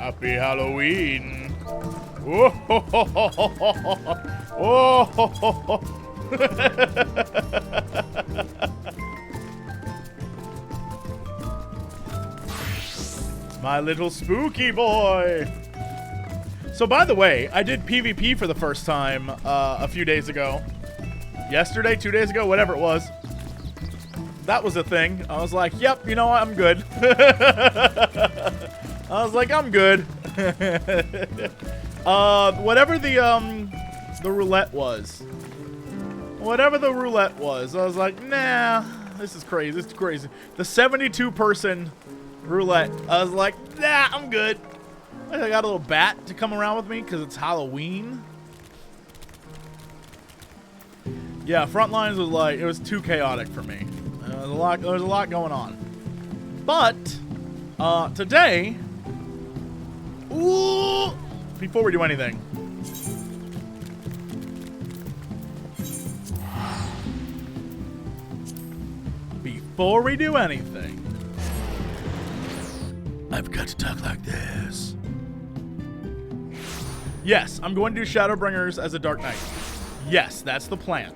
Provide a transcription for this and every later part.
Happy Halloween. Oh, ho, ho, ho, ho, ho, ho. Oh, ho, ho, ho. My little spooky boy. So, by the way, I did PvP for the first time a few days ago. Yesterday, 2 days ago, whatever it was. That was a thing. I was like, yep, you know what? I'm good. I was like, I'm good. Whatever the roulette was. Whatever the roulette was, I was like, nah, this is crazy. This is crazy. The 72-person roulette. I was like, nah, I'm good. I got a little bat to come around with me because it's Halloween. Yeah, Frontlines was like, it was too chaotic for me. There was a lot going on. But today, ooh, before we do anything, I've got to talk like this. Yes, I'm going to do Shadowbringers as a Dark Knight. Yes, that's the plan.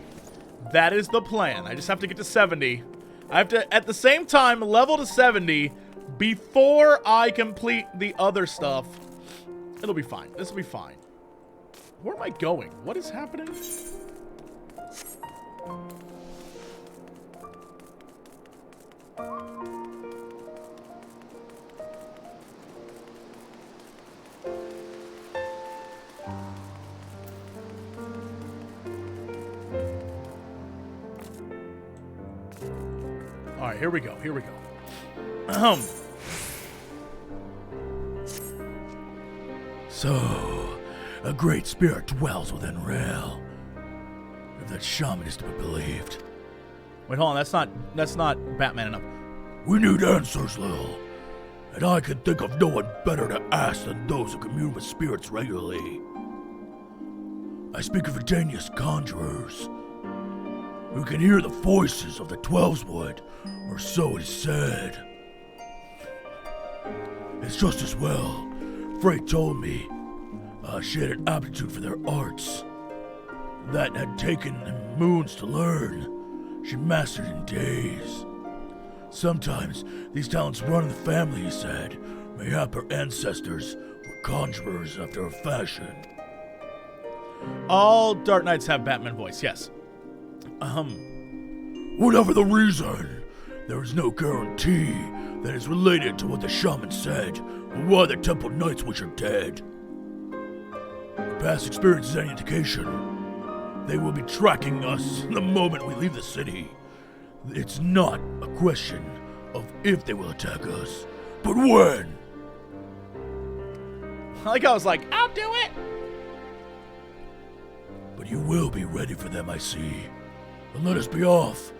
That is the plan. I just have to get to 70. I have to, at the same time, level to 70 before I complete the other stuff. It'll be fine. This will be fine. Where am I going? What is happening? All right, here we go. Here we go. So, a great spirit dwells within Rielle. If that shaman is to be believed. Wait, hold on. That's not Batman enough. We need answers, Lil. And I can think of no one better to ask than those who commune with spirits regularly. I speak of Verdanius conjurers, who can hear the voices of the Twelveswood, or so it is said. It's just as well. Frey told me she had an aptitude for their arts that had taken them moons to learn. She mastered in days. Sometimes these talents run in the family, he said. Mayhap her ancestors were conjurers after a fashion. All Dark Knights have Batman voice, yes. Whatever the reason, there is no guarantee that is related to what the shaman said, or why the Temple Knights wish her dead. If past experience is any indication, they will be tracking us the moment we leave the city. It's not a question of if they will attack us, but when. Like I was like, I'll do it. But you will be ready for them, I see. And let us be off.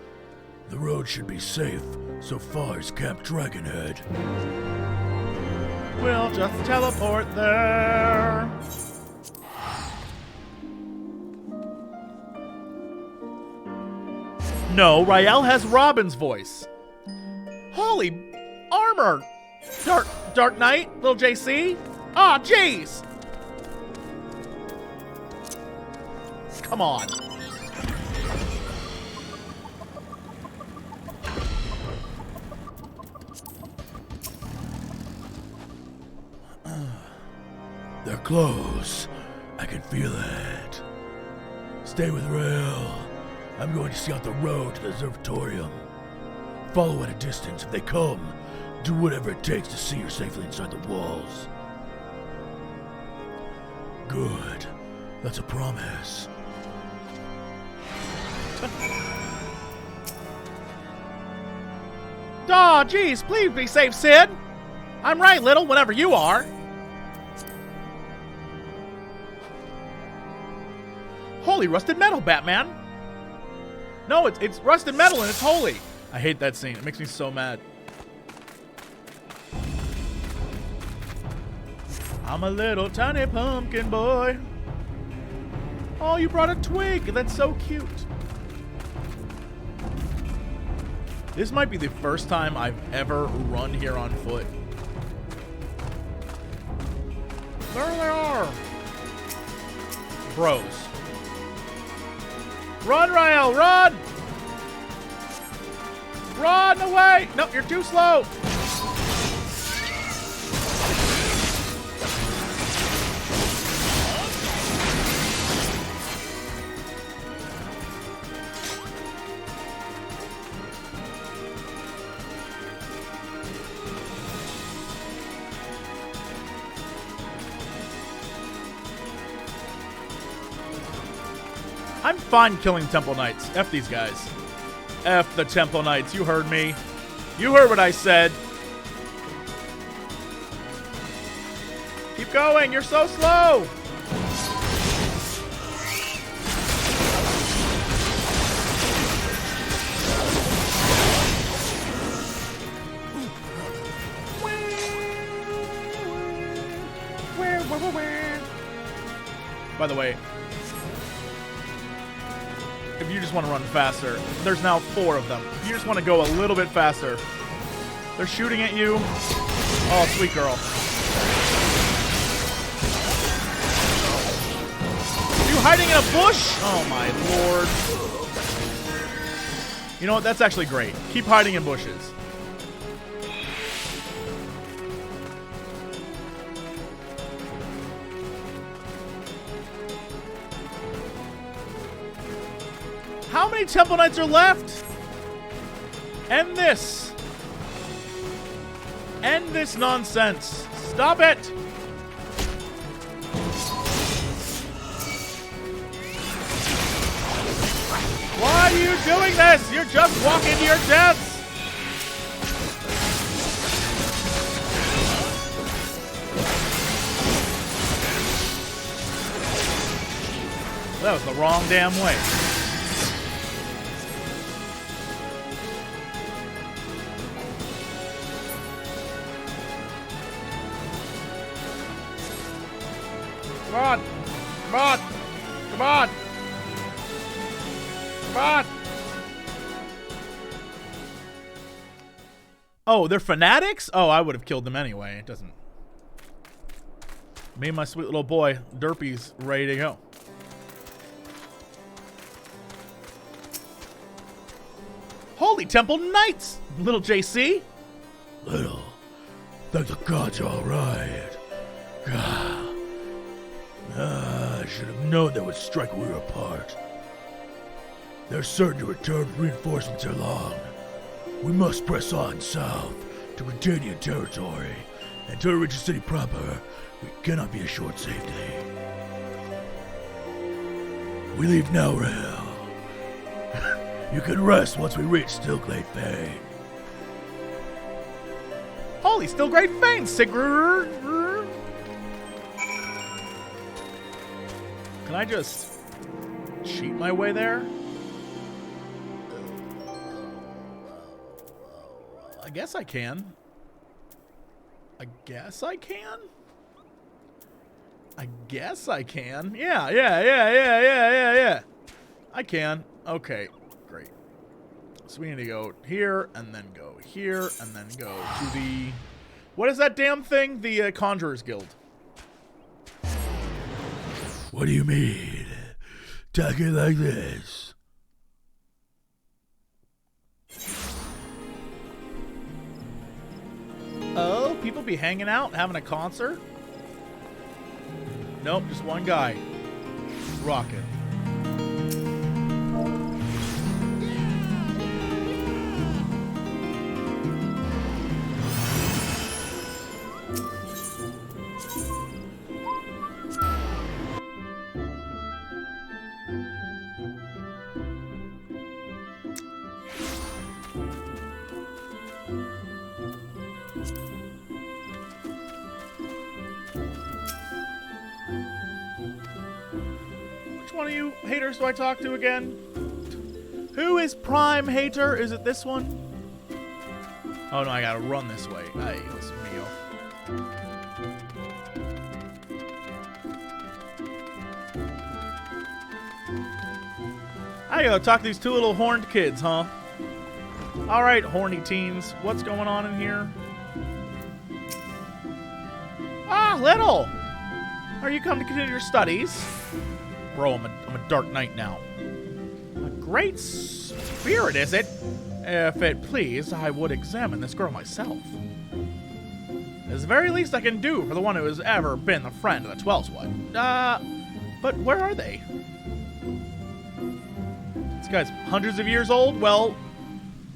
The road should be safe so far as Camp Dragonhead. We'll just teleport there. No, Rielle has Robin's voice. Holy armor! Dark Knight, little JC? Aw, jeez! Come on. They're close. I can feel it. Stay with Rielle. I'm going to scout the road to the observatorium. Follow at a distance. If they come, do whatever it takes to see her safely inside the walls. Good. That's a promise. Aw, geez, please be safe, Sid. I'm right, little, whatever you are. Holy rusted metal, Batman. No, it's rusted metal and it's holy. I hate that scene. It makes me so mad. I'm a little tiny pumpkin boy. Oh, you brought a twig. That's so cute. This might be the first time I've ever run here on foot. There they are. Bros. Run, Rael, run! Run away! No, you're too slow. I'm fine killing Temple Knights. F these guys. F the Temple Knights. You heard me. You heard what I said. Keep going. You're so slow. By the way, if you just want to run faster, there's now 4 of them. If you just want to go a little bit faster, they're shooting at you. Oh, sweet girl. Are you hiding in a bush? Oh, my lord. You know what? That's actually great. Keep hiding in bushes. How many Temple Knights are left? End this. End this nonsense. Stop it. Why are you doing this? You're just walking to your deaths. That was the wrong damn way. Come on! Come on! Come on! Come on! Oh, they're fanatics? Oh, I would have killed them anyway. It doesn't. Me and my sweet little boy, Derpy's ready to go. Holy Temple Knights! Little JC? Little. Thank the gods you're alright. God. I should have known they would strike when we were apart. They're certain to return with reinforcements ere long. We must press on south to Britannian territory, and to reach the city proper, we cannot be assured safety. We leave now, Rael. You can rest once we reach Stillglade Fane. Holy Stillglade Fane, Sigurd! Can I just cheat my way there? I guess I can. I guess I can? I guess I can. Yeah. I can. Okay, great. So we need to go here, and then go here, and then go to the... What is that damn thing? The Conjurer's Guild. What do you mean? Talk it like this. Oh, people be hanging out, having a concert? Nope, just one guy. Rockin'. One of you haters do I talk to again? Who is Prime Hater? Is it this one? Oh no, I gotta run this way. Ay, Dios mío. I gotta talk to these 2 little horned kids, huh? Alright, horny teens. What's going on in here? Ah, little! Are you come to continue your studies? Bro, I'm a dark knight now. A great spirit, is it? If it please, I would examine this girl myself. It's the very least I can do for the one who has ever been the friend of the Twelswood. But where are they? This guy's hundreds of years old? Well,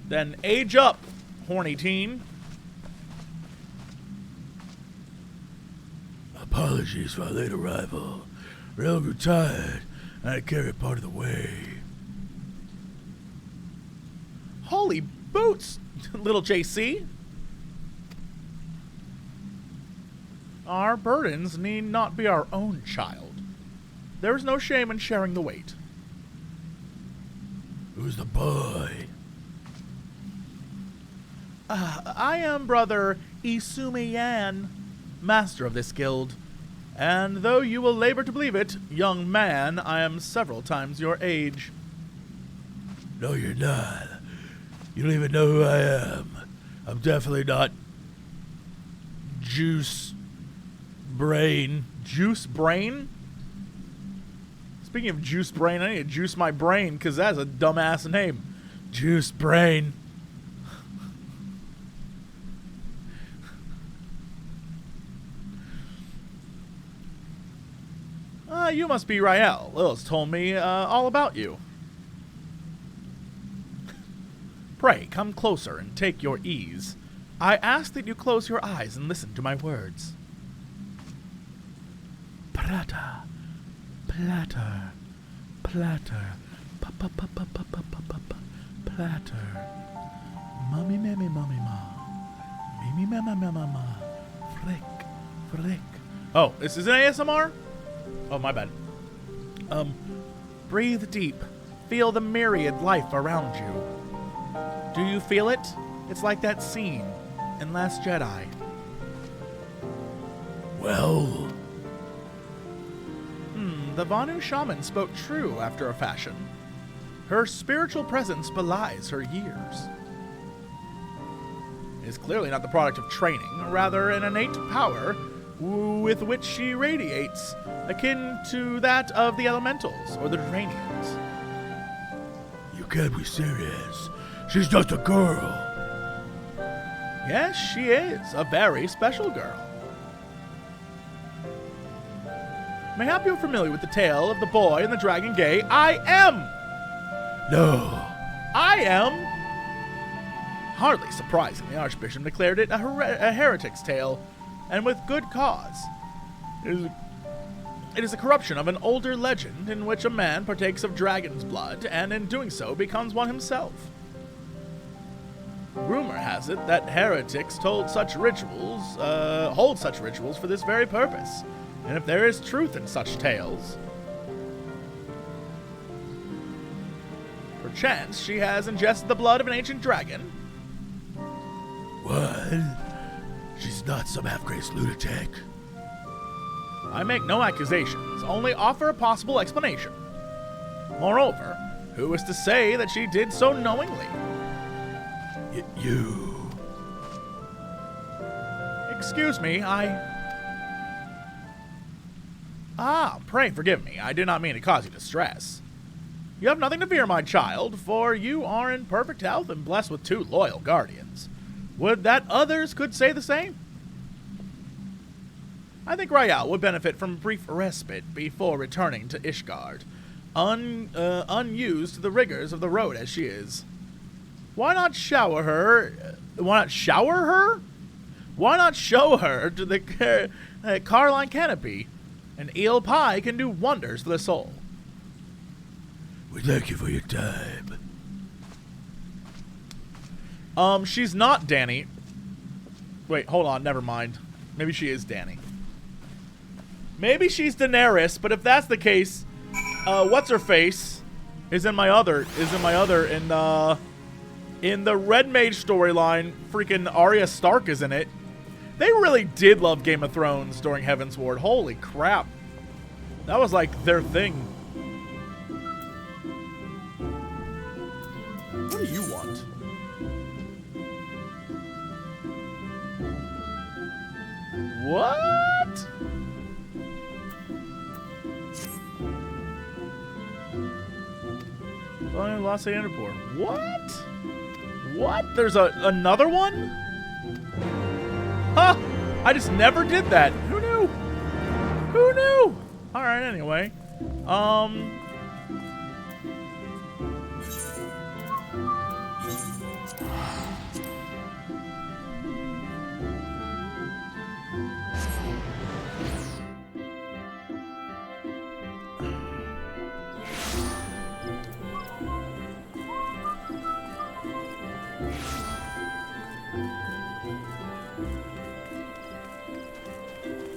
then age up, horny teen. Apologies for our late arrival. Rail grew tired, and I carried part of the way. Holy boots, little JC. Our burdens need not be our own, child. There is no shame in sharing the weight. Who's the boy? I am Brother Isumiyan, master of this guild. And though you will labor to believe it, young man, I am several times your age. No, you're not. You don't even know who I am. I'm definitely not Juice Brain. Juice Brain? Speaking of Juice Brain, I need to juice my brain, because that's a dumbass name. Juice Brain. You must be Rielle. Lil's told me all about you. Pray, come closer and take your ease. I ask that you close your eyes and listen to my words. Plata, platter, platter, platter. Mummy, mammy, mummy, ma. Mimi, mama, mama, ma. Frick, frick. Oh, this is an ASMR? Oh, my bad. Breathe deep. Feel the myriad life around you. Do you feel it? It's like that scene in Last Jedi. Well... The Vanu shaman spoke true after a fashion. Her spiritual presence belies her years. It is clearly not the product of training, rather an innate power with which she radiates, akin to that of the elementals or the Dranians. You can't be serious. She's just a girl. Yes, she is a very special girl. Mayhap you're familiar with the tale of the boy and the dragon gay. I am! No. I am! Hardly surprising, the Archbishop declared it a heretic's tale, and with good cause. It is a corruption of an older legend in which a man partakes of dragon's blood, and in doing so becomes one himself. Rumor has it that heretics hold such rituals for this very purpose, and if there is truth in such tales, perchance she has ingested the blood of an ancient dragon. What? She's not some half-crazed lunatic. I make no accusations, only offer a possible explanation. Moreover, who is to say that she did so knowingly? You. Excuse me, pray forgive me. I did not mean to cause you distress. You have nothing to fear, my child, for you are in perfect health and blessed with 2 loyal guardians. Would that others could say the same? I think Rielle would benefit from a brief respite before returning to Ishgard, unused to the rigors of the road as she is. Why not shower her? Why not shower her? Why not show her to the Carline canopy? An eel pie can do wonders for the soul. We thank you for your time. She's not Danny. Wait, hold on, never mind. Maybe she is Danny. Maybe she's Daenerys, but if that's the case, what's her face is in the Red Mage storyline, freaking Arya Stark is in it. They really did love Game of Thrones during Heaven's Ward. Holy crap. That was like their thing. What do you want? What? Lost Andapur. What? What? There's another one? Huh! I just never did that. Who knew? Who knew? Alright, anyway.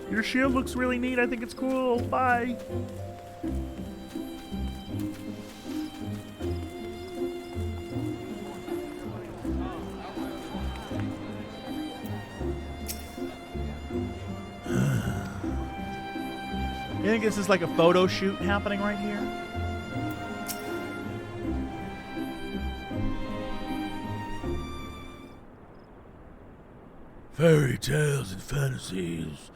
Your shield looks really neat. I think it's cool. Bye. You think this is like a photo shoot happening right here? Fairy tales and fantasies.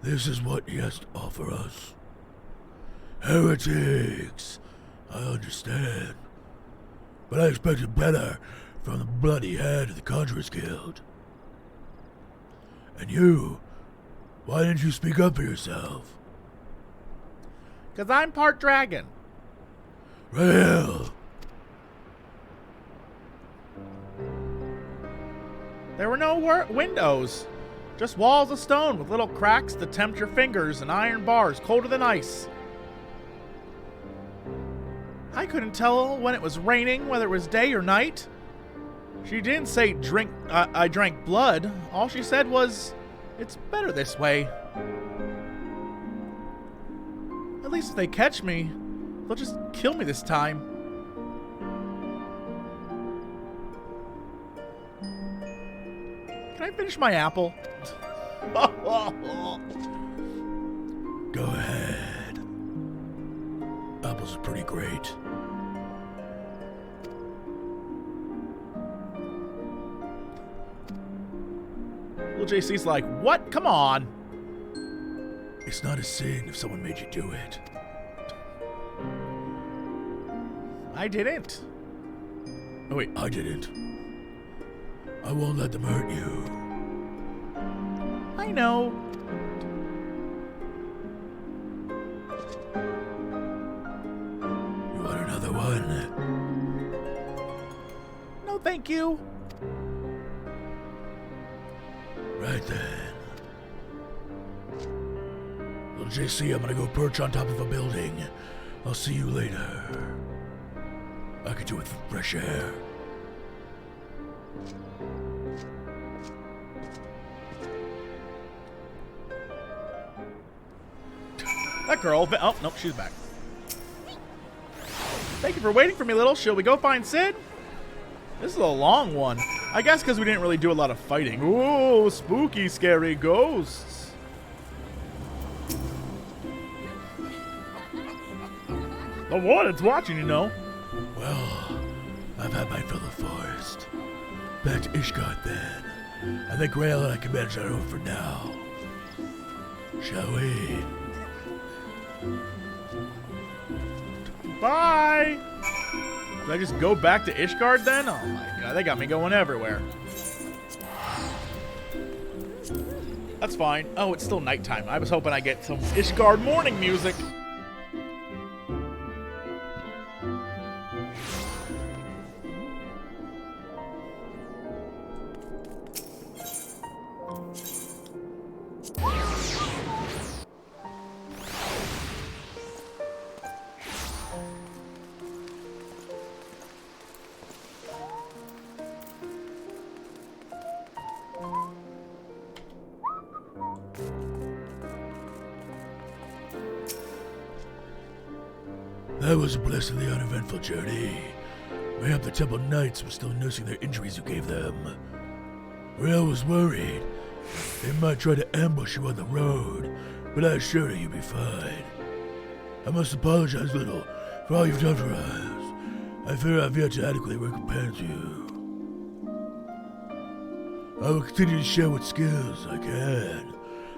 This is what he has to offer us. Heretics. I understand. But I expected better from the bloody head of the Conjurers Guild. And you, why didn't you speak up for yourself? 'Cause I'm part dragon. Rielle. There were no windows. Just walls of stone with little cracks to tempt your fingers and iron bars colder than ice. I couldn't tell when it was raining, whether it was day or night. She didn't say I drank blood. All she said was, it's better this way. At least if they catch me, they'll just kill me this time. Can I finish my apple? Go ahead. Apples are pretty great. Little JC's like, what? Come on. It's not a sin if someone made you do it. I didn't. Oh wait, I didn't. I won't let them hurt you. I know. You want another one? No, thank you. Right then. Little JC, I'm gonna go perch on top of a building. I'll see you later. I could do with fresh air. That girl. Oh, nope, she's back. Thank you for waiting for me, little. Shall we go find Sid? This is a long one. I guess because we didn't really do a lot of fighting. Ooh, spooky, scary ghosts. The warden's watching, you know. Well, I've had my fill of forest. Back to Ishgard then. I think Rielle and I can manage our own for now. Shall we? Bye! Did I just go back to Ishgard then? Oh my god, they got me going everywhere. That's fine. Oh, it's still nighttime. I was hoping I'd get some Ishgard morning music. That was a blessedly uneventful journey. Mayhap the Temple Knights were still nursing their injuries you gave them. Rielle was worried. They might try to ambush you on the road, but I assure you you'll be fine. I must apologize, little, for all you've done for us. I fear I've yet to adequately recompense you. I will continue to share what skills I can.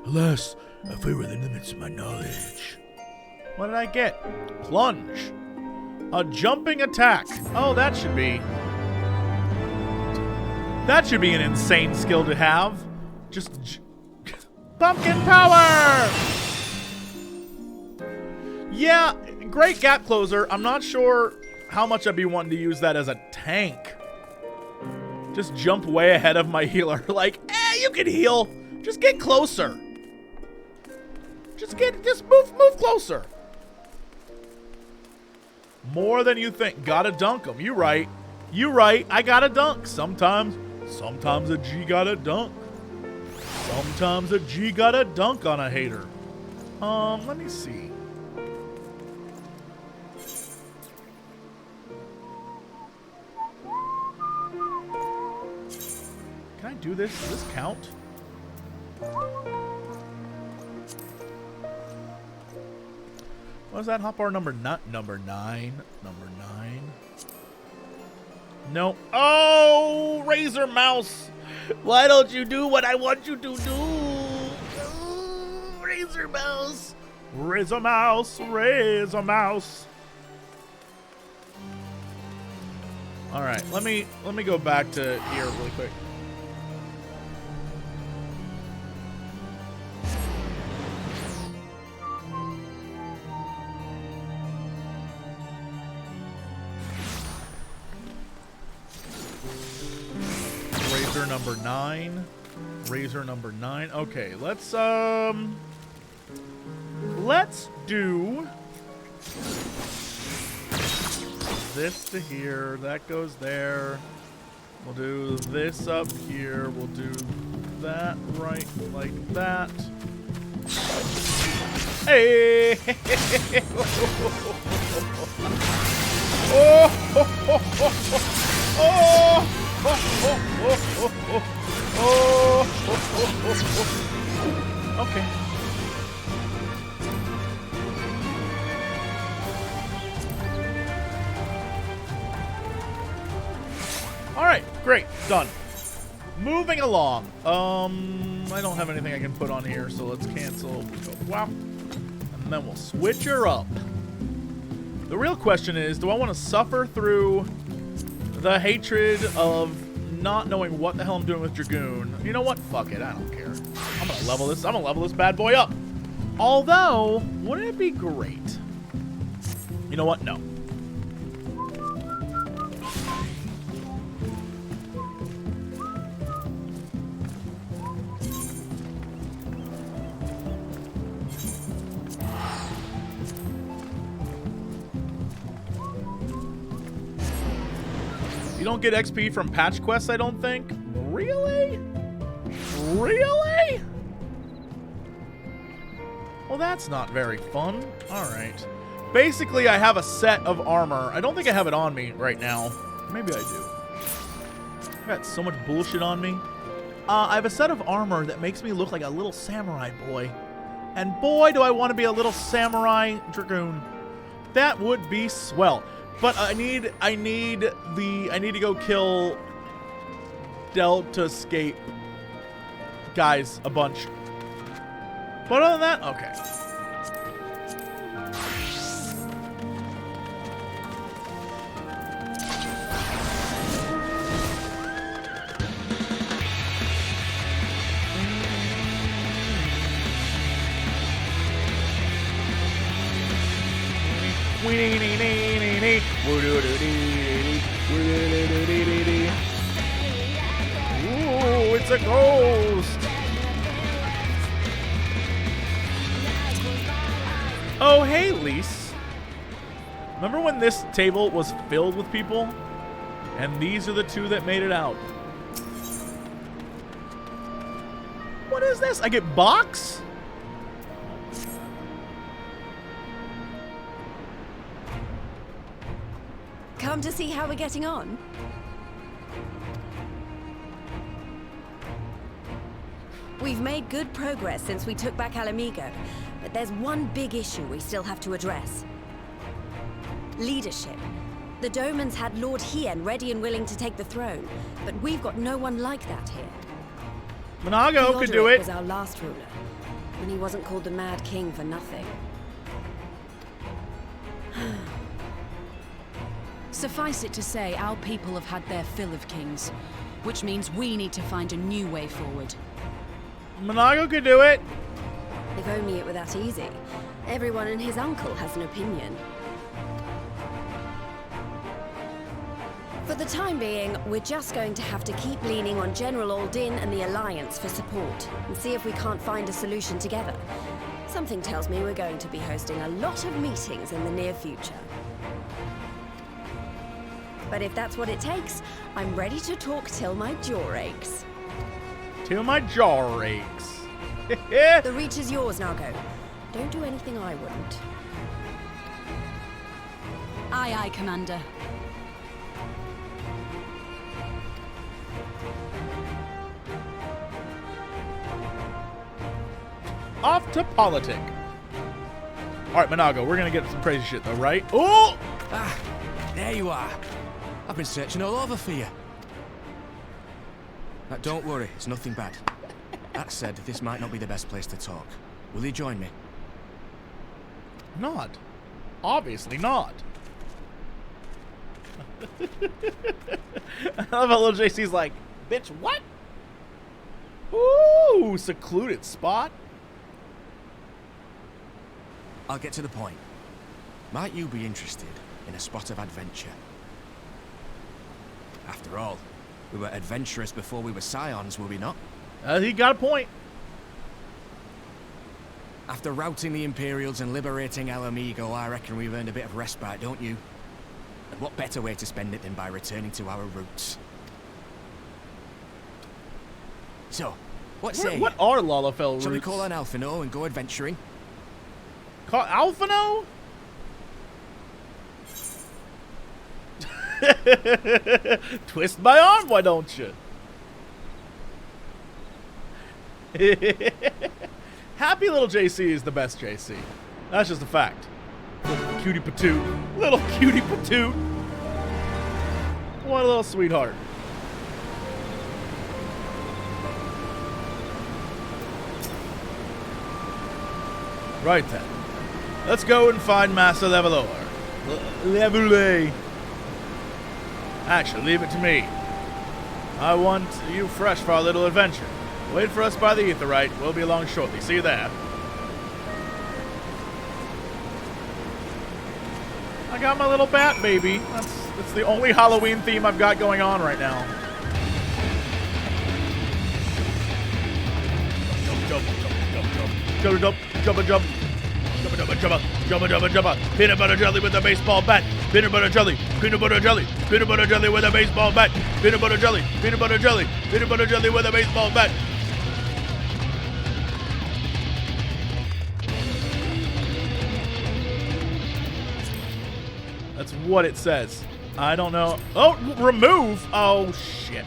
Alas, I fear within the limits of my knowledge. What did I get? Plunge. A jumping attack. Oh, that should be an insane skill to have. Just pumpkin power. Yeah, great gap closer. I'm not sure how much I'd be wanting to use that as a tank. Just jump way ahead of my healer. Like, you can heal. Just get closer. Just move closer. More than you think. Gotta dunk them. You right. You right. I gotta dunk. Sometimes a G gotta dunk. Sometimes a G gotta dunk on a hater. Let me see. Can I do this? Does this count? What was that hotbar number? Not number 9. Number 9. No. Oh, Razor Mouse. Why don't you do what I want you to do? Razor Mouse. Razor Mouse. Razor Mouse. All right. Let me go back to here really quick. Number 9. Razor number 9. Okay, let's do this to here. That goes there. We'll do this up here. We'll do that right like that. Hey! Okay. All right, great, done. Moving along. I don't have anything I can put on here, so let's cancel. Wow. And then we'll switch her up. The real question is, do I want to suffer through the hatred of not knowing what the hell I'm doing with Dragoon? You know what? Fuck it. I don't care. I'm gonna level this. I'm gonna level this bad boy up. Although, wouldn't it be great? You know what? No. You don't get XP from patch quests, I don't think. Really? Really? Well, that's not very fun. All right. Basically, I have a set of armor. I don't think I have it on me right now. Maybe I do. I got so much bullshit on me. I have a set of armor that makes me look like a little samurai boy. And boy, do I want to be a little samurai dragoon. That would be swell. But I need to go kill Delta Escape guys a bunch. But other than that, okay. Ooh, it's a ghost. Oh, hey, Lise. Remember when this table was filled with people? And these are the two that made it out. What is this? I get box? Come to see how we're getting on? We've made good progress since we took back Alamigo, but there's one big issue we still have to address. Leadership. The Domans had Lord Hien ready and willing to take the throne, but we've got no one like that here. Monago could do it. Was our last ruler, and he wasn't called the Mad King for nothing. Suffice it to say, our people have had their fill of kings, which means we need to find a new way forward. Monago could do it. If only it were that easy. Everyone and his uncle has an opinion. For the time being, we're just going to have to keep leaning on General Aldin and the Alliance for support, and see if we can't find a solution together. Something tells me we're going to be hosting a lot of meetings in the near future. But if that's what it takes, I'm ready to talk till my jaw aches. Till my jaw aches. The reach is yours, Nago. Don't do anything I wouldn't. Aye, aye, Commander. Off to politic. All right, Monago, we're gonna get some crazy shit though, right? Oh! Ah, there you are. I've been searching all over for you. Don't worry, it's nothing bad. That said, this might not be the best place to talk. Will you join me? Not. Obviously not. I love how little JC's like, bitch, what? Ooh, secluded spot. I'll get to the point. Might you be interested in a spot of adventure? After all, we were adventurous before we were scions, were we not? He got a point. After routing the Imperials and liberating Alamigo, I reckon we've earned a bit of respite, don't you? And what better way to spend it than by returning to our roots? So, what say What you? are Lalafell roots? Shall we call on Alphino and go adventuring? Call Alphino? Twist my arm, why don't you? Happy little JC is the best JC. That's just a fact. Little cutie patoot. Little cutie patoot. What a little sweetheart. Right then. Let's go and find Master Levelor. Levelay. Actually, leave it to me. I want you fresh for our little adventure. Wait for us by the Aetheryte. We'll be along shortly. See you there. I got my little bat baby. That's the only Halloween theme I've got going on right now. Jump, jump, jump, jump, jump. Jumba, jumba, jumba, jumba, jumba. Peanut butter jelly with a baseball bat. Peanut butter jelly. Peanut butter jelly. Peanut butter jelly with a baseball bat. Peanut butter jelly. Peanut butter jelly. Peanut butter jelly with a baseball bat. That's what it says. I don't know. Oh, remove. Oh, shit.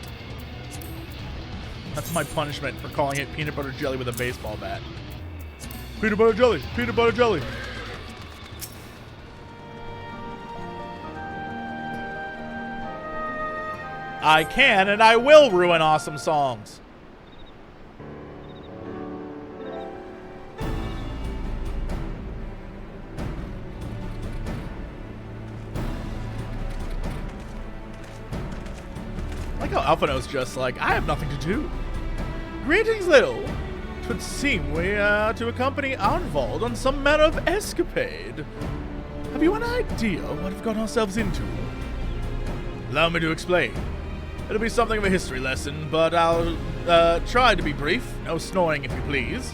That's my punishment for calling it peanut butter jelly with a baseball bat. Peanut butter jelly! Peanut butter jelly! I can and I will ruin awesome songs. I like how Alphino's just like, I have nothing to do. Greetings, little. 'Twould seem we are to accompany Arnvald on some manner of escapade. Have you an idea what we've got ourselves into? Allow me to explain. It'll be something of a history lesson, but I'll try to be brief. No snoring, if you please.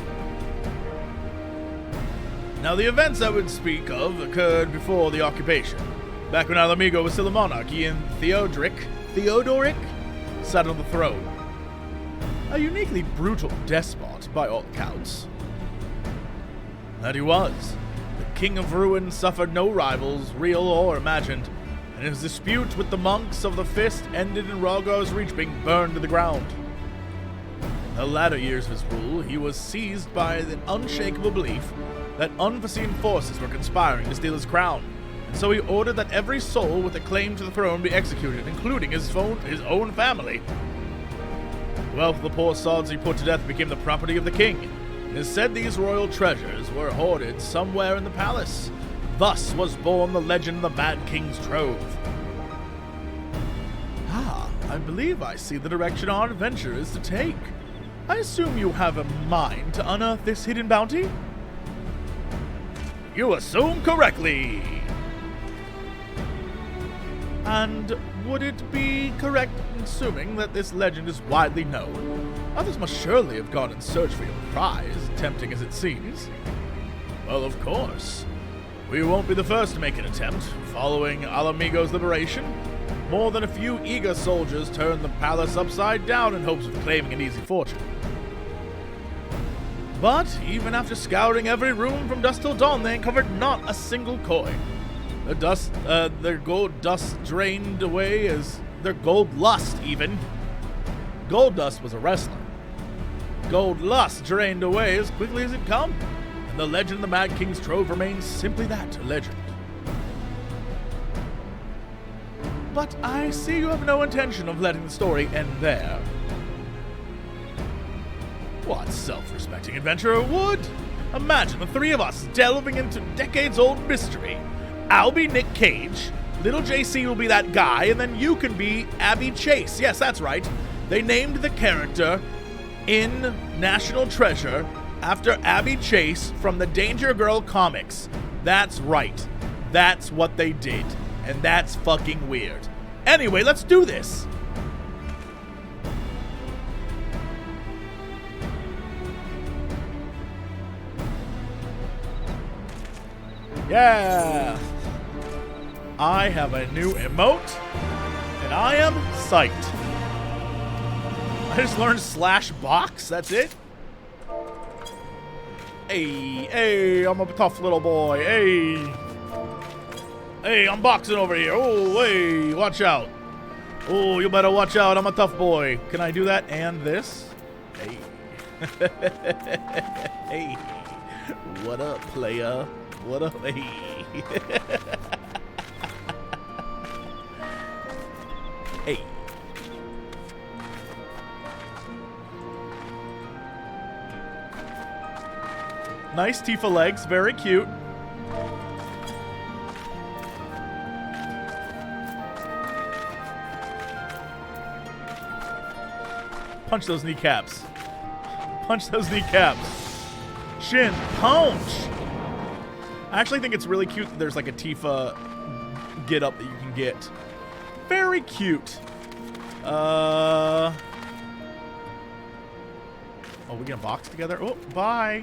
Now, the events I would speak of occurred before the occupation, back when Alamigo was still a monarchy and Theodoric sat on the throne. A uniquely brutal despot, by all accounts. That he was. The King of Ruin suffered no rivals, real or imagined, and his dispute with the monks of the Fist ended in Rhalgr's Reach being burned to the ground. In the latter years of his rule, he was seized by an unshakable belief that unforeseen forces were conspiring to steal his crown, and so he ordered that every soul with a claim to the throne be executed, including his own family. The wealth of the poor sods he put to death became the property of the king. It is said these royal treasures were hoarded somewhere in the palace. Thus was born the legend of the Mad King's Trove. I believe I see the direction our adventure is to take. I assume you have a mind to unearth this hidden bounty? You assume correctly. And would it be correct in assuming that this legend is widely known? Others must surely have gone in search for your prize, tempting as it seems. Well, of course. We won't be the first to make an attempt. Following Alamigo's liberation, more than a few eager soldiers turned the palace upside down in hopes of claiming an easy fortune. But even after scouring every room from dusk till dawn, they uncovered not a single coin. Their gold dust drained away as their gold lust even. Gold dust was a wrestler. Gold lust drained away as quickly as it come, and the legend of the Mad King's Trove remains simply that, a legend. But I see you have no intention of letting the story end there. What self-respecting adventurer would? Imagine the three of us delving into decades-old mystery. I'll be Nick Cage, little JC will be that guy, and then you can be Abby Chase. Yes, that's right. They named the character in National Treasure after Abby Chase from the Danger Girl comics. That's right. That's what they did. And that's fucking weird. Anyway, let's do this. Yeah. I have a new emote, and I am psyched. I just learned /box, that's it. Hey, I'm a tough little boy, Hey, I'm boxing over here. Oh, hey, watch out. Oh, you better watch out, I'm a tough boy. Can I do that and this? Hey. Hey. What up, playa? What up, hey? Hey. Nice Tifa legs, very cute. Punch those kneecaps. Punch those kneecaps. Shin, punch! I actually think it's really cute that there's like a Tifa get up that you can get. Very cute. Oh, we gonna box together? Oh, bye.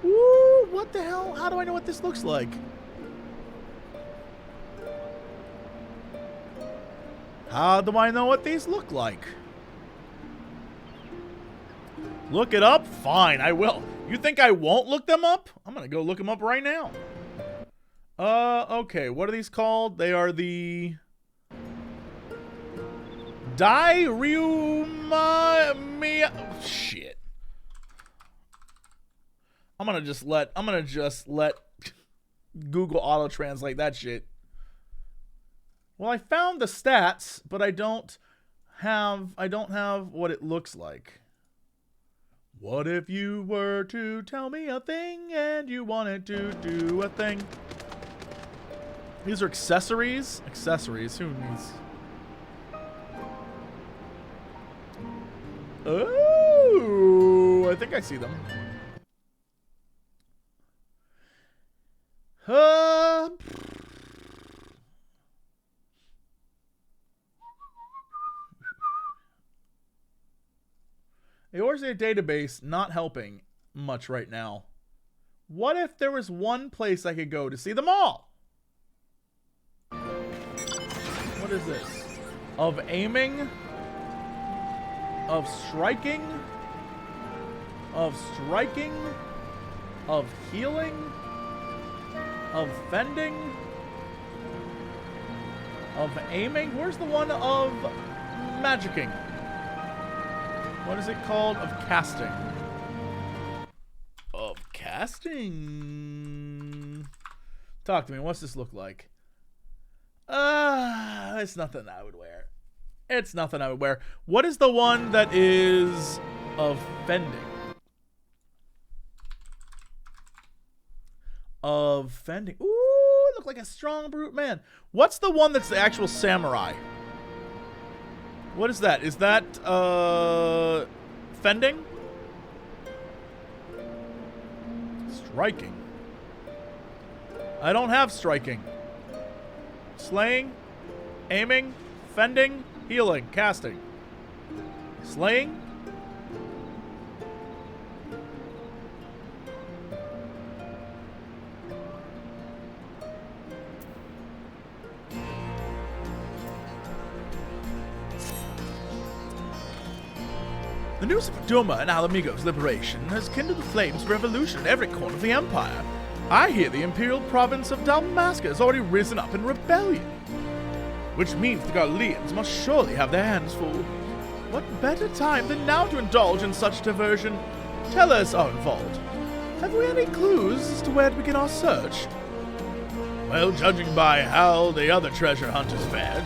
Woo, what the hell? How do I know what this looks like? How do I know what these look like? Look it up? Fine, I will. You think I won't look them up? I'm gonna go look them up right now. Okay, what are these called? They are the shit. I'm gonna just let Google auto translate that shit. Well, I found the stats, but I don't have what it looks like. What if you were to tell me a thing and you wanted to do a thing? These are accessories. Accessories. Who needs? Oh, I think I see them. The Orzea database not helping much right now. What if there was one place I could go to see them all? What is this? Of aiming? Of striking? Of striking? Of healing? Of fending? Of aiming? Where's the one of magicking? What is it called? Of casting. Of casting. Talk to me. What's this look like? It's nothing I would wear. It's nothing I would wear. What is the one that is of fending? Of fending. Ooh, it look like a strong brute man. What's the one that's the actual samurai? What is that? Is that, fending? Striking. I don't have striking. Slaying, aiming, fending, healing, casting. Slaying. The news of Doma and Alamigo's liberation has kindled the flames of revolution in every corner of the Empire. I hear the Imperial province of Dalmasca has already risen up in rebellion. Which means the Garleans must surely have their hands full. What better time than now to indulge in such diversion? Tell us, Arnvald, have we any clues as to where to begin our search? Well, judging by how the other treasure hunters fared,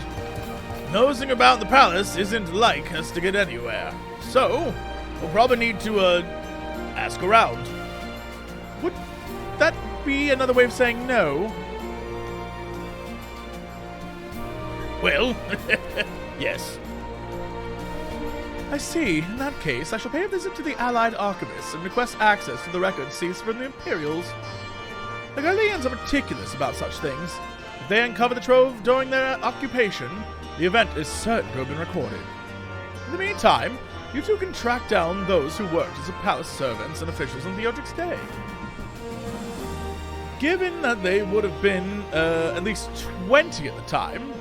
nosing about the palace isn't like us to get anywhere. So, we'll probably need to, ask around. Would that be another way of saying no? Well, yes. I see. In that case, I shall pay a visit to the Allied Archivists and request access to the records seized from the Imperials. The Garleans are meticulous about such things. If they uncover the trove during their occupation, the event is certain to have been recorded. In the meantime, you two can track down those who worked as palace servants and officials on Theodric's day. Given that they would have been at least 20 at the time,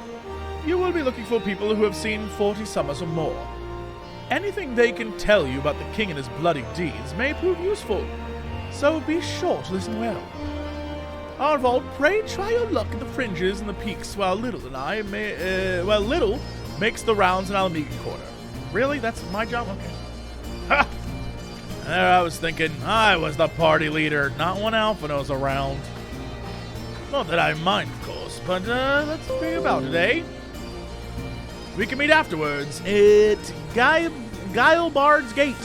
you will be looking for people who have seen 40 summers or more. Anything they can tell you about the king and his bloody deeds may prove useful, so be sure to listen well. Arnvald, pray try your luck at the fringes and the peaks while Little makes the rounds in Alamiga Corner. Really? That's my job? Okay. Ha! There I was thinking I was the party leader, not when Alpha knows around. Not that I mind, of course, but let's be about it, eh? We can meet afterwards at Guilebard's Gate.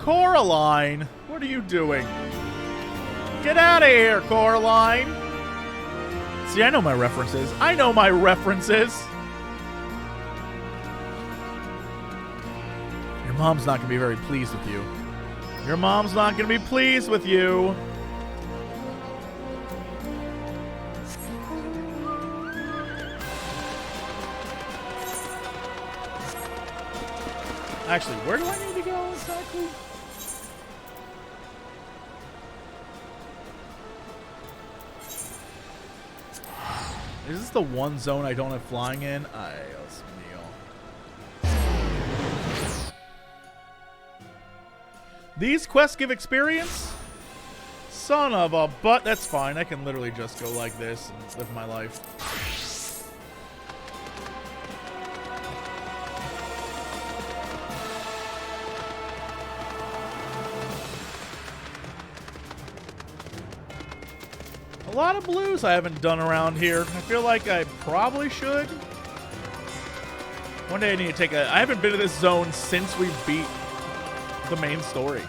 Coraline, what are you doing? Get out of here, Coraline! See, I know my references. Your mom's not gonna be very pleased with you. Actually, where do I need to go exactly? Is this the one zone I don't have flying in? Dios mío. These quests give experience? Son of a butt. That's fine. I can literally just go like this and live my life. A lot of blues I haven't done around here. I feel like I probably should. One day I need to take a... I haven't been to this zone since we beat the main story.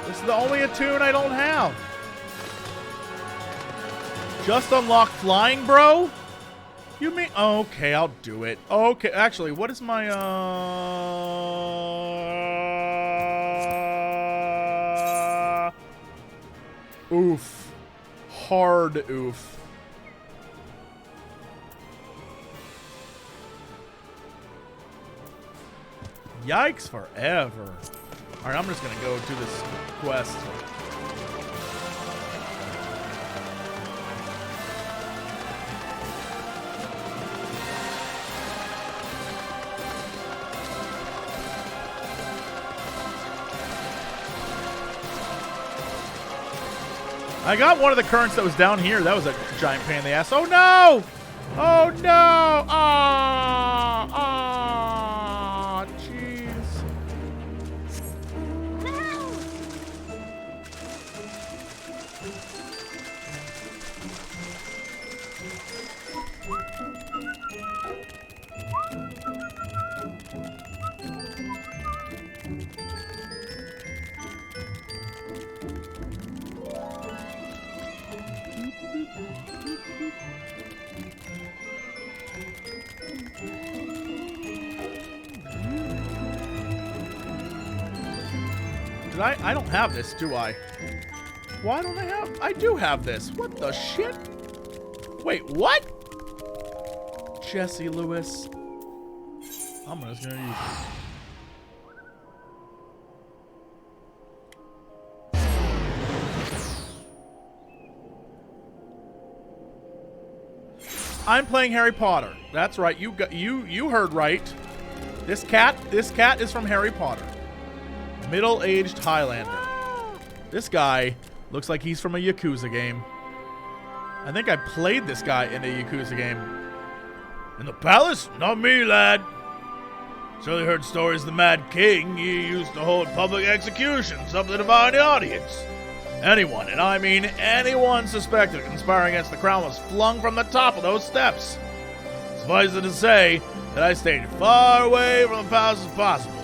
This is the only attune I don't have. Just unlock flying, bro? You mean... Okay, I'll do it. Okay, actually, what is my... Oof. Hard oof. Yikes forever. Alright, I'm just gonna go do this quest. I got one of the currents that was down here. That was a giant pain in the ass. Oh no! Oh no! Ah! Jeez. I don't have this, do I? Why don't I have? I do have this. What the shit? Wait, what? Jesse Lewis. I'm just gonna use it. I'm playing Harry Potter. That's right. You heard right. This cat is from Harry Potter. Middle-aged Highlander. This guy looks like he's from a Yakuza game. I think I played this guy in a Yakuza game. In the palace? Not me, lad. Surely heard stories of the Mad King. He used to hold public executions up to divine audience. Anyone, and I mean anyone suspected of conspiring against the crown was flung from the top of those steps. Suffice it to say that I stayed far away from the palace as possible.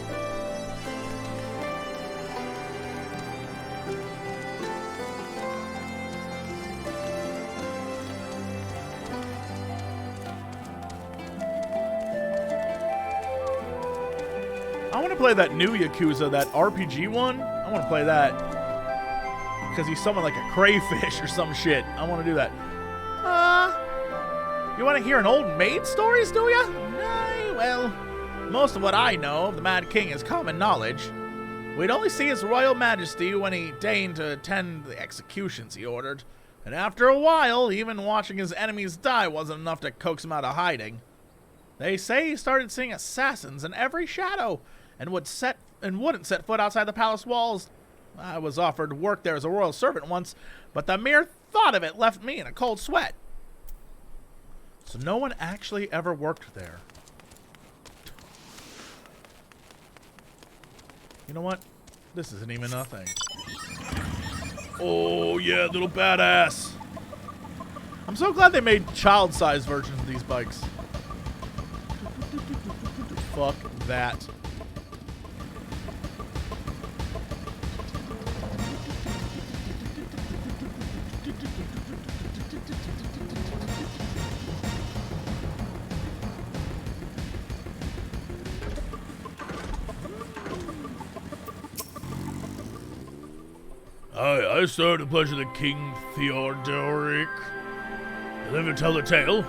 I want to play that new Yakuza, that RPG one. I want to play that. Because he's summoned like a crayfish or some shit. I want to do that. You want to hear an old maid stories, do ya? Nay, well, most of what I know of the Mad King is common knowledge. We'd only see his royal majesty when he deigned to attend the executions he ordered. And after a while, even watching his enemies die wasn't enough to coax him out of hiding. They say he started seeing assassins in every shadow, and wouldn't set foot outside the palace walls. I was offered work there as a royal servant once, but the mere thought of it left me in a cold sweat. So no one actually ever worked there. You know what? This isn't even a thing. Oh yeah, little badass. I'm so glad they made child-sized versions of these bikes. Fuck that. I served the pleasure of the King Theodoric. To live and tell the tale,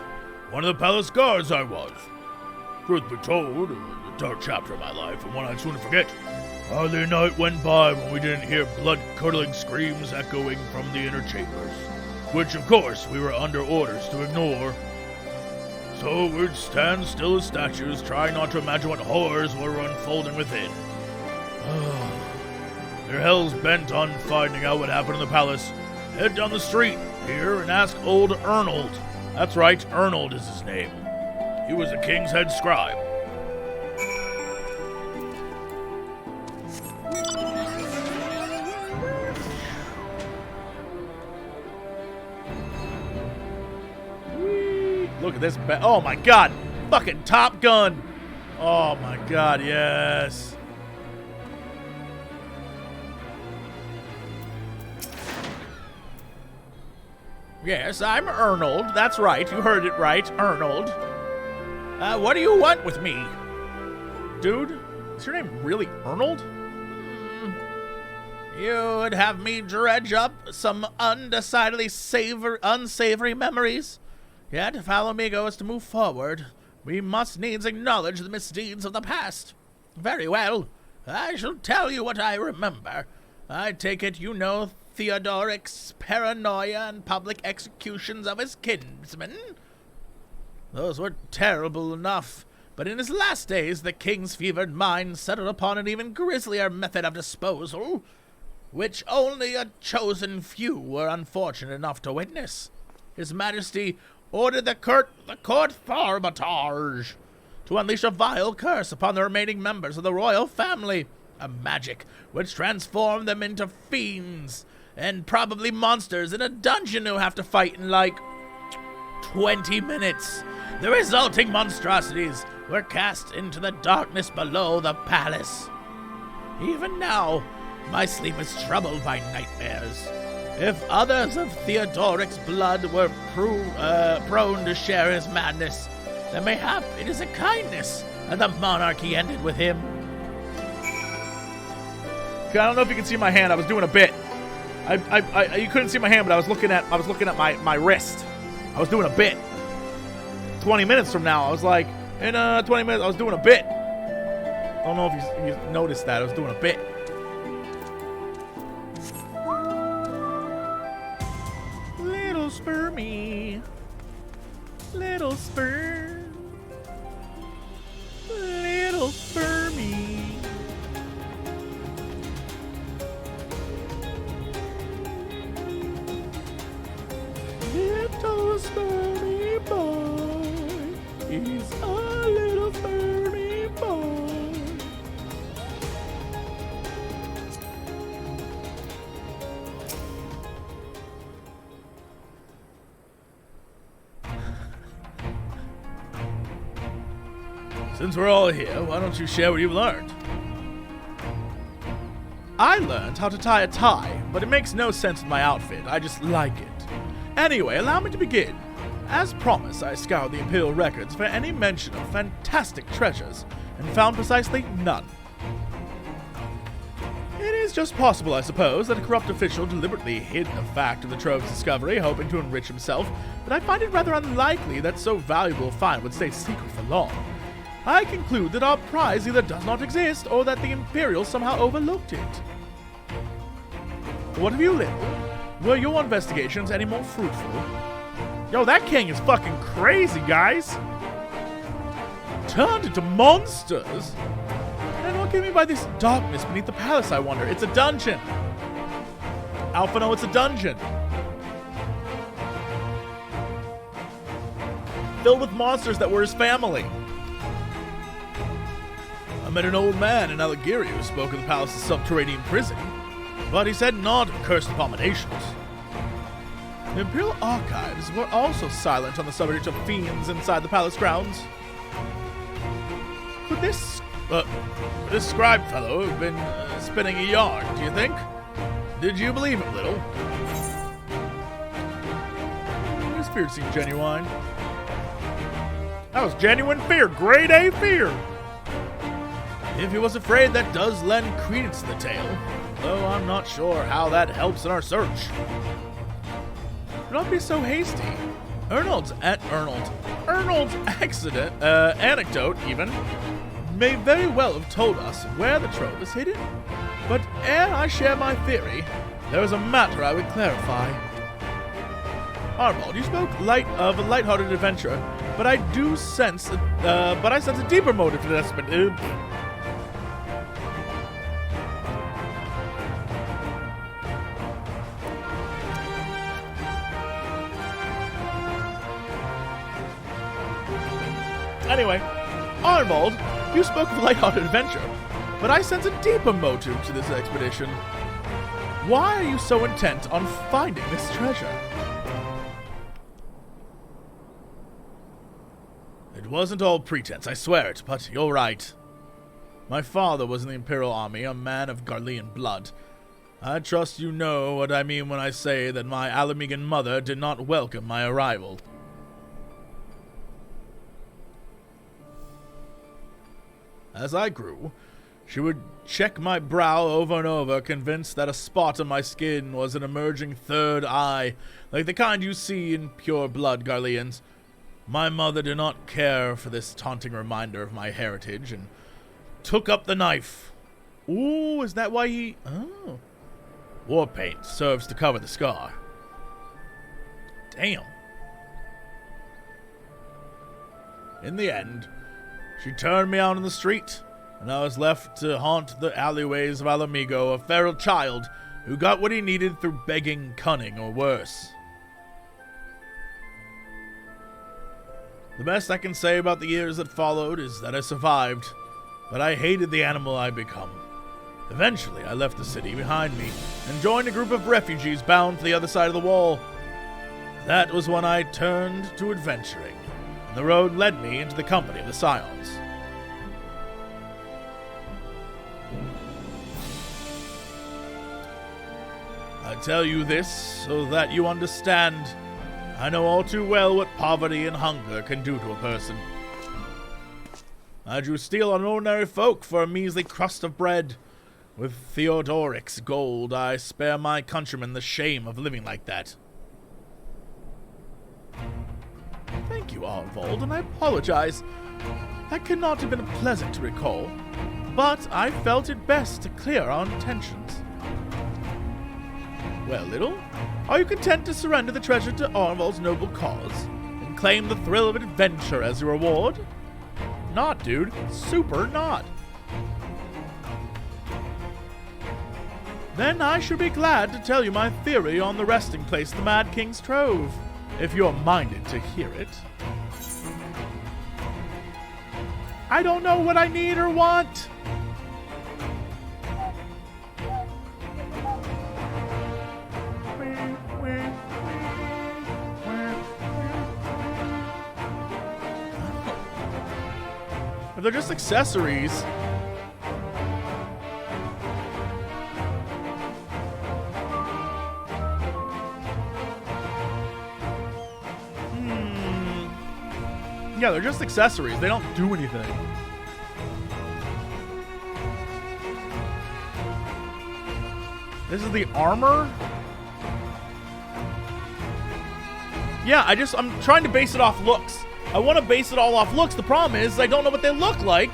one of the palace guards I was. Truth be told, a dark chapter of my life, and one I'd soon forget. Hardly a night went by when we didn't hear blood-curdling screams echoing from the inner chambers, which, of course, we were under orders to ignore. So we'd stand still as statues, trying not to imagine what horrors were unfolding within. They're hell's bent on finding out what happened in the palace. Head down the street here and ask old Ernold. That's right, Ernold is his name. He was the king's head scribe. Look at this. Oh my god. Fucking Top Gun. Oh my god, yes. Yes, I'm Ernold. That's right. You heard it right. Ernold. What do you want with me? Dude, is your name really Ernold? You would have me dredge up some undecidedly unsavory memories. Yet, if Alamigo is to move forward, we must needs acknowledge the misdeeds of the past. Very well. I shall tell you what I remember. I take it you know Theodoric's paranoia and public executions of his kinsmen. Those were terrible enough, but in his last days the king's fevered mind settled upon an even grislier method of disposal. which only a chosen few were unfortunate enough to witness. His Majesty ordered the court Thaumaturge to unleash a vile curse upon the remaining members of the royal family, a magic which transformed them into fiends and probably monsters in a dungeon who have to fight in like 20 minutes. The resulting monstrosities were cast into the darkness below the palace. Even now, my sleep is troubled by nightmares. If others of Theodoric's blood were prone to share his madness, then mayhap it is a kindness that the monarchy ended with him. Okay, I don't know if you can see my hand. I was doing a bit. You couldn't see my hand, but I was looking at my wrist. I was doing a bit. 20 minutes from now, I was like, in 20 minutes, I was doing a bit. I don't know if you noticed that. I was doing a bit. Little spermy. Little sperm. Little spermy. Little spermy boy. He's a little spermy boy. Since we're all here, why don't you share what you've learned? I learned how to tie a tie, but it makes no sense with my outfit. I just like it. Anyway, allow me to begin. As promised, I scoured the Imperial records for any mention of fantastic treasures, and found precisely none. It is just possible, I suppose, that a corrupt official deliberately hid the fact of the trove's discovery, hoping to enrich himself, but I find it rather unlikely that so valuable a find would stay secret for long. I conclude that our prize either does not exist, or that the Imperials somehow overlooked it. What of you, Little? Were your investigations any more fruitful? Yo, that king is fucking crazy, guys! Turned into monsters? And what came me by this darkness beneath the palace, I wonder? It's a dungeon! Alpha, no, it's a dungeon! Filled with monsters that were his family. I met an old man in Algieri who spoke of the palace's subterranean prison, but he said not of cursed abominations. The Imperial archives were also silent on the subject of fiends inside the palace grounds. Could this scribe fellow have been spinning a yarn, do you think? Did you believe him, Little? His fear seemed genuine. That was genuine fear, grade A fear! If he was afraid, that does lend credence to the tale, though I'm not sure how that helps in our search. Do not be so hasty. Ernald's anecdote, even, may very well have told us where the trove is hidden. But ere I share my theory, there is a matter I would clarify. Arnold, you spoke of a light-hearted adventure, but I sense a deeper motive for this. Anyway, Arnold, you spoke of a light-hearted adventure, but I sense a deeper motive to this expedition. Why are you so intent on finding this treasure? It wasn't all pretense, I swear it, but you're right. My father was in the Imperial Army, a man of Garlean blood. I trust you know what I mean when I say that my Alamegan mother did not welcome my arrival. As I grew, she would check my brow over and over, convinced that a spot on my skin was an emerging third eye, like the kind you see in pure-blood Garleans. My mother did not care for this taunting reminder of my heritage, and took up the knife. Ooh, is that why he... Oh. War paint serves to cover the scar. Damn. In the end, she turned me out on the street, and I was left to haunt the alleyways of Alamigo, a feral child who got what he needed through begging, cunning, or worse. The best I can say about the years that followed is that I survived, but I hated the animal I become. Eventually, I left the city behind me and joined a group of refugees bound for the other side of the wall. That was when I turned to adventuring, and the road led me into the company of the Scions. I tell you this so that you understand. I know all too well what poverty and hunger can do to a person. I drew steel on ordinary folk for a measly crust of bread. With Theodoric's gold, I spare my countrymen the shame of living like that. Thank you, Arvold, and I apologize. That could not have been pleasant to recall, but I felt it best to clear our intentions. Well, Little, are you content to surrender the treasure to Arvold's noble cause and claim the thrill of adventure as your reward? Not, dude. Super not. Then I should be glad to tell you my theory on the resting place of the Mad King's Trove, if you're minded to hear it. I don't know what I need or want. If they're just accessories. Yeah, they're just accessories. They don't do anything. This is the armor? Yeah, I'm trying to base it off looks. I want to base it all off looks. The problem is I don't know what they look like.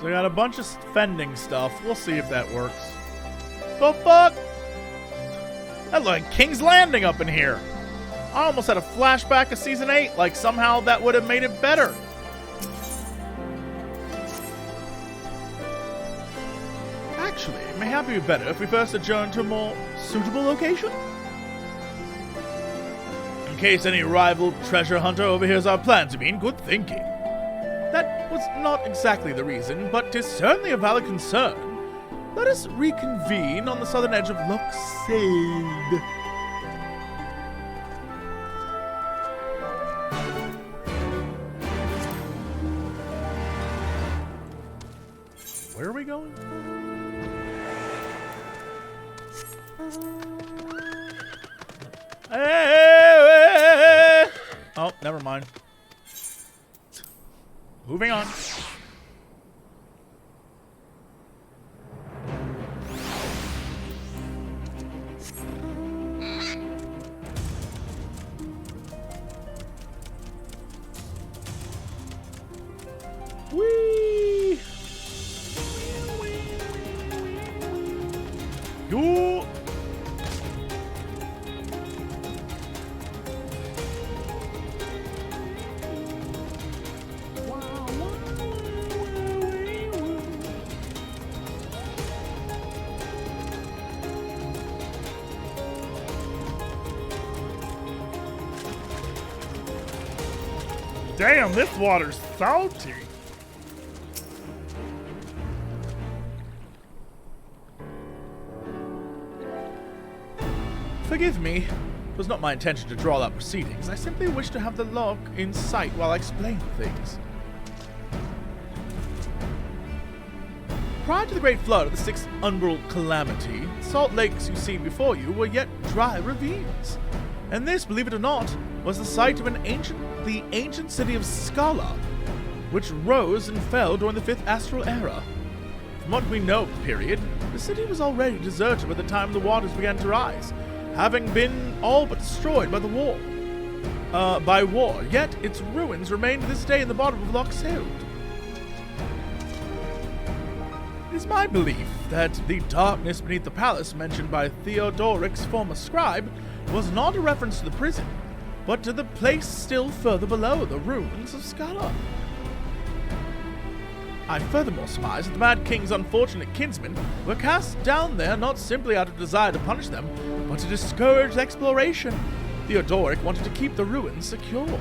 So I got a bunch of fending stuff. We'll see if that works. The fuck? That looked like King's Landing up in here. I almost had a flashback of Season 8, like somehow that would have made it better. Actually, it may be better if we first adjourn to a more suitable location. In case any rival treasure hunter overhears our plans, you mean? Good thinking. That was not exactly the reason, but 'tis certainly a valid concern. Let us reconvene on the southern edge of Locsin. Where are we going? Hey! Oh, never mind. Moving on. Whee! Yo! Damn, this water's salty. Forgive me. It was not my intention to draw out proceedings. I simply wish to have the log in sight while I explain things. Prior to the Great Flood of the Sixth Umbral Calamity, salt lakes you see before you were yet dry ravines. And this, believe it or not, was the site of the ancient city of Skalla, which rose and fell during the 5th Astral Era. From what we know of the period, the city was already deserted by the time the waters began to rise, having been all but destroyed by the war. Yet its ruins remain to this day in the bottom of Locsin. It is my belief that the darkness beneath the palace mentioned by Theodoric's former scribe was not a reference to the prison, but to the place still further below, the ruins of Skalla. I furthermore surmise that the Mad King's unfortunate kinsmen were cast down there not simply out of desire to punish them, but to discourage exploration. Theodoric wanted to keep the ruins secure.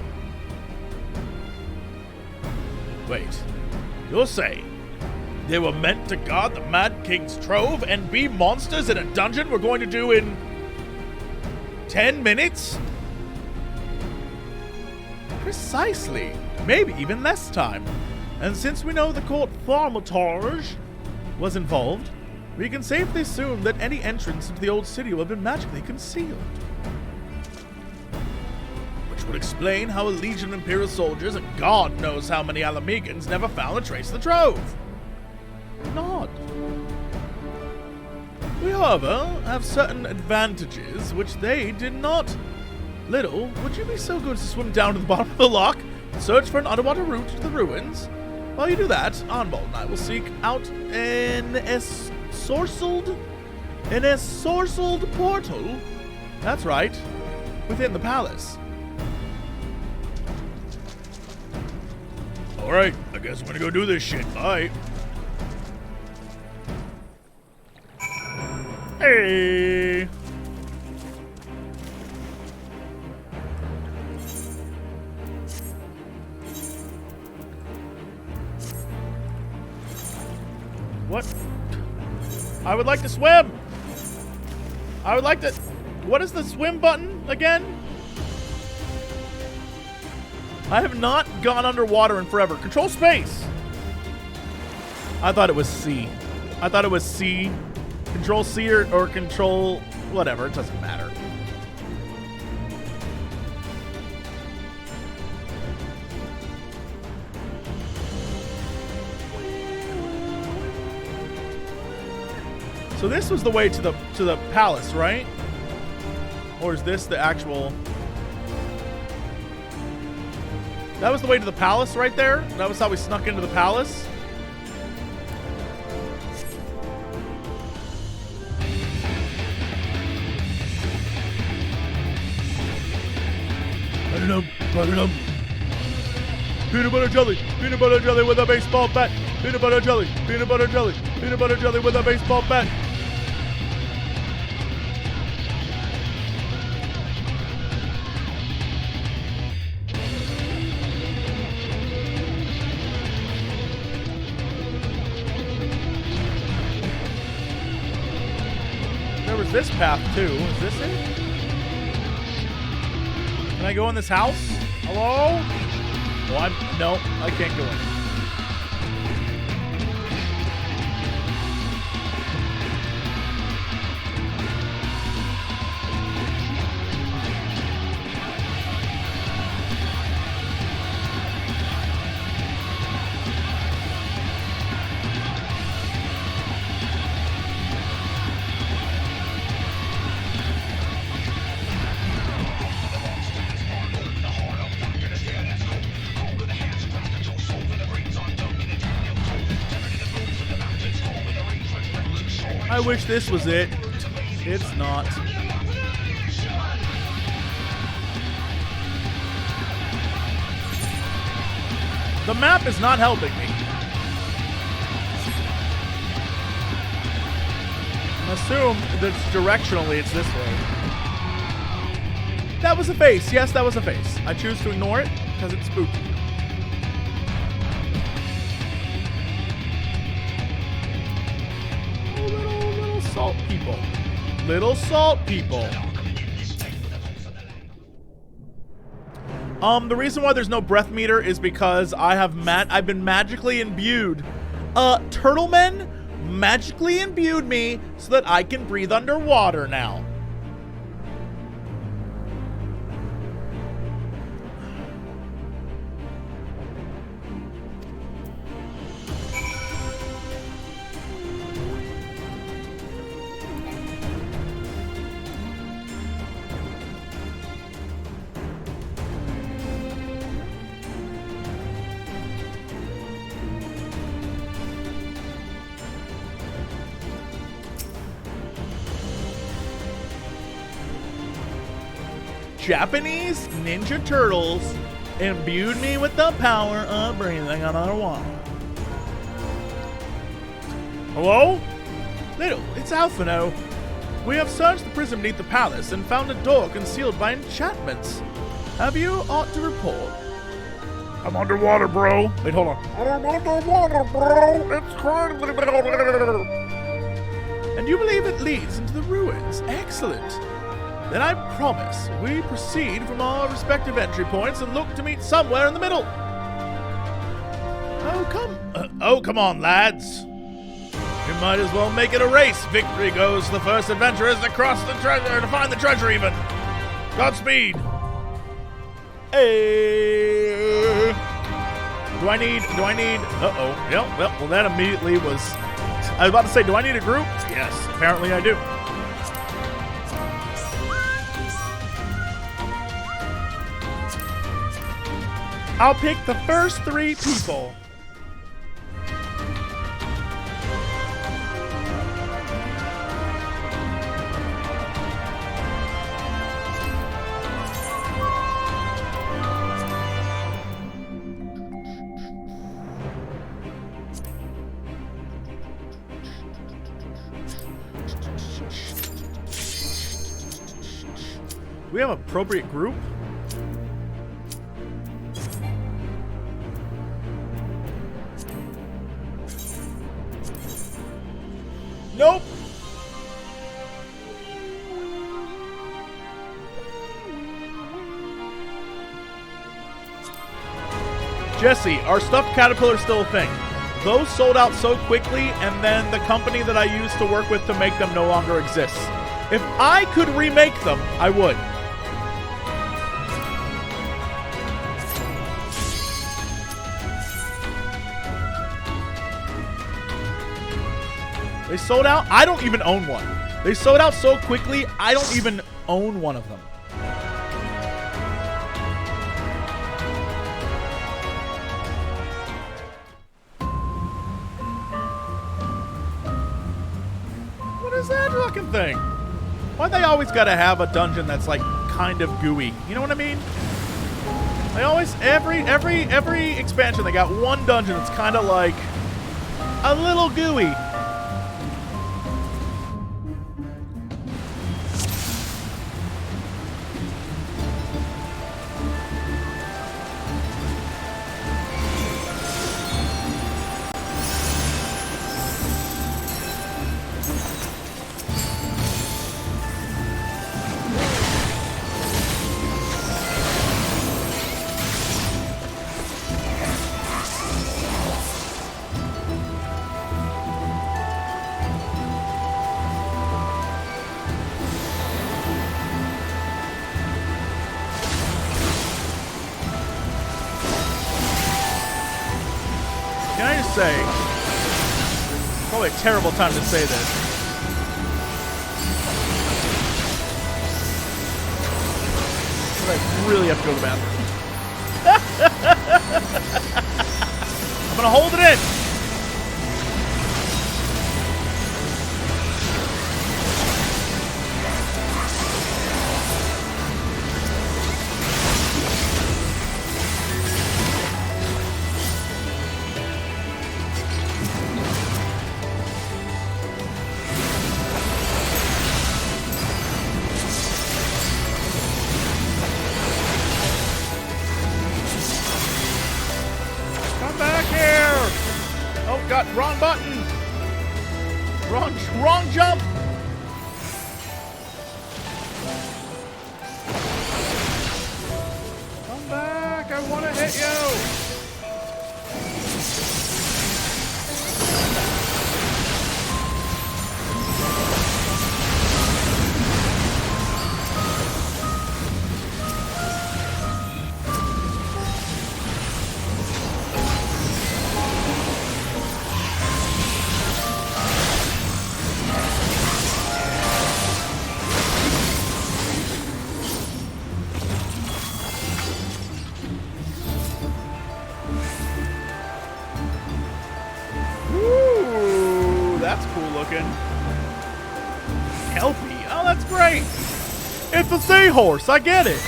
Wait, you're saying they were meant to guard the Mad King's trove and be monsters in a dungeon we're going to do in 10 minutes? Precisely. Maybe even less time. And since we know the court thaumaturge was involved, we can safely assume that any entrance into the old city will have been magically concealed. Which would explain how a legion of Imperial soldiers and God knows how many Alamegans never found a trace of the trove. Nod. We, however, have certain advantages which they did not. Little, would you be so good to swim down to the bottom of the loch and search for an underwater route to the ruins? While you do that, Arnbald and I will seek out an ensorcelled portal. That's right, within the palace. Alright, I guess I'm gonna go do this shit. Bye. Hey! What? I would like to swim! I would like to... What is the swim button again? I have not gone underwater in forever. Control space! I thought it was C. I thought it was C. Control C or control... Whatever, it doesn't matter. So this was the way to the palace, right? Or is this the actual... That was the way to the palace right there? That was how we snuck into the palace? Butter them. Peanut butter jelly with a baseball bat. Peanut butter jelly with a baseball bat. There was this path too. Is this it? Can I go in this house? Hello? Oh, no, I can't go in. I wish this was it. It's not. The map is not helping me. I assume that directionally it's this way. That was a face. Yes, that was a face. I choose to ignore it because it's spooky. Little salt people. Little salt people. The reason why there's no breath meter is because I've been magically imbued. Turtlemen magically imbued me so that I can breathe underwater now. Japanese Ninja Turtles imbued me with the power of breathing underwater. Hello? It's Alphino. We have searched the prison beneath the palace and found a door concealed by enchantments. Have you aught to report? I'm underwater, bro. Wait, hold on. I'm underwater, bro. It's crazy down there. And you believe it leads into the ruins? Excellent. Then I promise we proceed from our respective entry points and look to meet somewhere in the middle. Oh, come on, lads. We might as well make it a race. Victory goes to the first adventurers to cross the treasure, to find the treasure even. Godspeed. Hey. Do I need, uh-oh. Yep, well, that immediately was, I was about to say, do I need a group? Yes, apparently I do. I'll pick the first 3 people. We have an appropriate group. Nope. Jesse, are stuffed caterpillars still a thing? Those sold out so quickly, and then the company that I used to work with to make them no longer exists. If I could remake them, I would. They sold out? I don't even own one. They sold out so quickly, I don't even own one of them. What is that looking thing? Why they always gotta have a dungeon that's like kind of gooey? You know what I mean? They always, every expansion, they got one dungeon that's kind of like a little gooey. Say, probably a terrible time to say this. But I really have to go to the bathroom. I'm gonna hold it in. Wrong button! Wrong jump! Come back! I want to hit you! Kelpie? Oh, that's great! It's a seahorse, I get it!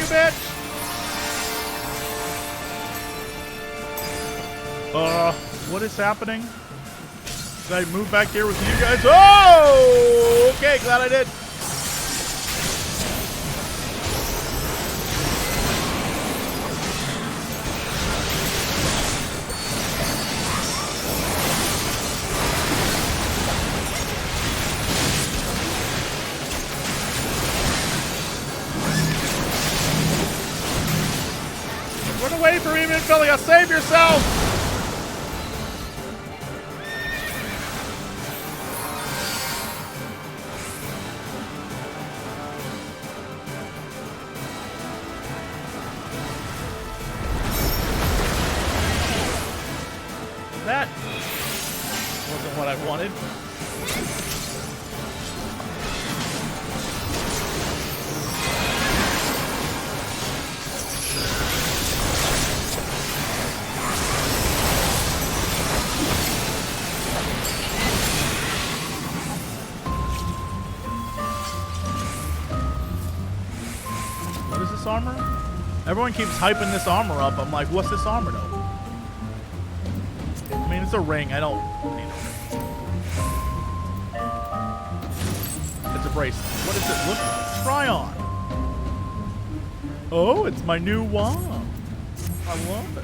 you, bitch! What is happening? Did I move back here with you guys? Oh! Okay, glad I did. Run away from me, Minfilia! Save yourself! That wasn't what I wanted. What is this armor? Everyone keeps hyping this armor up. I'm like, what's this armor though? I mean, it's a ring. I don't need a ring. It's a bracelet. What does it look like? Try on. Oh, it's my new wand. I love it.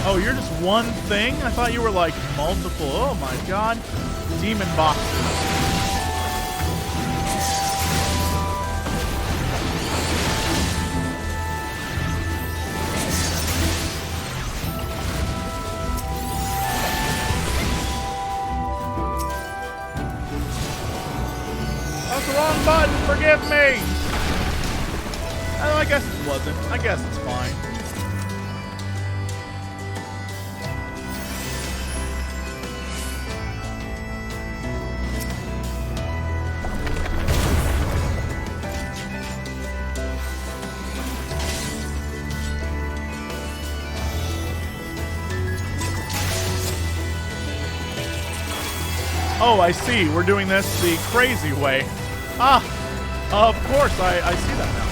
Oh, you're just one thing? I thought you were like multiple. Oh my god. Demon boxes. That's the wrong button. Forgive me. Oh, I guess it wasn't. I guess it's fine. Oh, I see. We're doing this the crazy way. Ah, of course. I see that now.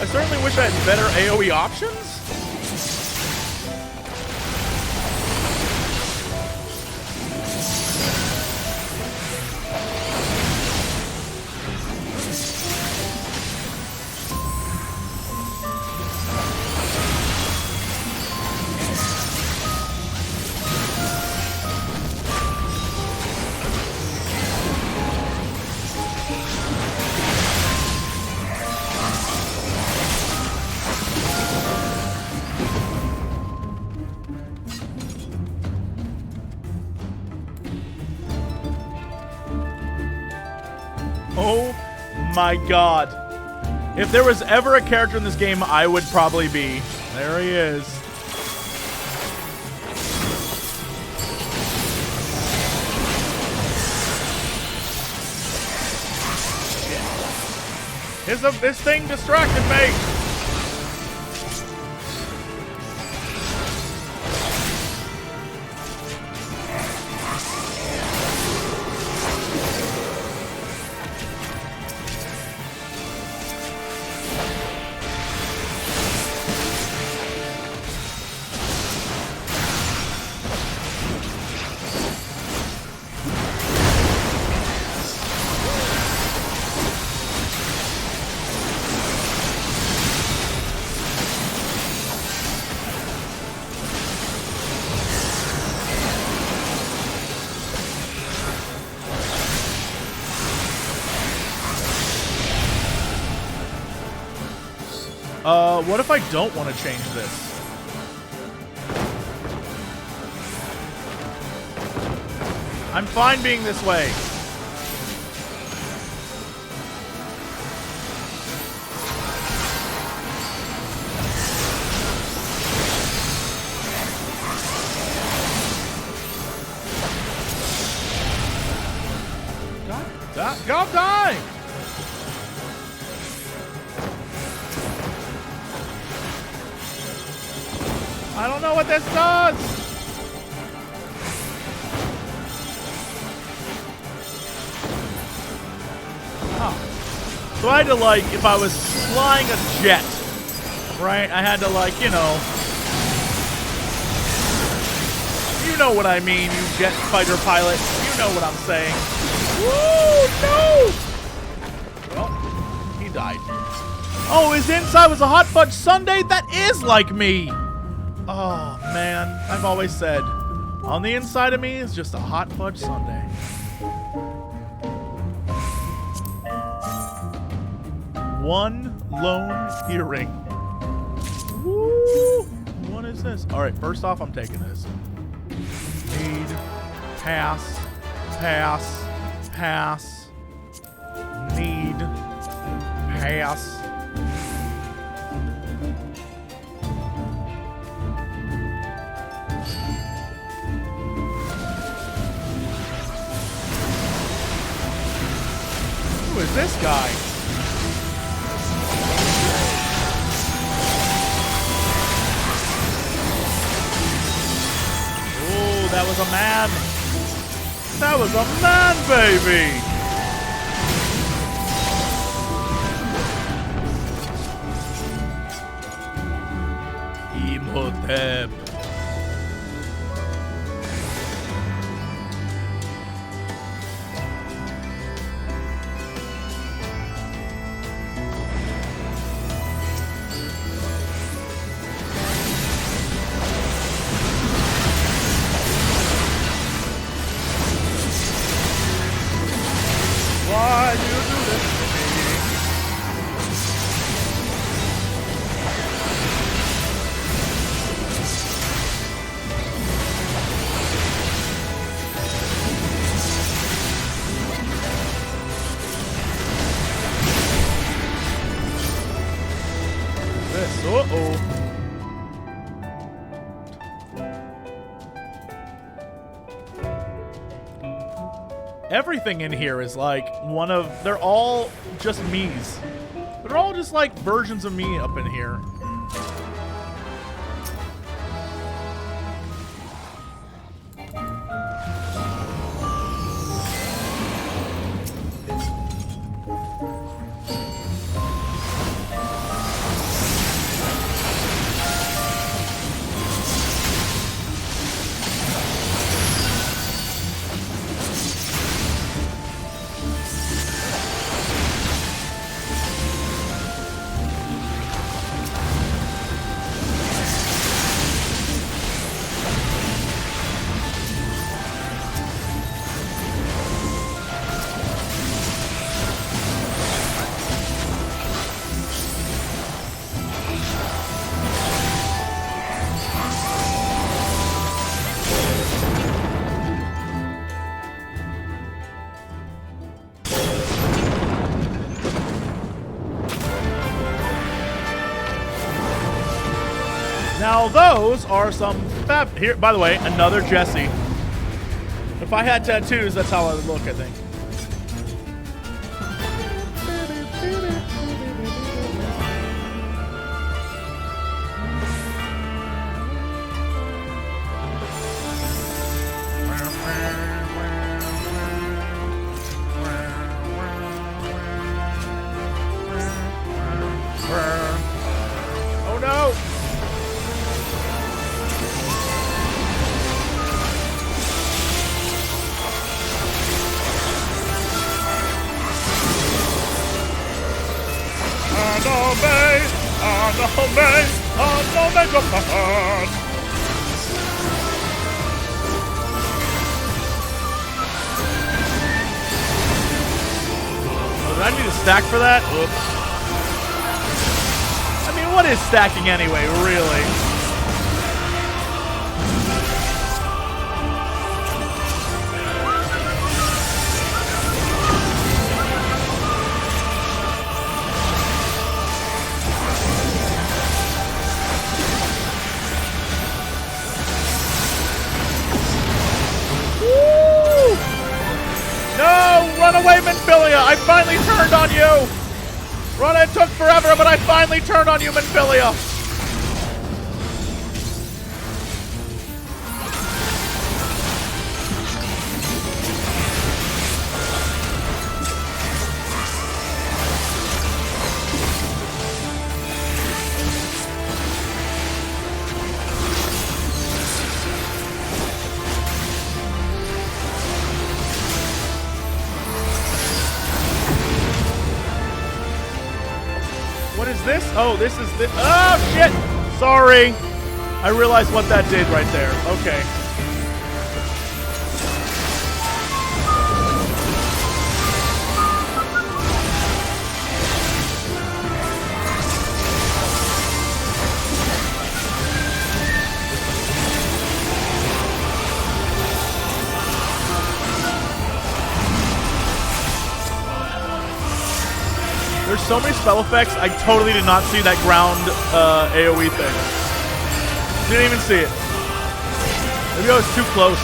I certainly wish I had better AoE options. Oh my god. If there was ever a character in this game I would probably be. There he is. This thing distracted me. What if I don't want to change this? I'm fine being this way. Go die! I don't know what this does! Oh. So I had to, like, if I was flying a jet, right, I had to, like, you know what I mean, you jet fighter pilot. You know what I'm saying. Woo, no! Well, he died. Oh, his inside was a hot fudge sundae? That is like me! Oh, man. I've always said, on the inside of me is just a hot fudge sundae. One lone earring. Woo! What is this? Alright, first off, I'm taking this. Need. Pass. Pass. Pass. Need. Pass. Who is this guy? Oh, that was a man. That was a man, baby. Imhotep. Why do you do this to me? This, uh-oh. Everything in here is like one of, they're all just me's. They're all just like versions of me up in here. Now those are some fab. Here, by the way, another Jesse. If I had tattoos, that's how I would look, I think. Oh no! Did I need to stack for that? Whoops. I mean, what is stacking anyway, really? away, Manfilia! I finally turned on you! Run, it took forever, but I finally turned on you, Manfilia! This? Oh, this is the. Oh, shit! Sorry. I realized what that did right there. Okay. There's so many spell effects, I totally did not see that ground AoE thing. Didn't even see it. Maybe I was too close.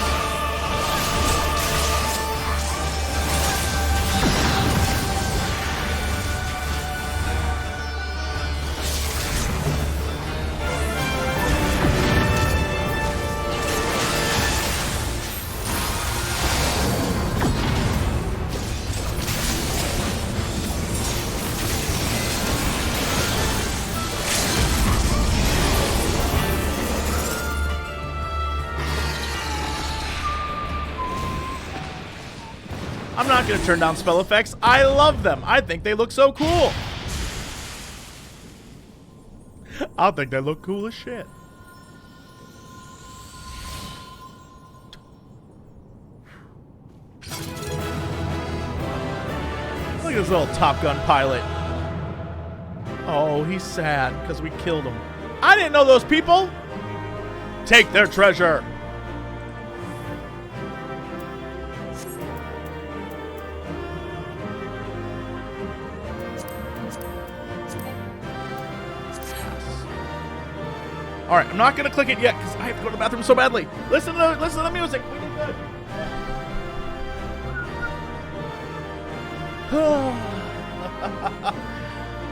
I'm not going to turn down spell effects. I love them. I think they look so cool. I think they look cool as shit. Look at this little Top Gun pilot. Oh, he's sad because we killed him. I didn't know those people. Take their treasure. All right, I'm not gonna click it yet because I have to go to the bathroom so badly. Listen to the music. We did good.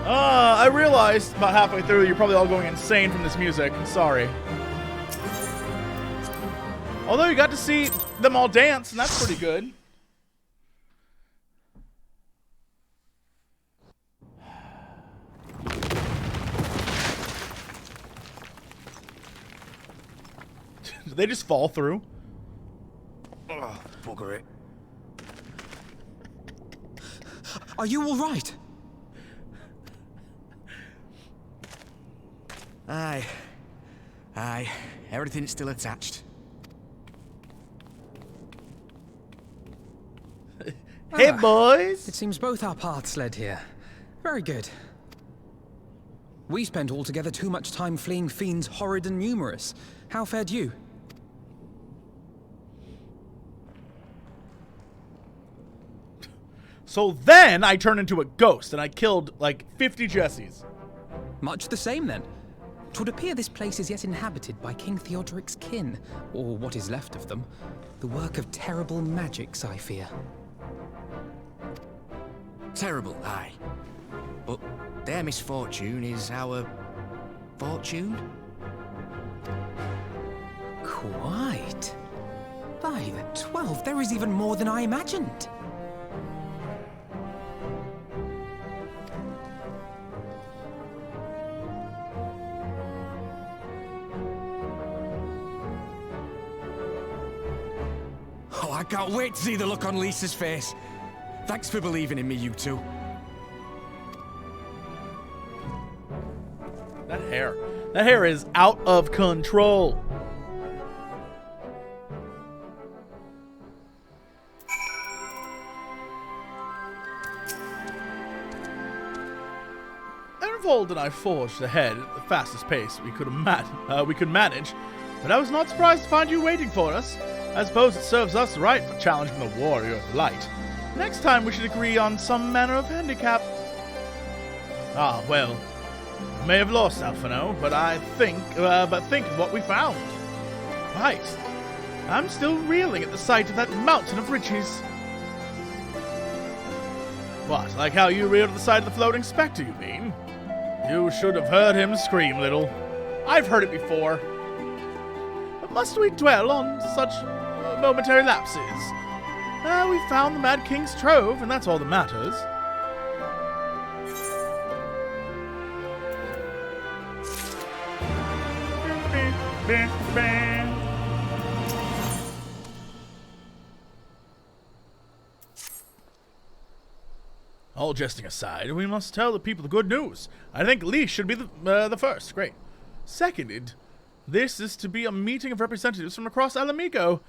I realized about halfway through you're probably all going insane from this music. Sorry. Although you got to see them all dance, and that's pretty good. Did they just fall through? Oh, bugger it. Are you all right? Aye. Everything's still attached. Hey, boys! It seems both our paths led here. Very good. We spent altogether too much time fleeing fiends horrid and numerous. How fared you? So then I turned into a ghost and I killed like 50 Jessies. Much the same then. 'Twould appear this place is yet inhabited by King Theodoric's kin, or what is left of them. The work of terrible magics, I fear. Terrible, aye. But their misfortune is our fortune? Quite. By the 12, there is even more than I imagined. Oh, I can't wait to see the look on Lisa's face. Thanks for believing in me, you two. That hair is out of control. Ervold and I forged ahead at the fastest pace we could manage, but I was not surprised to find you waiting for us. I suppose it serves us right for challenging the warrior of light. Next time we should agree on some manner of handicap. Ah, well, we may have lost Alphino, but think of what we found. Right. I'm still reeling at the sight of that mountain of riches. What, like how you reared the side of the floating spectre, you mean? You should have heard him scream, little. I've heard it before. But must we dwell on such momentary lapses? We found the Mad King's trove, and that's all that matters. All jesting aside, we must tell the people the good news. I think Lee should be the first. Great. Seconded, this is to be a meeting of representatives from across Alamigo.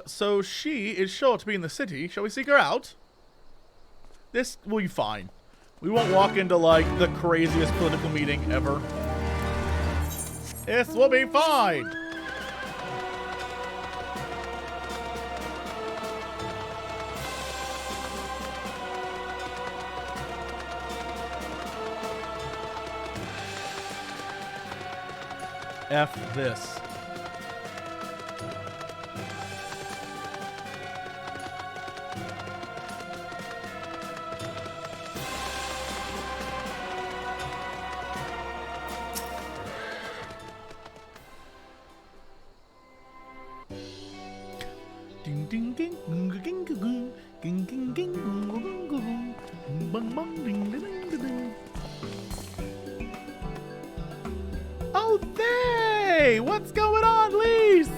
So she is sure to be in the city. Shall we seek her out? This will be fine. We won't walk into, like, the craziest political meeting ever. This will be fine. F this. Ding ding ding ding ding ding ding ding ding ding bang bang ding ding ding ding. Oh, they! What's going on, Lise?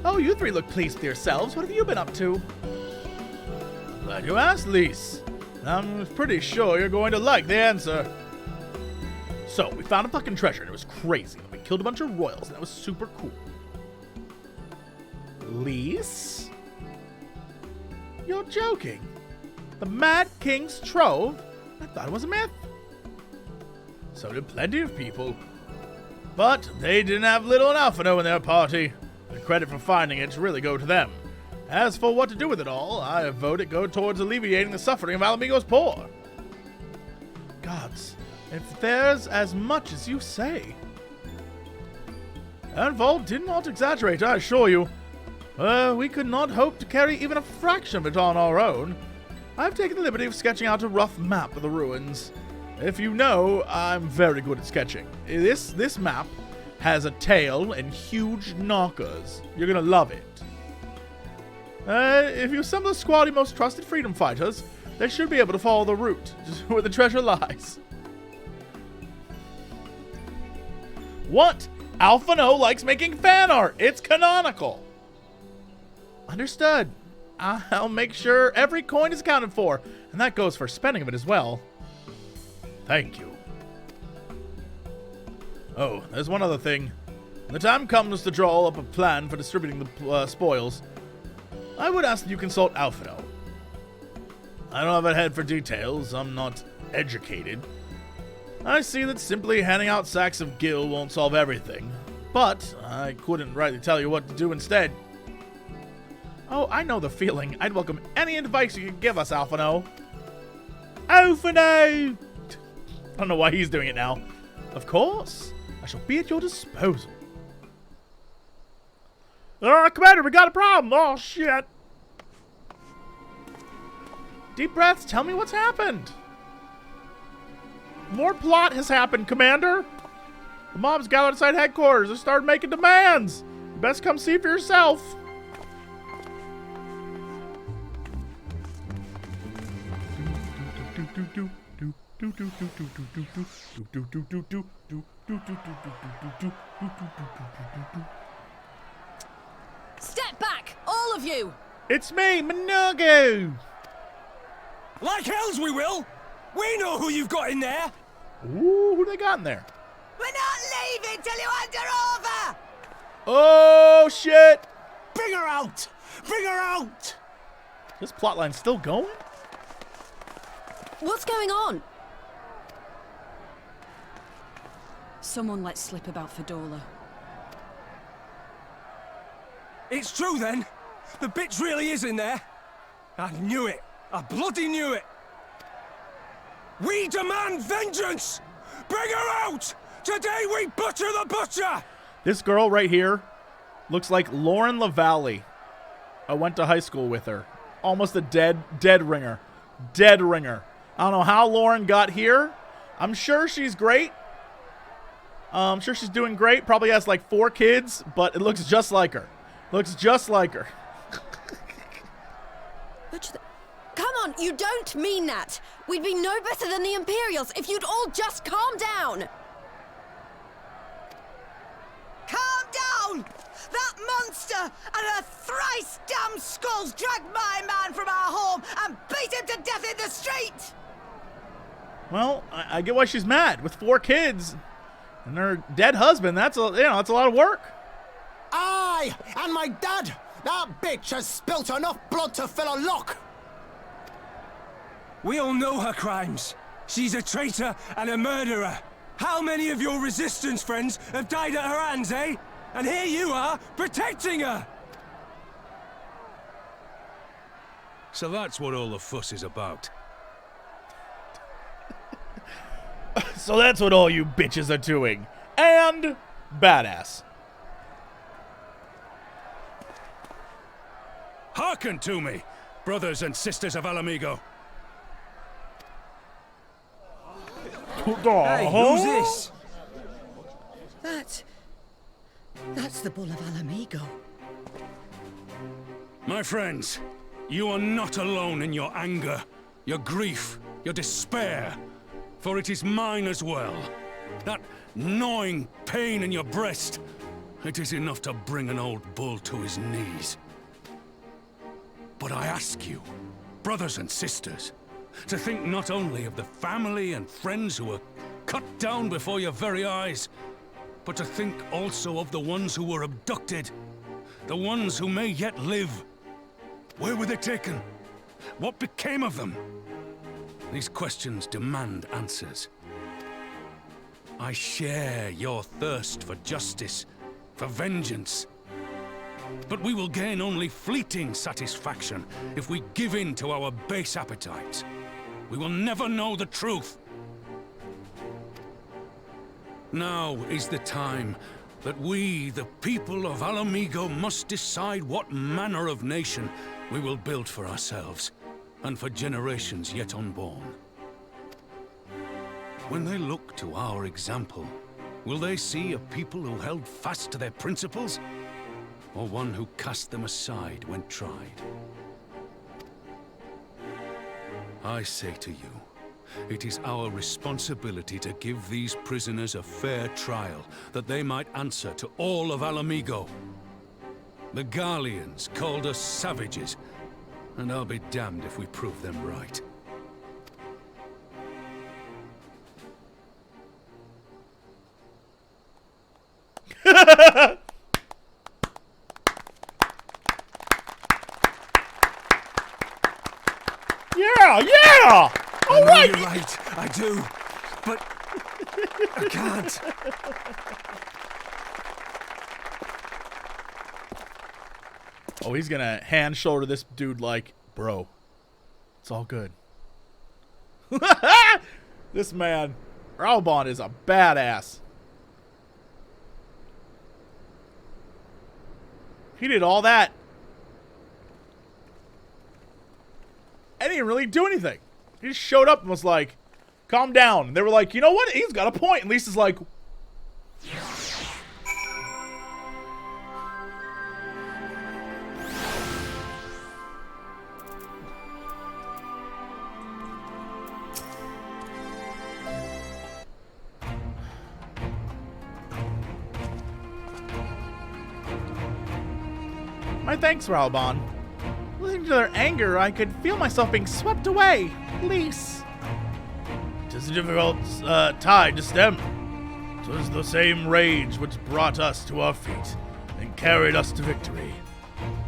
Oh, you three look pleased with yourselves. What have you been up to? Glad you asked, Lise. I'm pretty sure you're going to like the answer. So, we found a fucking treasure, and it was crazy. We killed a bunch of royals, and that was super cool. Lise? You're joking. The Mad King's trove? I thought it was a myth. So did plenty of people. But they didn't have little and Alphino in their party. The credit for finding it really go to them. As for what to do with it all, I vote it go towards alleviating the suffering of Alamigo's poor. Gods, if there's as much as you say. Anvol did not exaggerate, I assure you. We could not hope to carry even a fraction of it on our own. I've taken the liberty of sketching out a rough map of the ruins. If you know, I'm very good at sketching. This map has a tail and huge knockers. You're gonna love it. If you assemble a squad of most trusted freedom fighters, they should be able to follow the route where the treasure lies. What? Alphino likes making fan art. It's canonical. Understood. I'll make sure every coin is accounted for, and that goes for spending of it as well. Thank you. Oh, there's one other thing. When the time comes to draw up a plan for distributing the spoils, I would ask that you consult Alphino. I don't have a head for details. I'm not educated. I see that simply handing out sacks of gil won't solve everything, but I couldn't rightly tell you what to do instead. Oh, I know the feeling. I'd welcome any advice you could give us, Alphino. Alphino! I don't know why he's doing it now. Of course. I shall be at your disposal. Commander, we got a problem. Oh, shit. Deep breaths, tell me what's happened. More plot has happened, Commander. The mob's gathered outside headquarters. They started making demands. You best come see for yourself. Step back, all of you! It's me, Minogu! Like hells we will! We know who you've got in there! Ooh, who they got in there? We're not leaving till you hand her over! Oh, shit! Bring her out! Bring her out! This plotline's still going? What's going on? Someone let slip about Fordola. It's true then! The bitch really is in there! I knew it! I bloody knew it! We demand vengeance! Bring her out! Today we butcher the butcher! This girl right here looks like Lauren LaValle. I went to high school with her. Almost a dead ringer. Dead ringer. I don't know how Lauren got here. I'm sure she's great. I'm sure she's doing great. Probably has like 4 kids, but it looks just like her. Looks just like her. Come on, you don't mean that. We'd be no better than the Imperials if you'd all just calm down. Calm down! That monster and her thrice damned skulls dragged my man from our home and beat him to death in the street! Well, I get why she's mad. With 4 kids and her dead husband, that's that's a lot of work. Aye, and my dad! That bitch has spilt enough blood to fill a lock! We all know her crimes. She's a traitor and a murderer. How many of your resistance friends have died at her hands, eh? And here you are, protecting her! So that's what all the fuss is about. So that's what all you bitches are doing. And badass. Hearken to me, brothers and sisters of Alamigo. Hey, who's this? That's the Bull of Alamigo. My friends, you are not alone in your anger, your grief, your despair, for it is mine as well. That gnawing pain in your breast, it is enough to bring an old bull to his knees. But I ask you, brothers and sisters, to think not only of the family and friends who were cut down before your very eyes, but to think also of the ones who were abducted, the ones who may yet live. Where were they taken? What became of them? These questions demand answers. I share your thirst for justice, for vengeance. But we will gain only fleeting satisfaction if we give in to our base appetites. We will never know the truth. Now is the time that we, the people of Alamigo, must decide what manner of nation we will build for ourselves, and for generations yet unborn. When they look to our example, will they see a people who held fast to their principles, or one who cast them aside when tried? I say to you, it is our responsibility to give these prisoners a fair trial, that they might answer to all of Alamigo. The Garleans called us savages, and I'll be damned if we prove them right. Yeah! I know you're right, I do, but I can't. Oh, he's gonna hand shoulder this dude like, bro, it's all good. This man, Raubahn, is a badass. He did all that. And he didn't really do anything. He just showed up and was like, calm down. And they were like, you know what? He's got a point. And Lisa's like, my thanks, Raubahn. Listening to their anger, I could feel myself being swept away. Please. 'Tis a difficult tide to stem. 'Twas the same rage which brought us to our feet and carried us to victory.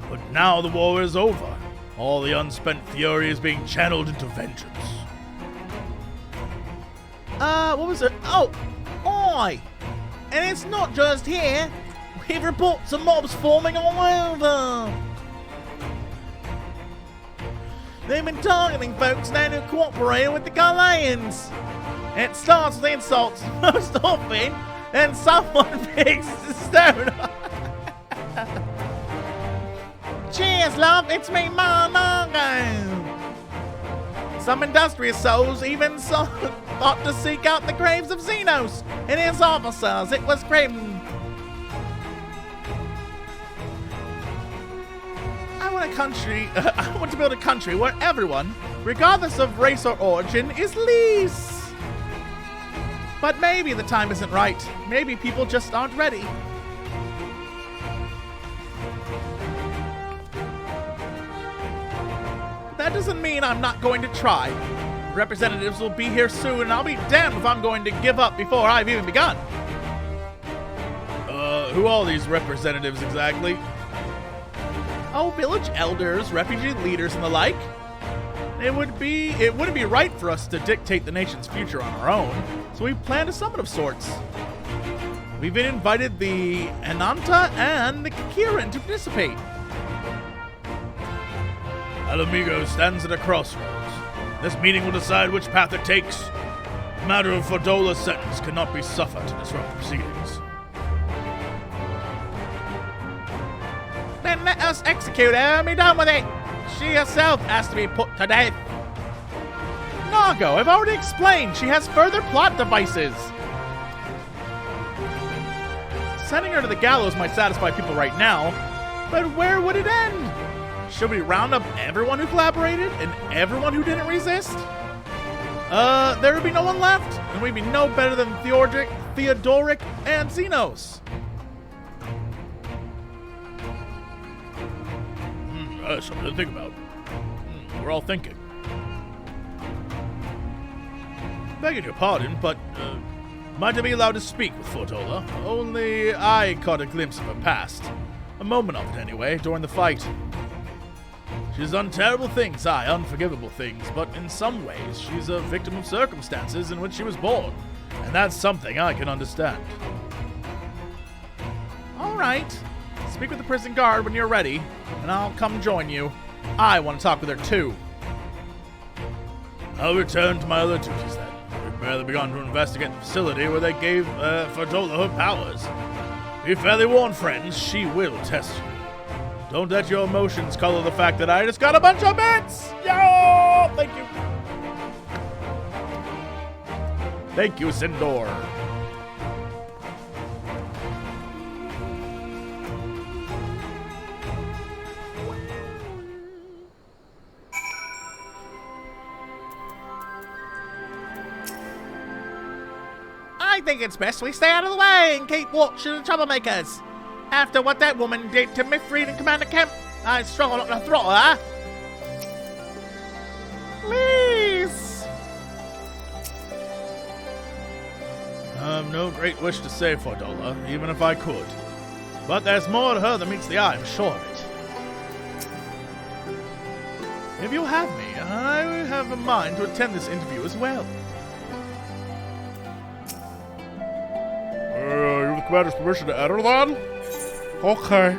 But now the war is over. All the unspent fury is being channeled into vengeance. What was it? Oh, oi! And it's not just here. We've reports of mobs forming all over. They've been targeting folks now who cooperated with the Ghanaians. It starts with insults, most often, and someone picks the stone. Cheers, love. It's me, Margo. Some industrious souls even thought to seek out the graves of Xenos and his officers. It was grim. I want to build a country where everyone, regardless of race or origin, is least. But maybe the time isn't right. Maybe people just aren't ready. That doesn't mean I'm not going to try. Representatives will be here soon, and I'll be damned if I'm going to give up before I've even begun. Who are these representatives exactly? Oh, village elders, refugee leaders, and the like. It wouldn't be right for us to dictate the nation's future on our own, so we've planned a summit of sorts. We've invited the Ananta and the Kirin to participate. Alamigo stands at a crossroads. This meeting will decide which path it takes. The matter of Fordola's sentence cannot be suffered to disrupt proceedings. Then let us execute her and be done with it. She herself has to be put to death. Nago, I've already explained. She has further plot devices. Sending her to the gallows might satisfy people right now, but where would it end? Should we round up everyone who collaborated and everyone who didn't resist? There would be no one left, and we'd be no better than Theodoric, and Xenos. Something to think about. We're all thinking. Begging your pardon, but might I be allowed to speak with Fordola? Only I caught a glimpse of her past. A moment of it, anyway, during the fight. She's done terrible things, unforgivable things, but in some ways she's a victim of circumstances in which she was born, and that's something I can understand. All right. Speak with the prison guard when you're ready, and I'll come join you. I want to talk with her too. I'll return to my other duties then. We've barely begun to investigate the facility where they gave Fordola her powers. Be fairly warned, friends, she will test you. Don't let your emotions color the fact that I just got a bunch of bits! Yo! Thank you. Thank you, Sindor. I think it's best we stay out of the way and keep watching the troublemakers. After what that woman did to Mifrid and Commander Kemp, I struggle not to throttle her. Please! I have no great wish to save Fordola, even if I could. But there's more to her than meets the eye, I'm sure of it. If you'll have me, I have a mind to attend this interview as well. You have the commander's permission to enter, then? Okay.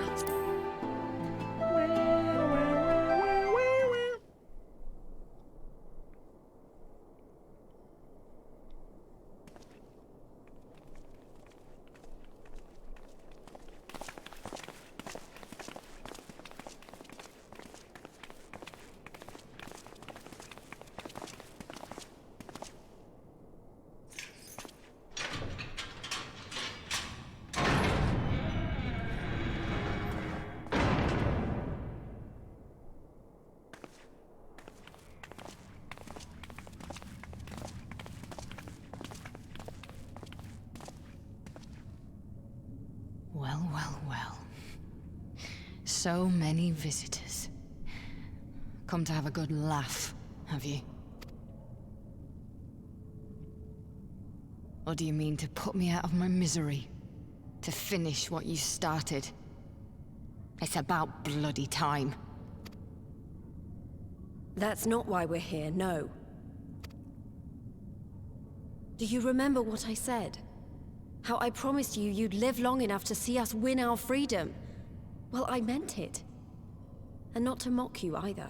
Well, well, well. So many visitors. Come to have a good laugh, have you? Or do you mean to put me out of my misery? To finish what you started? It's about bloody time. That's not why we're here, no. Do you remember what I said? How I promised you you'd live long enough to see us win our freedom? Well, I meant it. And not to mock you either.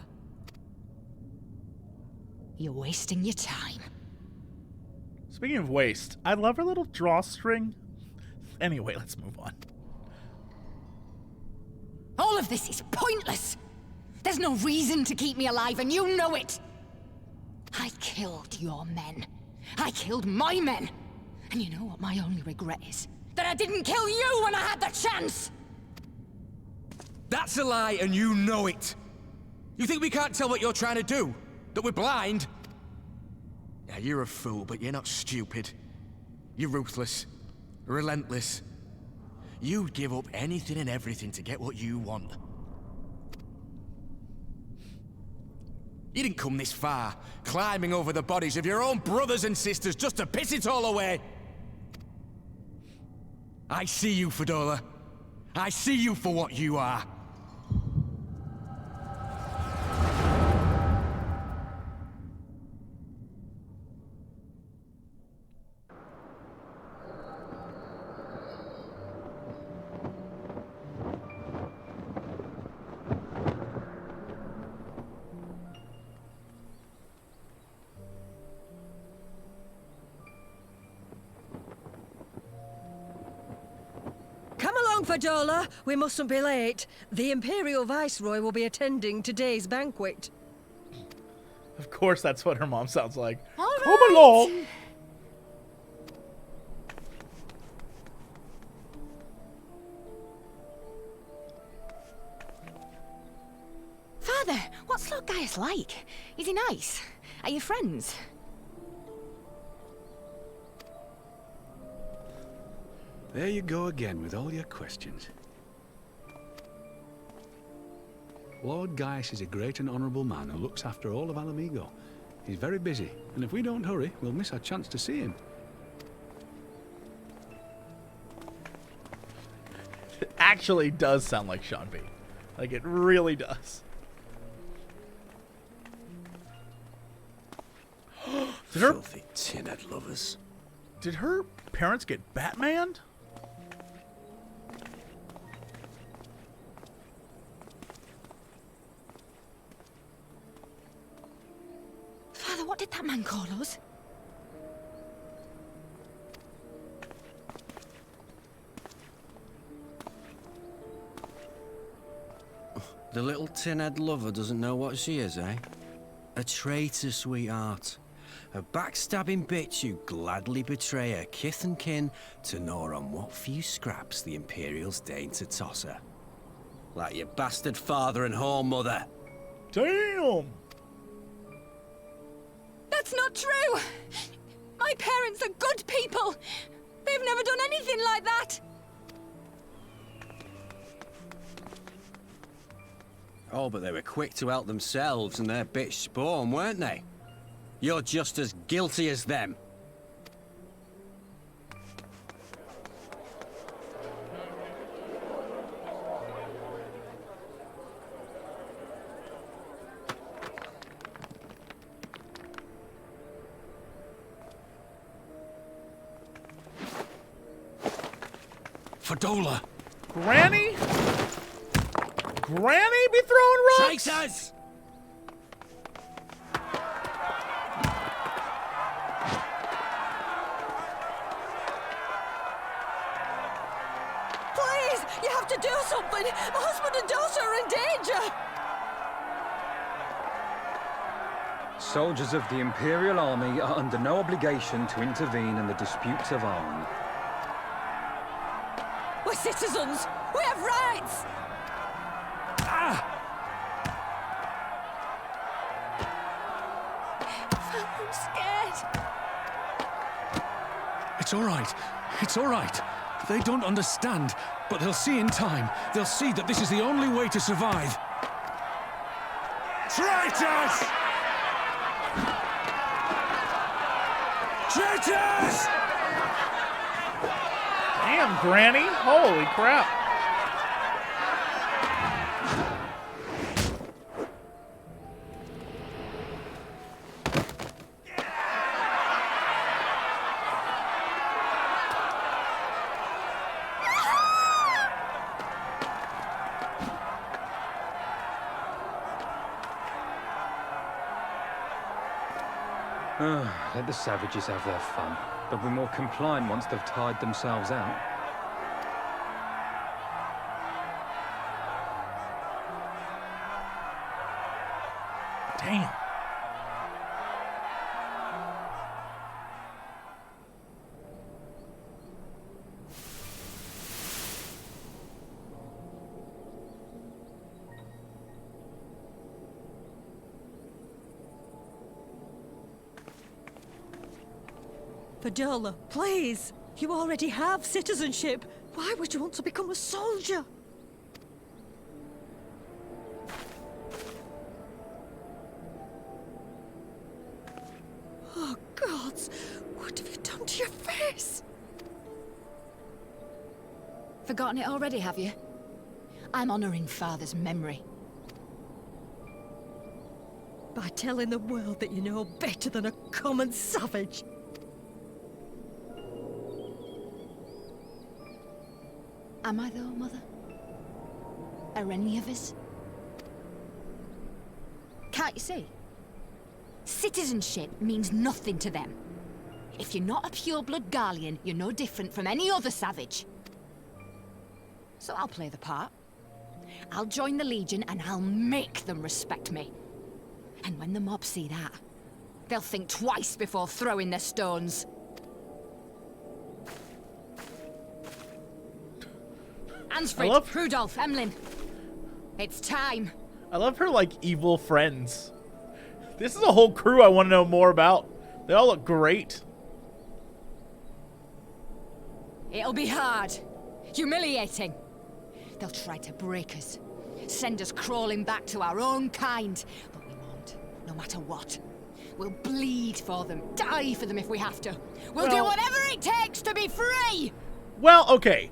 You're wasting your time. Speaking of waste, I love her little drawstring. Anyway, let's move on. All of this is pointless! There's no reason to keep me alive, and you know it! killed your men. I killed my men. And you know what my only regret is? That I didn't kill you when I had the chance! That's a lie, and you know it! You think we can't tell what you're trying to do? That we're blind? Yeah, you're a fool, but you're not stupid. You're ruthless. Relentless. You'd give up anything and everything to get what you want. You didn't come this far, climbing over the bodies of your own brothers and sisters just to piss it all away. I see you, Fordola. I see you for what you are. Fordola, we mustn't be late. The Imperial Viceroy will be attending today's banquet. Of course, that's what her mom sounds like. All Come right. along. Father, what's Lord Gaius like? Is he nice? Are you friends? There you go again with all your questions. Lord Gaius is a great and honourable man who looks after all of Alamigo. He's very busy, and if we don't hurry, we'll miss our chance to see him. It actually does sound like Sean B. Like, it really does. Filthy tin-head lovers. Did her parents get Batmaned? Father, what did that man call us? The little tin-head lover doesn't know what she is, eh? A traitor, sweetheart. A backstabbing bitch who'd gladly betray her kith and kin to gnaw on what few scraps the Imperials deign to toss her. Like your bastard father and whore mother. Damn! That's not true! My parents are good people! They've never done anything like that! Oh, but they were quick to help themselves and their bitch spawn, weren't they? You're just as guilty as them. Fordola! Granny? Granny be throwing rocks? Traitors! Please, you have to do something. My husband and daughter are in danger. Soldiers of the Imperial Army are under no obligation to intervene in the disputes of arms. We're citizens. We have rights. I'm scared. It's all right. It's all right. They don't understand, but they'll see in time. They'll see that this is the only way to survive. Traitors! Traitors! Damn, Granny. Holy crap. Let the savages have their fun. They'll be more compliant once they've tired themselves out. Damn. Fordola, please. You already have citizenship. Why would you want to become a soldier? Oh, gods. What have you done to your face? Forgotten it already, have you? I'm honoring Father's memory. By telling the world that you know better than a common savage. Am I though, Mother? Are any of us? Can't you see? Citizenship means nothing to them. If you're not a pure-blood Garlean, you're no different from any other savage. So I'll play the part. I'll join the Legion and I'll make them respect me. And when the mob see that, they'll think twice before throwing their stones. Ansfrid, Rudolph, Emlyn. It's time. I love her, like, evil friends. This is a whole crew I want to know more about. They all look great. It'll be hard. Humiliating. They'll try to break us. Send us crawling back to our own kind. But we won't, no matter what. We'll bleed for them, die for them if we have to. We'll do whatever it takes to be free! Well, okay.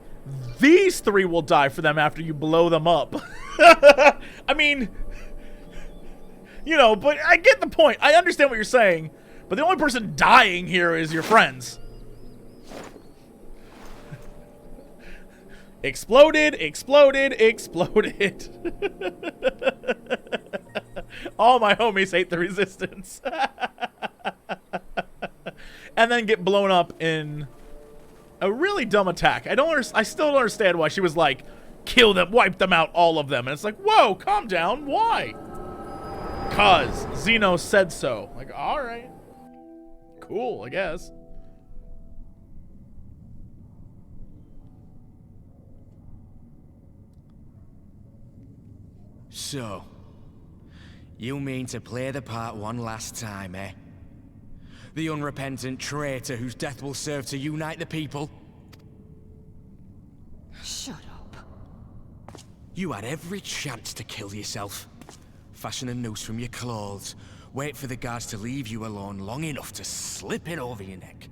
These three will die for them after you blow them up. I mean, you know, but I get the point. I understand what you're saying. But the only person dying here is your friends. Exploded, exploded, exploded. All my homies hate the resistance. And then get blown up in a really dumb attack. I still don't understand why she was like, kill them, wipe them out, all of them. And it's like, whoa, calm down. Why? 'Cause Zeno said so. Like, all right. Cool, I guess. So, you mean to play the part one last time, eh? The unrepentant traitor whose death will serve to unite the people? Shut up. You had every chance to kill yourself. Fashion a noose from your clothes. Wait for the guards to leave you alone long enough to slip it over your neck.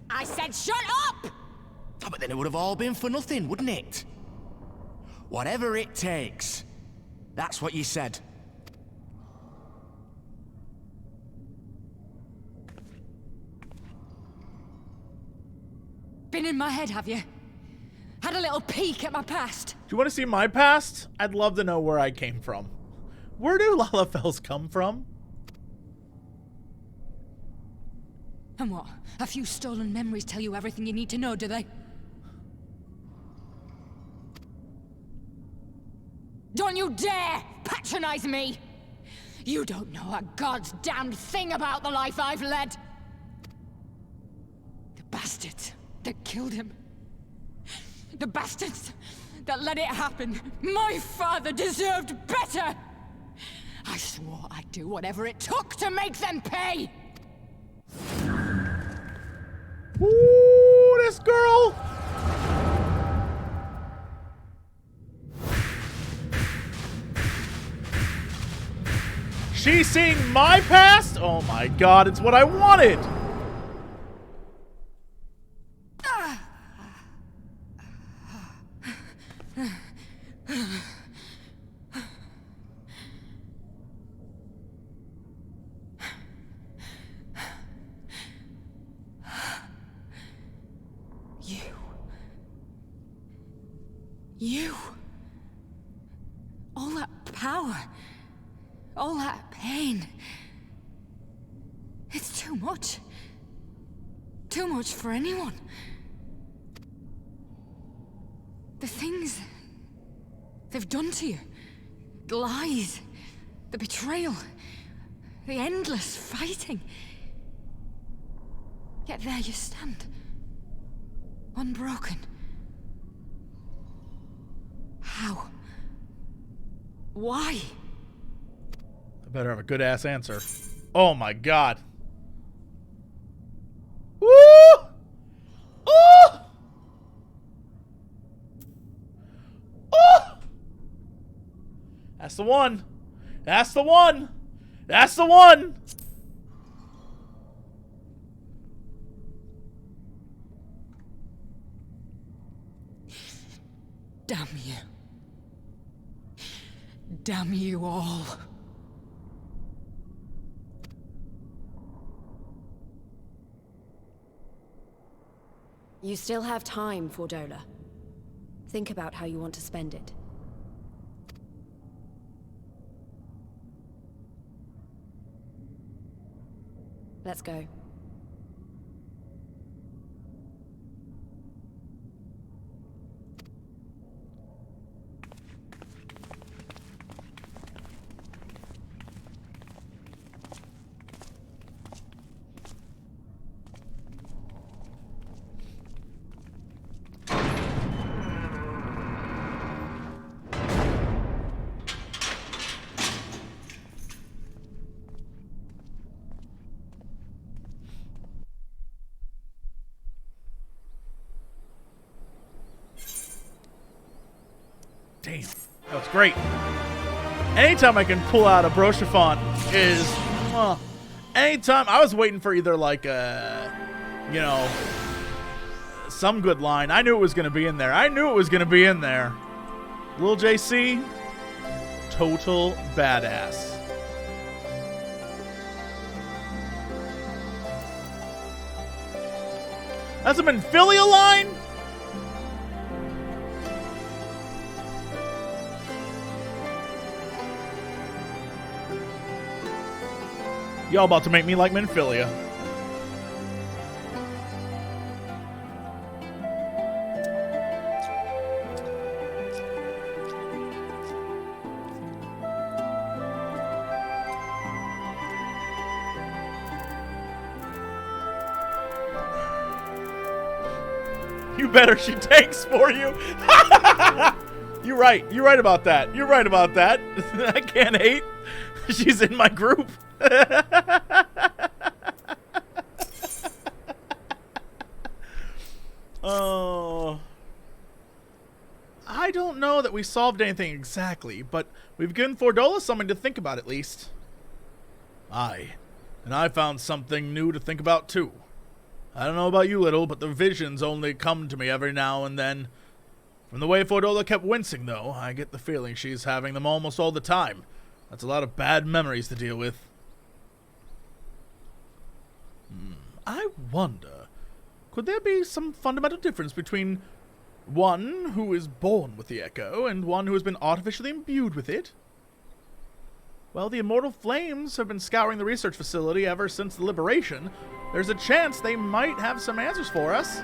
I said shut up! Oh, but then it would have all been for nothing, wouldn't it? Whatever it takes. That's what you said. Been in my head, have you? Had a little peek at my past? Do you want to see my past? I'd love to know where I came from. Where do Lalafells come from? And what? A few stolen memories tell you everything you need to know, do they? Don't you dare patronize me! You don't know a god's damned thing about the life I've led! The bastards that killed him. The bastards that let it happen. My father deserved better! I swore I'd do whatever it took to make them pay! Ooh, this girl! She's seeing my past? Oh my god, it's what I wanted! You. All that power. All that pain. It's too much. Too much for anyone. The things they've done to you. The lies. The betrayal. The endless fighting. Yet there you stand. Unbroken. How? Why? I better have a good-ass answer. Oh my god. That's the one. That's the one. That's the one. Damn you. Damn you all. You still have time, Fordola. Think about how you want to spend it. Let's go. Damn, that was great. Anytime I can pull out a brochure font is, anytime. I was waiting for either like you know, some good line. I knew it was going to be in there. I knew it was going to be in there. Lil JC, total badass. That's a Manfilia line? Y'all about to make me like Manfilia. You better, she takes for you. You're right. You're right about that. You're right about that. I can't hate. She's in my group. Oh. I don't know that we solved anything exactly, but we've given Fordola something to think about at least. Aye. And I found something new to think about too. I don't know about you, Little, but the visions only come to me every now and then. From the way Fordola kept wincing, though, I get the feeling she's having them almost all the time. That's a lot of bad memories to deal with. I wonder, could there be some fundamental difference between one who is born with the Echo and one who has been artificially imbued with it? Well, the Immortal Flames have been scouring the research facility ever since the Liberation. There's a chance they might have some answers for us.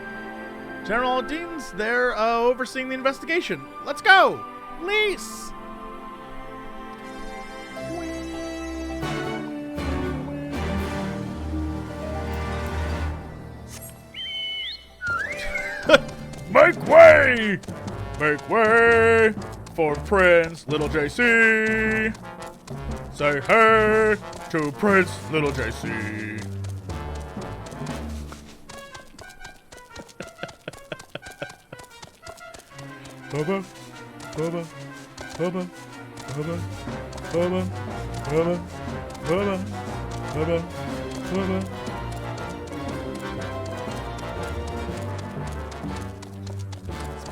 General Aldine's there overseeing the investigation. Let's go! Lise! Make way! Make way for Prince Little JC! Say hey to Prince Little JC! Bubba, bubba, bubba, bubba, bubba, bubba, bubba, bubba, bubba.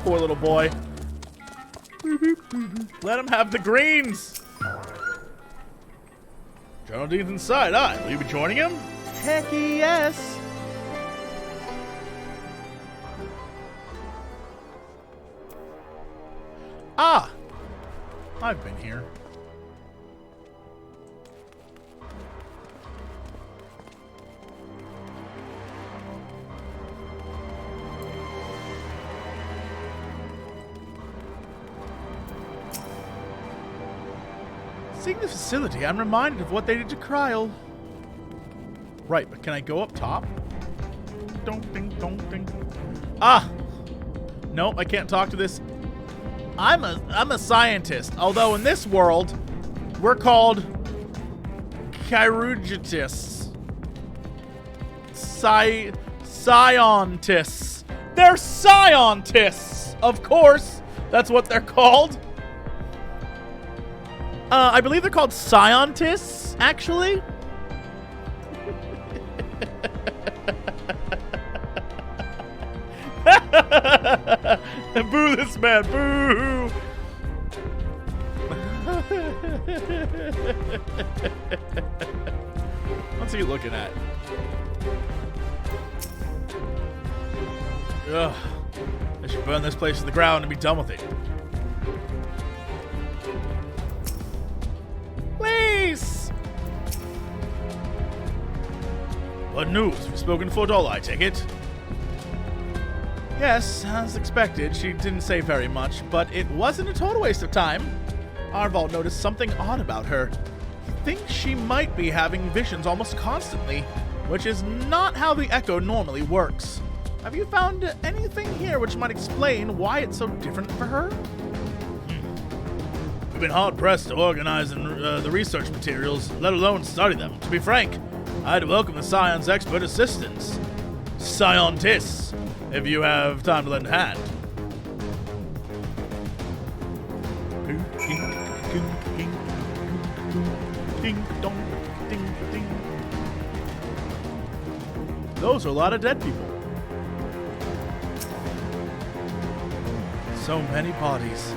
Poor little boy. Let him have the greens. General Dean's inside. Will you be joining him? Heck yes. I've been here. Seeing the facility, I'm reminded of what they did to Kryl. Right, but can I go up top? Don't ding, don't ding. Nope, I can't talk to this. I'm a scientist, although in this world, we're called chirurgists. Scientists. They're scientists, of course. That's what they're called. I believe they're called scientists, actually. Boo this man, boo! What's he looking at? Ugh. I should burn this place to the ground and be done with it. Please! What news? We've spoken to Fordola, I take it? Yes, as expected, she didn't say very much, but it wasn't a total waste of time. Arvald noticed something odd about her. He thinks she might be having visions almost constantly, which is not how the Echo normally works. Have you found anything here which might explain why it's so different for her? We've been hard-pressed to organize the research materials, let alone study them. To be frank, I'd welcome the Scion's expert assistance. Scientists, if you have time to lend a hand. Those are a lot of dead people. So many bodies.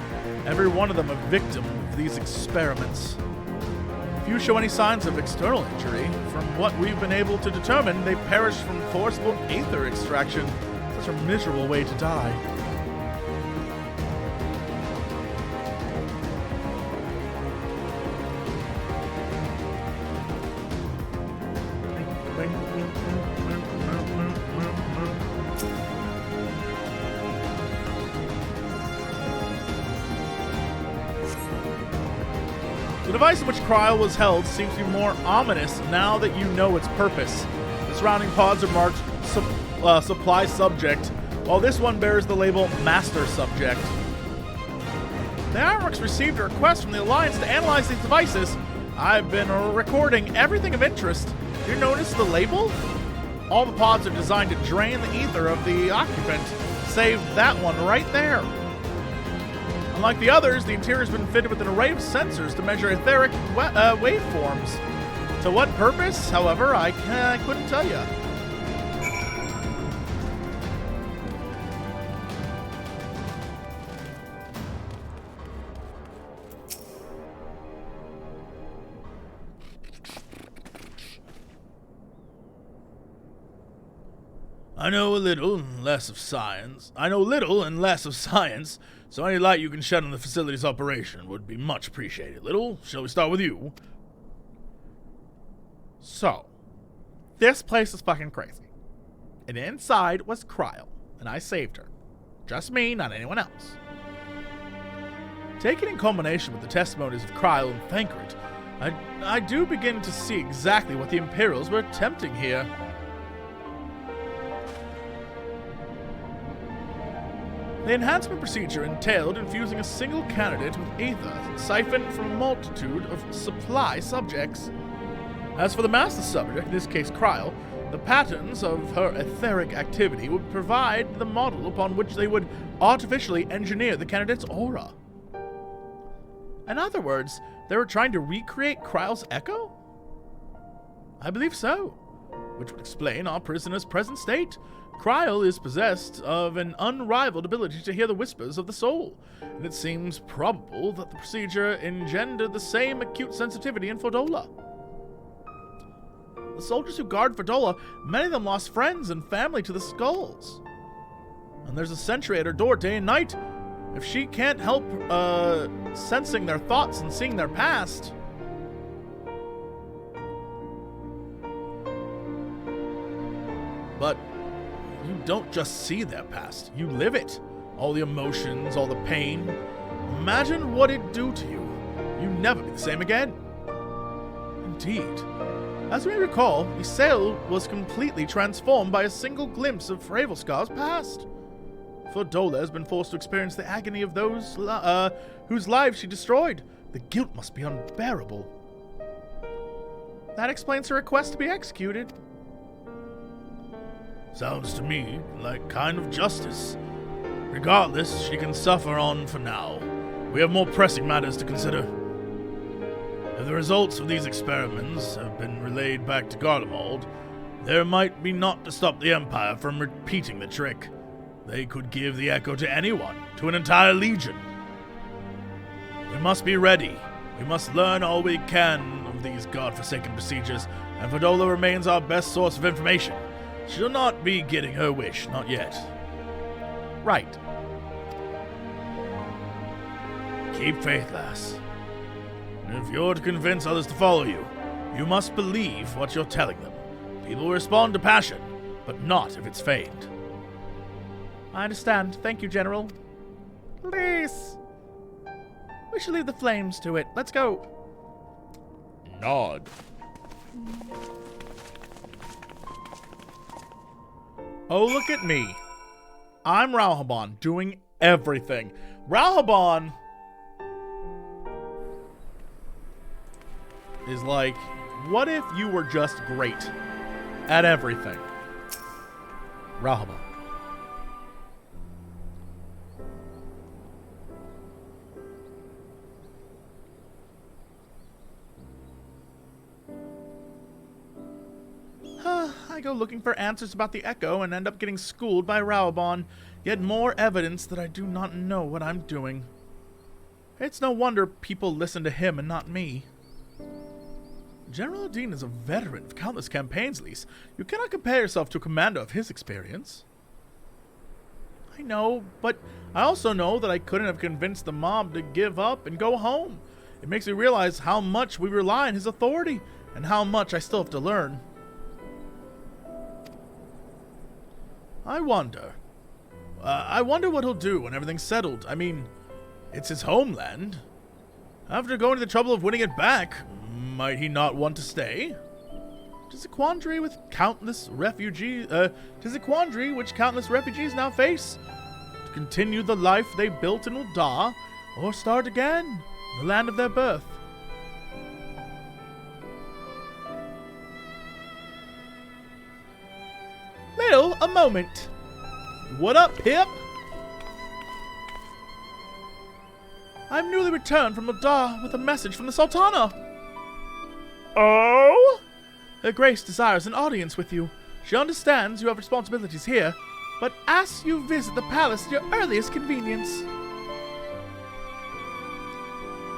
Every one of them a victim of these experiments. Few show any signs of external injury. From what we've been able to determine, they perished from forcible aether extraction. Such a miserable way to die. The device in which Cryle was held seems to be more ominous now that you know its purpose. The surrounding pods are marked Supply Subject, while this one bears the label Master Subject. The Ironworks received a request from the Alliance to analyze these devices. I've been recording everything of interest. Do you notice the label? All the pods are designed to drain the ether of the occupant, save that one right there. Unlike the others, the interior has been fitted with an array of sensors to measure etheric waveforms. To what purpose, however, I couldn't tell you. I know little and less of science, so any light you can shed on the facility's operation would be much appreciated. Little, shall we start with you? So, this place is fucking crazy. And inside was Cryle, and I saved her. Just me, not anyone else. Taken in combination with the testimonies of Cryle and Thancred, I do begin to see exactly what the Imperials were attempting here. The enhancement procedure entailed infusing a single candidate with ether, siphoned from a multitude of supply subjects. As for the master subject, in this case Cryle, the patterns of her etheric activity would provide the model upon which they would artificially engineer the candidate's aura. In other words, they were trying to recreate Kryle's echo? I believe so, which would explain our prisoner's present state. Cryle is possessed of an unrivaled ability to hear the whispers of the soul, and it seems probable that the procedure engendered the same acute sensitivity in Fordola. The soldiers who guard Fordola, many of them lost friends and family to the skulls. And there's a sentry at her door day and night. If she can't help sensing their thoughts and seeing their past... But you don't just see their past, you live it. All the emotions, all the pain. Imagine what it'd do to you. You'd never be the same again. Indeed. As we recall, Isael was completely transformed by a single glimpse of Fravelskar's past. Fordola has been forced to experience the agony of those whose lives she destroyed. The guilt must be unbearable. That explains her request to be executed. Sounds to me like kind of justice. Regardless, she can suffer on for now. We have more pressing matters to consider. If the results of these experiments have been relayed back to Garlemald, there might be naught to stop the Empire from repeating the trick. They could give the echo to anyone, to an entire legion. We must be ready. We must learn all we can of these godforsaken procedures, and Fordola remains our best source of information. She'll not be getting her wish, not yet. Right. Keep faith, lass. If you're to convince others to follow you, you must believe what you're telling them. People respond to passion, but not if it's feigned. I understand. Thank you, General. Please. We should leave the flames to it. Let's go. Nod. Oh, look at me. I'm Raubahn, doing everything. Raubahn is like, what if you were just great at everything? Raubahn. I go looking for answers about the Echo and end up getting schooled by Raubahn. Yet more evidence that I do not know what I'm doing. It's no wonder people listen to him and not me. General Odin is a veteran of countless campaigns, Lise. You cannot compare yourself to a commander of his experience. I know, but I also know that I couldn't have convinced the mob to give up and go home. It makes me realize how much we rely on his authority and how much I still have to learn. I wonder what he'll do when everything's settled. I mean, it's his homeland. After going to the trouble of winning it back, might he not want to stay? 'Tis a quandary which countless refugees now face. To continue the life they built in Ul'dah, or start again in the land of their birth. Lil, a moment. What up, Pip? I'm newly returned from Ul'dah with a message from the Sultana. Oh? Her Grace desires an audience with you. She understands you have responsibilities here, but asks you visit the palace at your earliest convenience.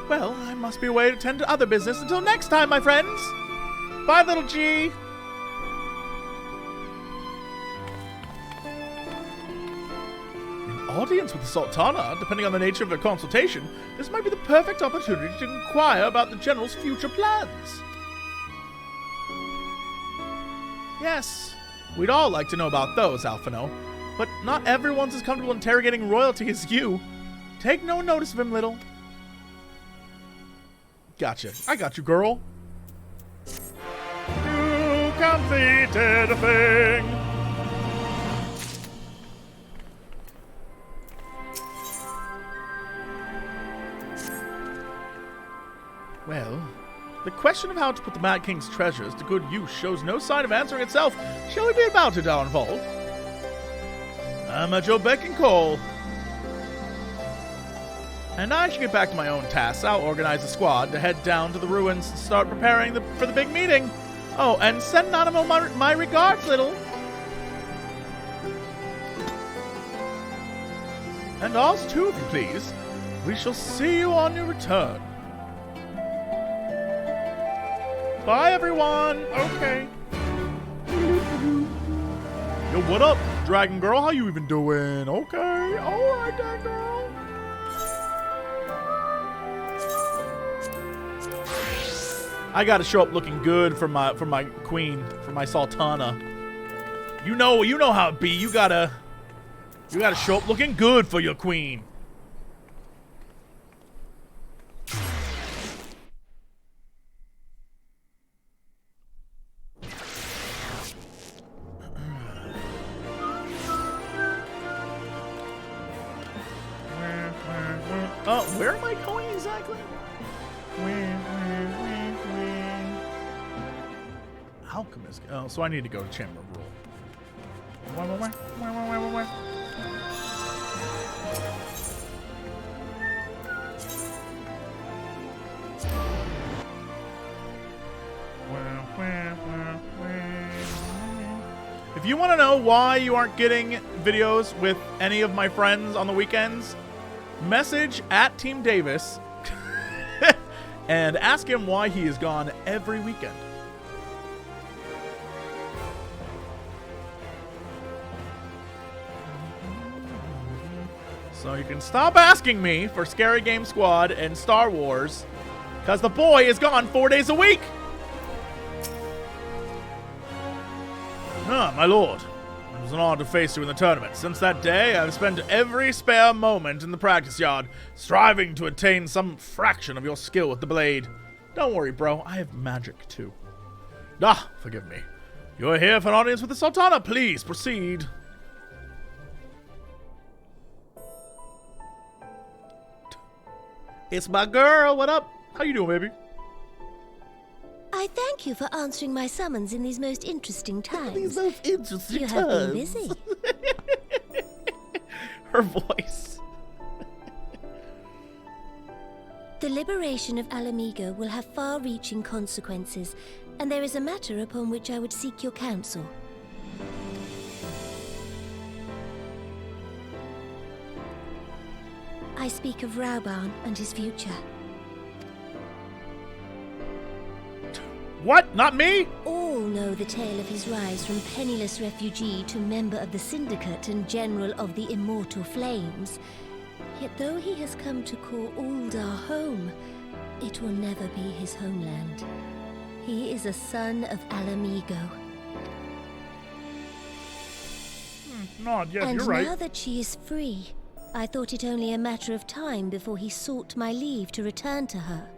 Well, I must be away to tend to other business until next time, my friends. Bye, little G. Audience with the Sultana, depending on the nature of their consultation, this might be the perfect opportunity to inquire about the General's future plans. Yes, we'd all like to know about those, Alphino, but not everyone's as comfortable interrogating royalty as you. Take no notice of him, little. Gotcha. I got you, girl. You completed a thing. Well, the question of how to put the Mad King's treasures to good use shows no sign of answering itself. Shall we be about it, Darnvold? I'm at your beck and call. And I should get back to my own tasks. I'll organize a squad to head down to the ruins and start preparing for the big meeting. Oh, and send Anonimo my regards, little. And ours too, if you please. We shall see you on your return. Bye, everyone. Okay. Yo, what up, Dragon Girl? How you even doing? Okay. All right, then, girl. I gotta show up looking good for my queen, for my Sultana. You know how it be. You gotta show up looking good for your queen. Where am I going exactly? Alchemist. Oh, so I need to go to Chamber of Rule. If you want to know why you aren't getting videos with any of my friends on the weekends, message at Team Davis and ask him why he is gone every weekend. So you can stop asking me for Scary Game Squad and Star Wars, because the boy is gone 4 days a week. Ah, my lord. It was an honor to face you in the tournament. Since that day, I've spent every spare moment in the practice yard, striving to attain some fraction of your skill with the blade. Don't worry, bro. I have magic, too. Ah, forgive me. You're here for an audience with the Sultana. Please, proceed. It's my girl. What up? How you doing, baby? I thank you for answering my summons in these most interesting times. These most interesting you times. have been busy. Her voice. The liberation of Alamigo will have far-reaching consequences, and there is a matter upon which I would seek your counsel. I speak of Raubahn and his future. What? Not me? All know the tale of his rise from penniless refugee to member of the Syndicate and General of the Immortal Flames. Yet though he has come to call Uldar home, it will never be his homeland. He is a son of Alamigo. Nod, yes, and you're right. now that she is free, I thought it only a matter of time before he sought my leave to return to her.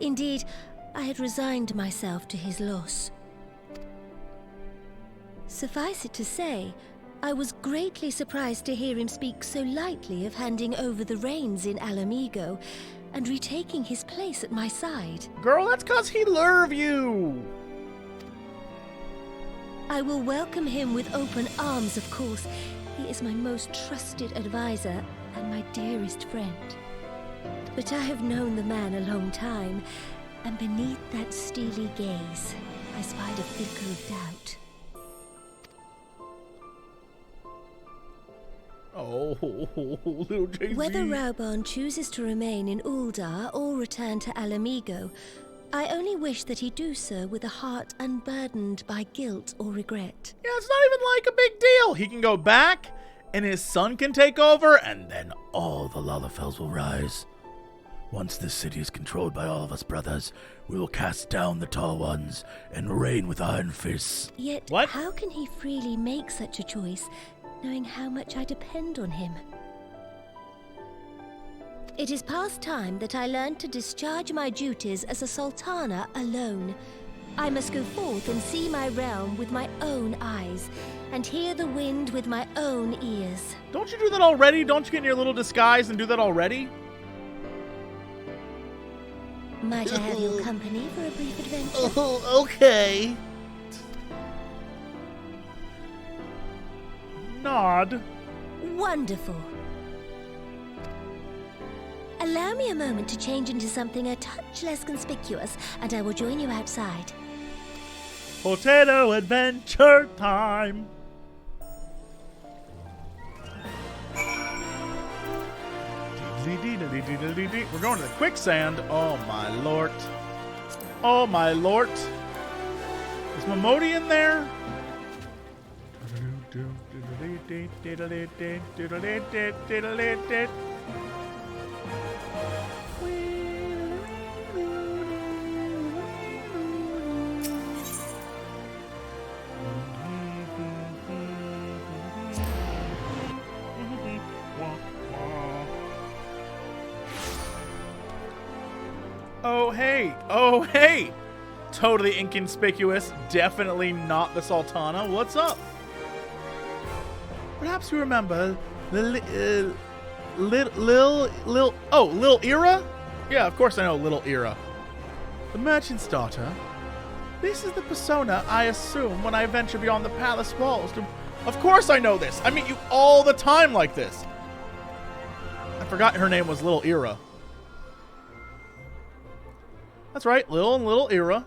Indeed, I had resigned myself to his loss. Suffice it to say, I was greatly surprised to hear him speak so lightly of handing over the reins in Alamigo and retaking his place at my side. Girl, that's 'cause he love you. I will welcome him with open arms, of course. He is my most trusted advisor and my dearest friend. But I have known the man a long time, and beneath that steely gaze, I spied a flicker of doubt. Oh, little Jay-Z. Whether Raubahn chooses to remain in Uldar or return to Alamigo, I only wish that he do so with a heart unburdened by guilt or regret. Yeah, it's not even like a big deal. He can go back, and his son can take over, and then all the Lalafels will rise. Once this city is controlled by all of us brothers, we will cast down the Tall Ones and reign with iron fists. Yet, how can he freely make such a choice, knowing how much I depend on him? It is past time that I learned to discharge my duties as a Sultana alone. I must go forth and see my realm with my own eyes, and hear the wind with my own ears. Don't you do that already? Don't you get in your little disguise and do that already? Might I have your company for a brief adventure? Oh, okay. Nod. Wonderful. Allow me a moment to change into something a touch less conspicuous, and I will join you outside. Potato adventure time. We're going to the quicksand. Oh my lord. Oh my lord. Is Momodi in there? Oh, hey. Oh, hey. Totally inconspicuous. Definitely not the Sultana. What's up? Perhaps you remember the Lil Era? Yeah, of course I know Little Era. The merchant's daughter. This is the persona I assume when I venture beyond the palace walls. Of course I know this. I meet you all the time like this. I forgot her name was Little Era. That's right, Lil and Little Era.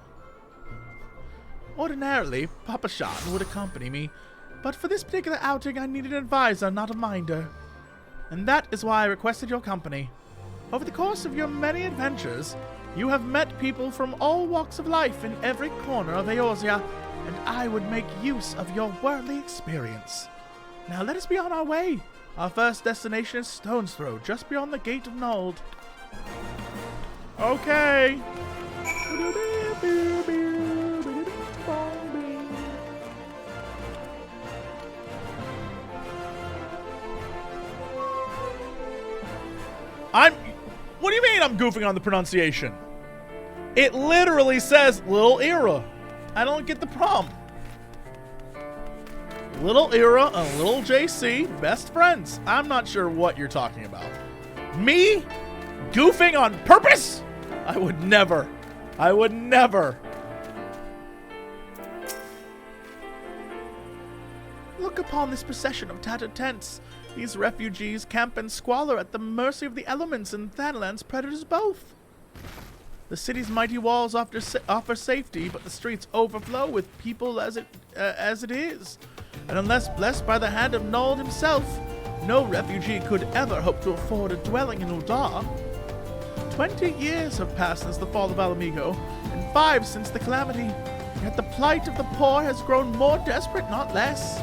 Ordinarily, Papa Shotton would accompany me, But for this particular outing, I needed an advisor, not a minder. And that is why I requested your company. Over the course of your many adventures, you have met people from all walks of life in every corner of Eorzea, and I would make use of your worldly experience. Now let us be on our way. Our first destination is Stone's Throw, just beyond the Gate of Nold. Okay. What do you mean I'm goofing on the pronunciation? It literally says Little Era. I don't get the problem. Little Era and Little JC, best friends. I'm not sure what you're talking about. Me? Goofing on purpose? I would never. I would never. Look upon this procession of tattered tents. These refugees camp and squalor at the mercy of the elements and Thanaland's predators both. The city's mighty walls offer safety, but the streets overflow with people as it is. And unless blessed by the hand of Nold himself, no refugee could ever hope to afford a dwelling in Uldar. 20 years have passed since the fall of Alamigo, and 5 since the calamity. Yet the plight of the poor has grown more desperate, not less.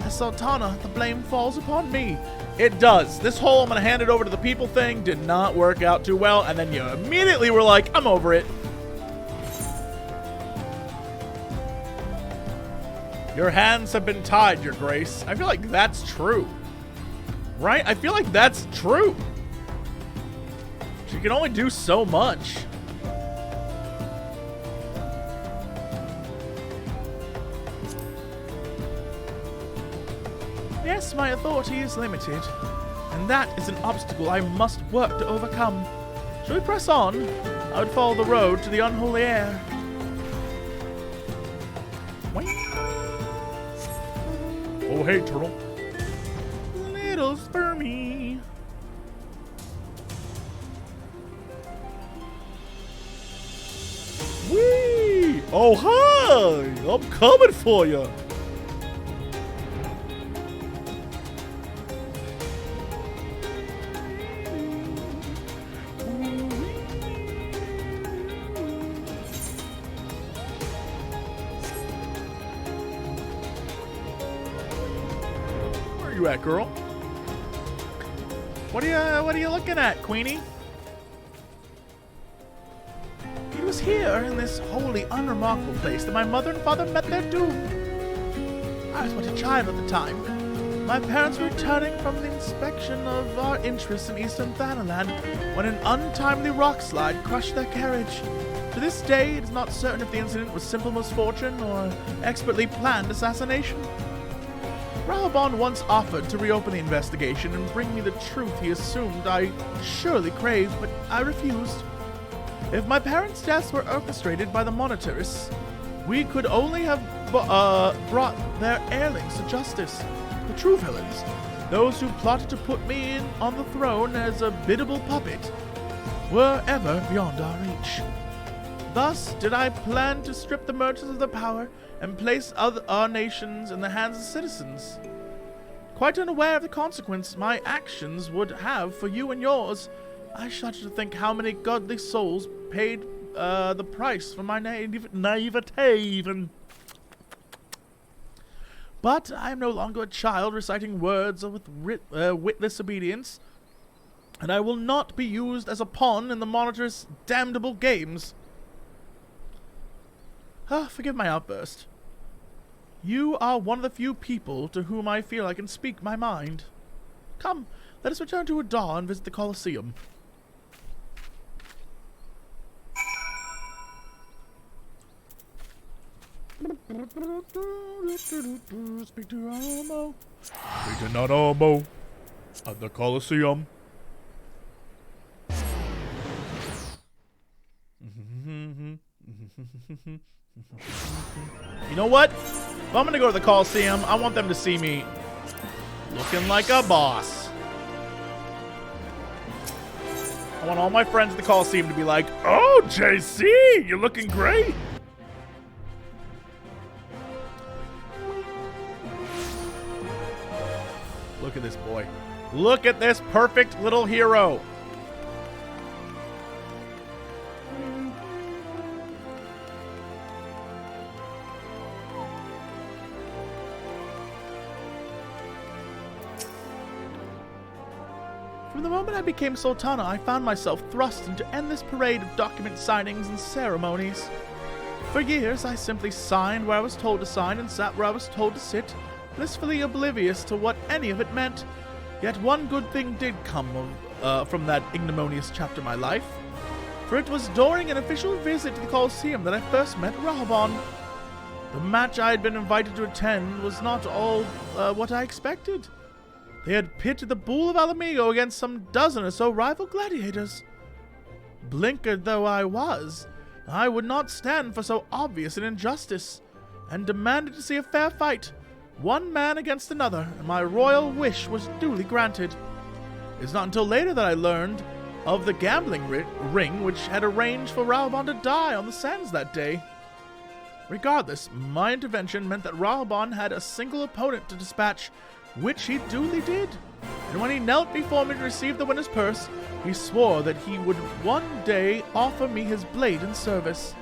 As Sultana, the blame falls upon me. It does. This whole I'm gonna hand it over to the people thing did not work out too well, and then you immediately were like, I'm over it. Your hands have been tied, Your Grace. I feel like that's true. Right? I feel like that's true. She can only do so much. Yes, my authority is limited, and that is an obstacle I must work to overcome. Shall we press on? I would follow the road to the unholy air. Oh, hey, turtle. Little spermy. Whee! Oh, hi! I'm coming for you. Where are you at, girl? What are you looking at, Queenie? It was here, in this wholly unremarkable place, that my mother and father met their doom. I was but a child at the time. My parents were returning from the inspection of our interests in eastern Thanaland when an untimely rockslide crushed their carriage. To this day, it is not certain if the incident was simple misfortune or expertly planned assassination. Raubahn once offered to reopen the investigation and bring me the truth he assumed I surely craved, but I refused. If my parents' deaths were orchestrated by the monetarists, we could only have brought their heirlings to justice. The true villains, those who plotted to put me on the throne as a biddable puppet, were ever beyond our reach. Thus did I plan to strip the merchants of their power and place our nations in the hands of citizens. Quite unaware of the consequence my actions would have for you and yours, I shudder to think how many godly souls paid the price for my naivete even. But I am no longer a child reciting words with witless obedience, and I will not be used as a pawn in the monitor's damnable games. Forgive my outburst. You are one of the few people to whom I feel I can speak my mind. Come, let us return to Uldar and visit the Colosseum. Speak to Alamo. Speak to Nanomo at the Colosseum. You know what? If I'm gonna go to the Colosseum, I want them to see me looking like a boss. I want all my friends at the Colosseum to be like, "Oh, JC, you're looking great." Look at this boy. Look at this perfect little hero. From the moment I became Sultana, I found myself thrust into endless parade of document signings and ceremonies. For years, I simply signed where I was told to sign and sat where I was told to sit, blissfully oblivious to what any of it meant. Yet one good thing did come from that ignominious chapter of my life, for it was during an official visit to the Colosseum that I first met Raubahn. The match I had been invited to attend was not all what I expected. They had pitted the Bull of Alamigo against some dozen or so rival gladiators. Blinkered though I was, I would not stand for so obvious an injustice, and demanded to see a fair fight, one man against another, and my royal wish was duly granted. It was not until later that I learned of the gambling ring which had arranged for Raubahn to die on the sands that day. Regardless, my intervention meant that Raubahn had a single opponent to dispatch, which he duly did. And when he knelt before me to receive the winner's purse, he swore that he would one day offer me his blade in service.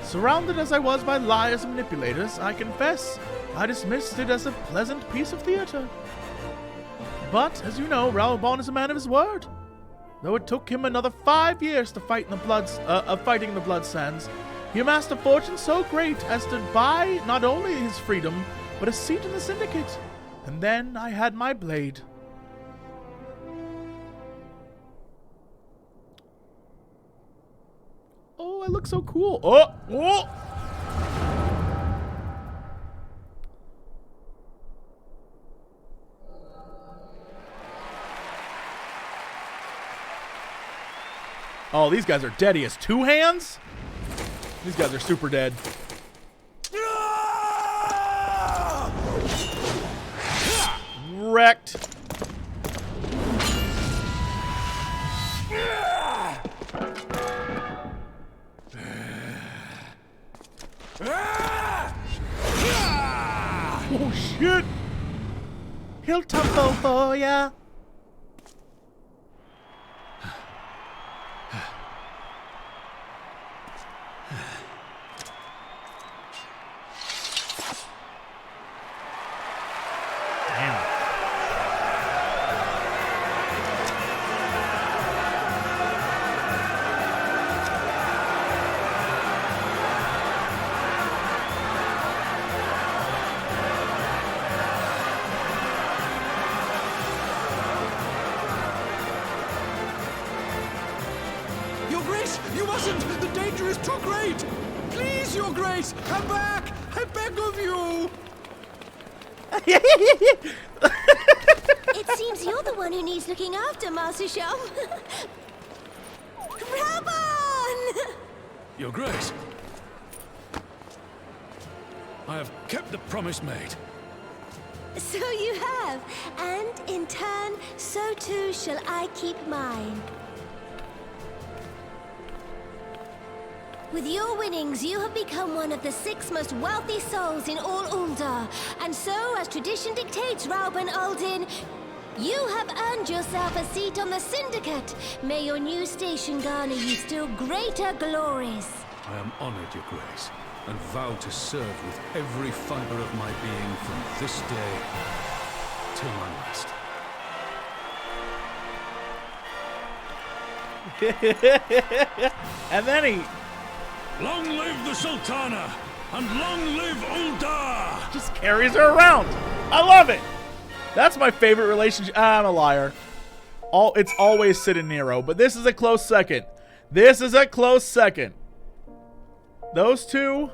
Surrounded as I was by liars and manipulators, I confess I dismissed it as a pleasant piece of theater. But, as you know, Raubahn is a man of his word. Though it took him another 5 years to fight in the fighting in the blood sands, he amassed a fortune so great as to buy not only his freedom, but a seat in the syndicate. And then I had my blade. Oh, I look so cool. Oh, oh! Oh, these guys are dead. He has 2 hands? These guys are super dead. Wrecked. Oh shit! He'll tumble for ya. You mustn't! The danger is too great! Please, Your Grace, come back! I beg of you! It seems you're the one who needs looking after, Master Sham. Raubahn! Your Grace, I have kept the promise made. So you have, and in turn, so too shall I keep mine. With your winnings, you have become one of the 6 most wealthy souls in all Ul'dah. And so, as tradition dictates, Raubahn Aldin, you have earned yourself a seat on the Syndicate. May your new station garner you still greater glories. I am honored, Your Grace, and vow to serve with every fiber of my being from this day till my last. And then he... Long live the Sultana, and long live Ul'dah! Just carries her around. I love it. That's my favorite relationship. I'm a liar. It's always Sid and Nero, but this is a close second. This is a close second. Those two.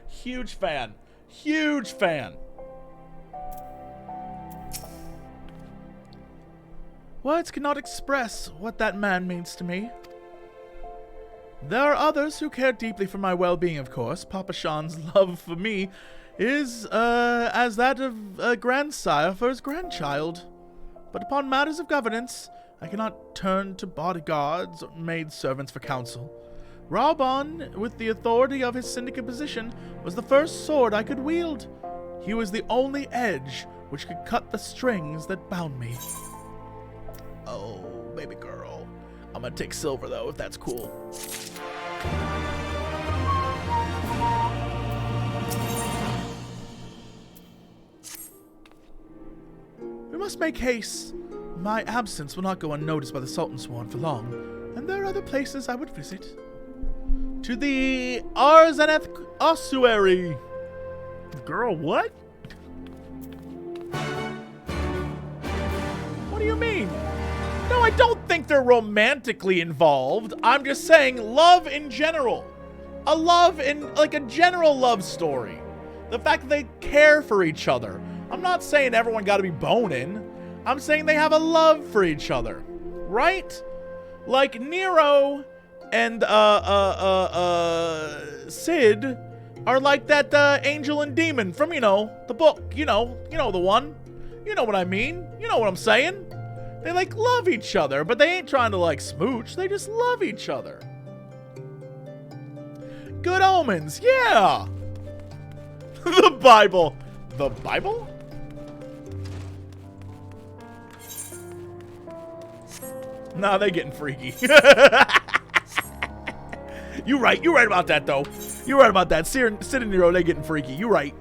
Huge fan. Huge fan. Words cannot express what that man means to me. There are others who care deeply for my well-being, of course. Papa Sean's love for me is as that of a grandsire for his grandchild. But upon matters of governance, I cannot turn to bodyguards or maidservants for counsel. Raubahn, with the authority of his syndicate position, was the first sword I could wield. He was the only edge which could cut the strings that bound me. Oh, baby girl. I'm gonna take silver, though, if that's cool. We must make haste. My absence will not go unnoticed by the Sultan Sworn for long, and there are other places I would visit. To the Arzaneth ossuary. Girl, what? What do you mean? No, I don't think they're romantically involved. I'm just saying love in general. A love in, like, a general love story. The fact that they care for each other. I'm not saying everyone got to be boning. I'm saying they have a love for each other. Right? Like Nero and Sid are like that angel and demon from, you know, the book. You know the one. You know what I mean. You know what I'm saying. They, like, love each other, but they ain't trying to, like, smooch. They just love each other. Good omens, yeah! The Bible. The Bible? Nah, they getting freaky. You right about that, though. You're right about that. Sid and Nero, they getting freaky. You right.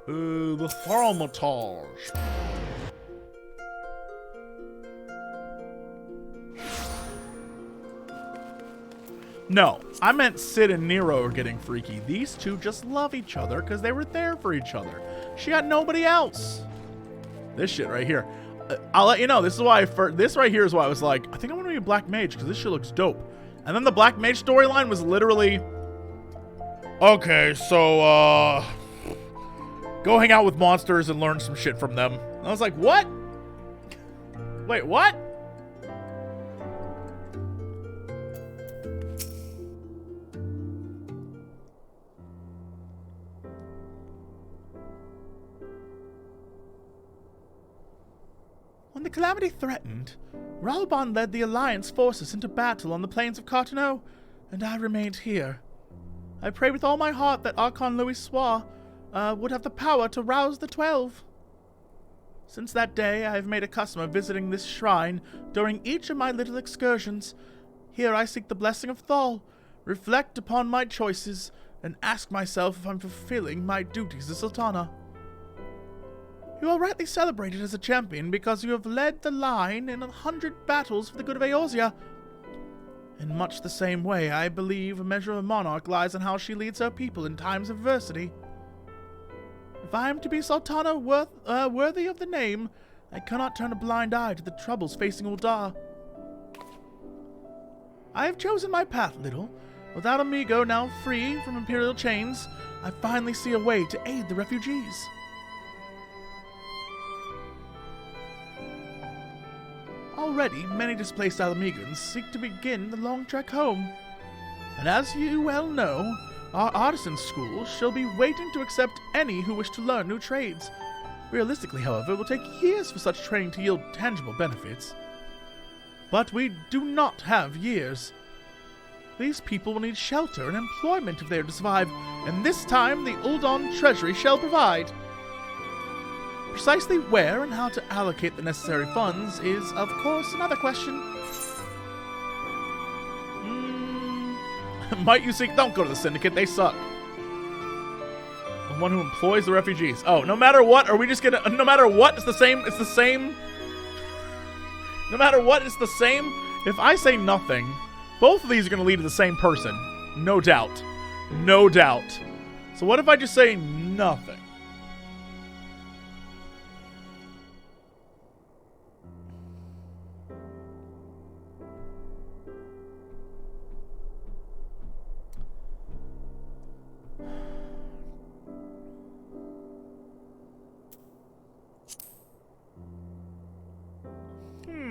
The Thaumatage. No, I meant Sid and Nero are getting freaky. These two just love each other because they were there for each other. She got nobody else. This shit right here. I'll let you know. This right here is why I was like, I think I'm gonna be a black mage because this shit looks dope. And then the black mage storyline was literally, okay, so go hang out with monsters and learn some shit from them. And I was like, what? Wait, what? When the calamity threatened, Raubahn led the Alliance forces into battle on the plains of Carteneau, and I remained here. I pray with all my heart that Archon Louis Soir would have the power to rouse the 12. Since that day, I have made a custom of visiting this shrine during each of my little excursions. Here I seek the blessing of Thal, reflect upon my choices, and ask myself if I'm fulfilling my duties as Sultana. You are rightly celebrated as a champion because you have led the line in 100 battles for the good of Eorzea. In much the same way, I believe a measure of a monarch lies in how she leads her people in times of adversity. If I am to be Sultana worthy of the name, I cannot turn a blind eye to the troubles facing Uldar. I have chosen my path, little. Without Amigo now free from Imperial chains, I finally see a way to aid the refugees. Already, many displaced Alamegans seek to begin the long trek home. And as you well know, our artisan schools shall be waiting to accept any who wish to learn new trades. Realistically, however, it will take years for such training to yield tangible benefits. But we do not have years. These people will need shelter and employment if they are to survive, and this time the Uldon Treasury shall provide. Precisely where and how to allocate the necessary funds is, of course, another question. Might you seek? Don't go to the Syndicate, they suck. The one who employs the refugees. Oh, no matter what, are we just gonna, no matter what, it's the same, no matter what, it's the same. If I say nothing, both of these are gonna lead to the same person. No doubt. No doubt. So what if I just say nothing?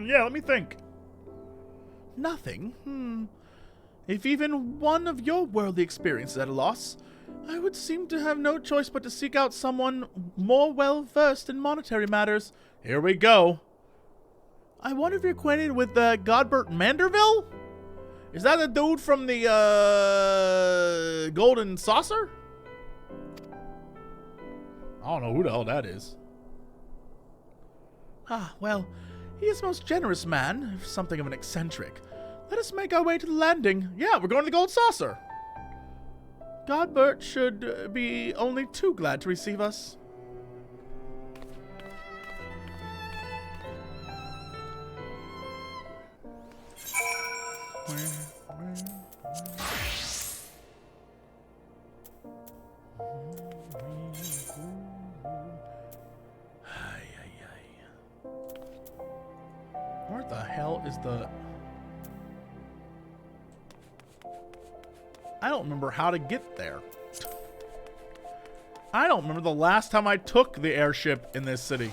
Yeah, let me think. Nothing? If even one of your worldly experiences is at a loss, I would seem to have no choice but to seek out someone more well-versed in monetary matters. Here we go. I wonder if you're acquainted with Godbert Manderville? Is that the dude from the Golden Saucer? I don't know who the hell that is. Ah, well, he is a most generous man, if something of an eccentric. Let us make our way to the landing. Yeah, we're going to the Gold Saucer. Godbert should be only too glad to receive us. Where the hell is the... I don't remember how to get there. I don't remember the last time I took the airship in this city.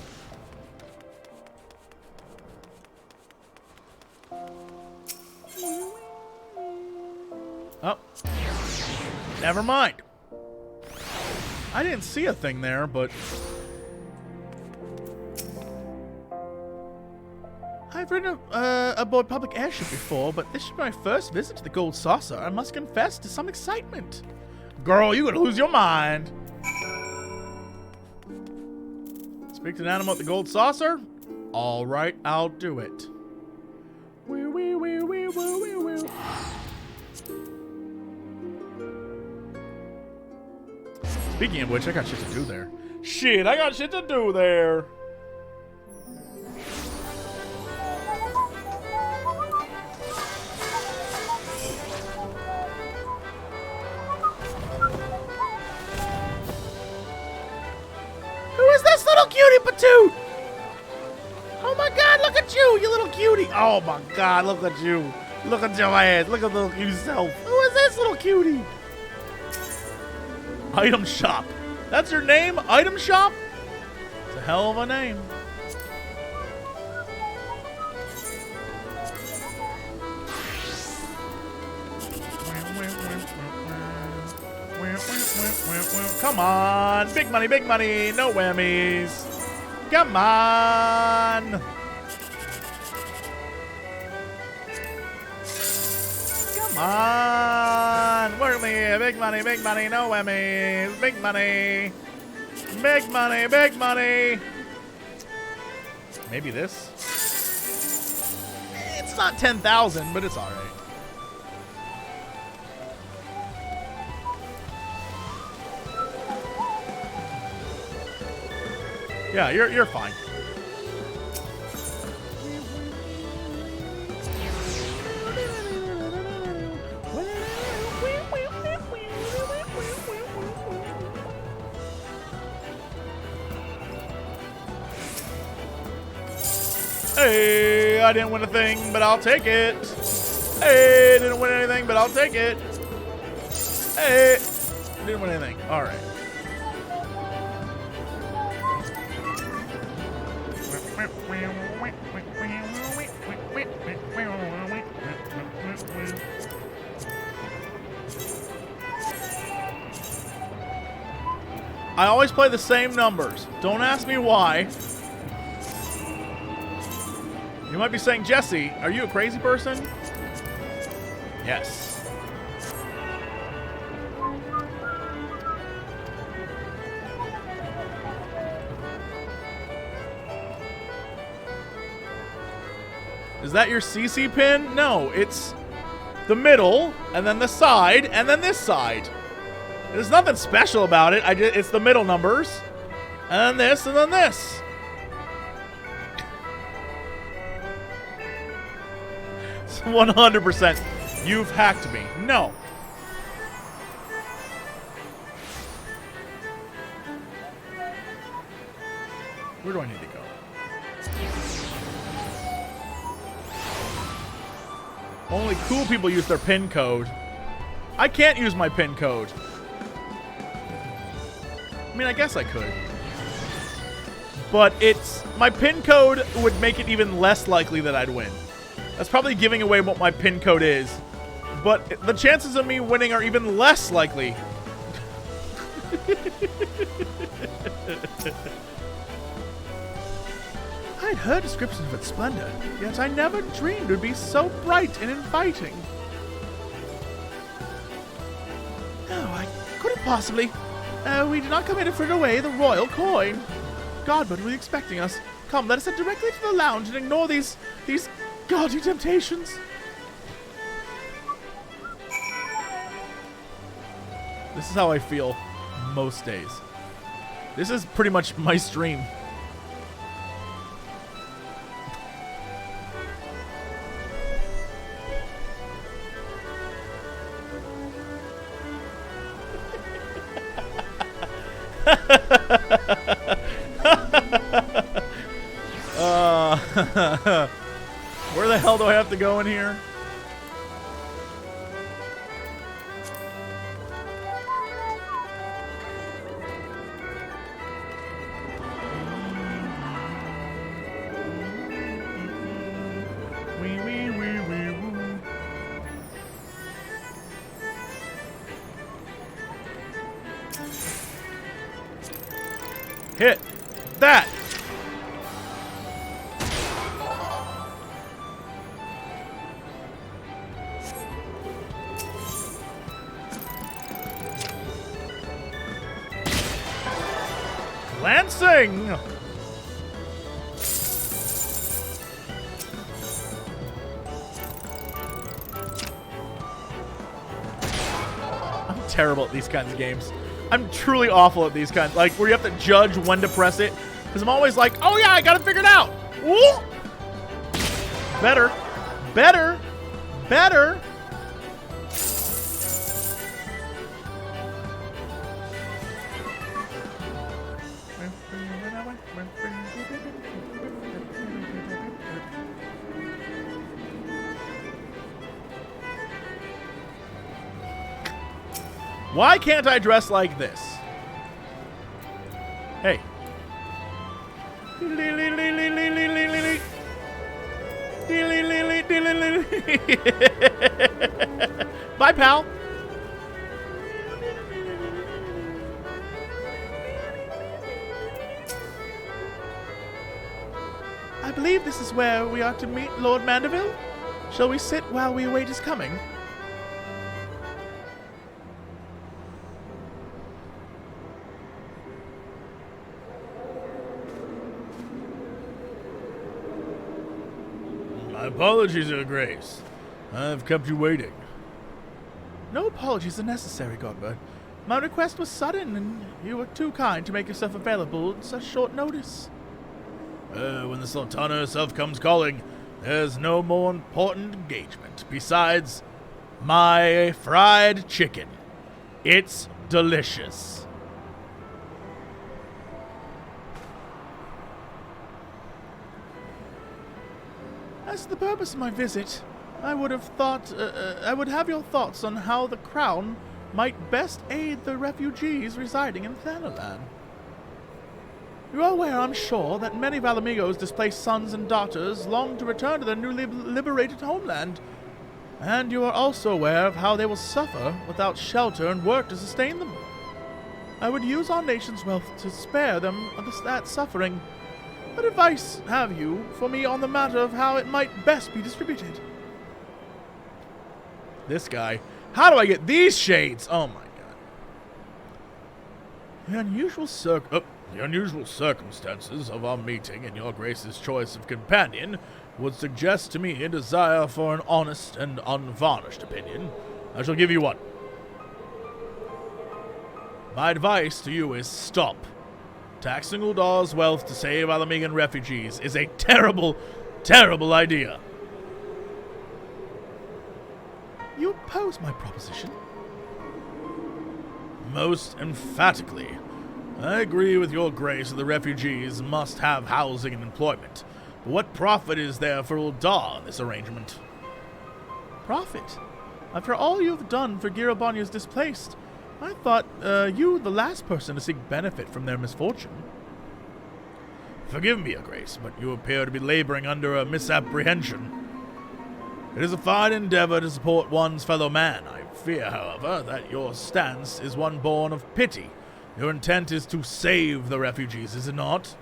Oh. Never mind. I didn't see a thing there, but... I've ridden aboard public airship before, but this should be my first visit to the Gold Saucer. I must confess to some excitement. Girl, you're gonna lose your mind. Speak to an animal at the Gold Saucer? All right, I'll do it. Speaking of which, I got shit to do there. Shit, I got shit to do there. Cutie patoot! Oh my god, look at you, you little cutie! Oh my god, look at you. Look at your ass. Look at the little cute self. Who is this little cutie? Item shop. That's your name? Item shop? It's a hell of a name. Come on. Big money, no whammies. Come on. Come on. Work me. Big money, no whammies. Big money. Big money, big money. Maybe this? It's not 10,000, but it's alright. Yeah, you're fine. Hey, I didn't win a thing, but I'll take it. Hey, didn't win anything, but I'll take it. Hey, didn't win anything. All right. I always play the same numbers. Don't ask me why. You might be saying, Jesse, are you a crazy person? Yes. Is that your CC pin? No, it's the middle, and then the side, and then this side. There's nothing special about it. It's the middle numbers, and then this, and then this. It's 100%. You've hacked me. No. Where do I need to go? Only cool people use their pin code. I can't use my pin code. I mean, I guess I could. But my pin code would make it even less likely that I'd win. That's probably giving away what my pin code is. But the chances of me winning are even less likely. I'd heard descriptions of its splendor, yet I never dreamed it would be so bright and inviting. No, I couldn't possibly. We did not come here to fritter away the royal coin. Godbert will be expecting us. Come, let us head directly to the lounge and ignore these gaudy temptations. This is how I feel most days. This is pretty much my stream. Where the hell do I have to go in here? Hit that. Lancing. I'm terrible at these kinds of games. I'm truly awful at these kinds, like where you have to judge when to press it, because I'm always like, oh yeah, I got it figured out. Woo! Better, better, better. Why can't I dress like this? Hey. Bye, pal. I believe this is where we are to meet Lord Manderville. Shall we sit while we await his coming? My apologies, Your Grace. I've kept you waiting. No apologies are necessary, Godbert. My request was sudden, and you were too kind to make yourself available at such short notice. When the Sultana herself comes calling, there's no more important engagement besides my fried chicken. It's delicious. As to the purpose of my visit, I would have thought, I would have your thoughts on how the Crown might best aid the refugees residing in Thanalan. You are aware, I'm sure, that many of Alamigo's displaced sons and daughters long to return to their newly liberated homeland, and you are also aware of how they will suffer without shelter and work to sustain them. I would use our nation's wealth to spare them of that suffering. What advice have you for me on the matter of how it might best be distributed? This guy. How do I get these shades? Oh my god. The unusual circumstances of our meeting and Your Grace's choice of companion would suggest to me a desire for an honest and unvarnished opinion. I shall give you one. My advice to you is stop. Taxing Uldar's wealth to save Alamigan refugees is a terrible, terrible idea. You oppose my proposition? Most emphatically. I agree with Your Grace that the refugees must have housing and employment. But what profit is there for Uldar in this arrangement? Profit? After all you've done for Girabanya's displaced, I thought you the last person to seek benefit from their misfortune. Forgive me, Your Grace, but you appear to be laboring under a misapprehension. It is a fine endeavor to support one's fellow man. I fear, however, that your stance is one born of pity. Your intent is to save the refugees, is it not?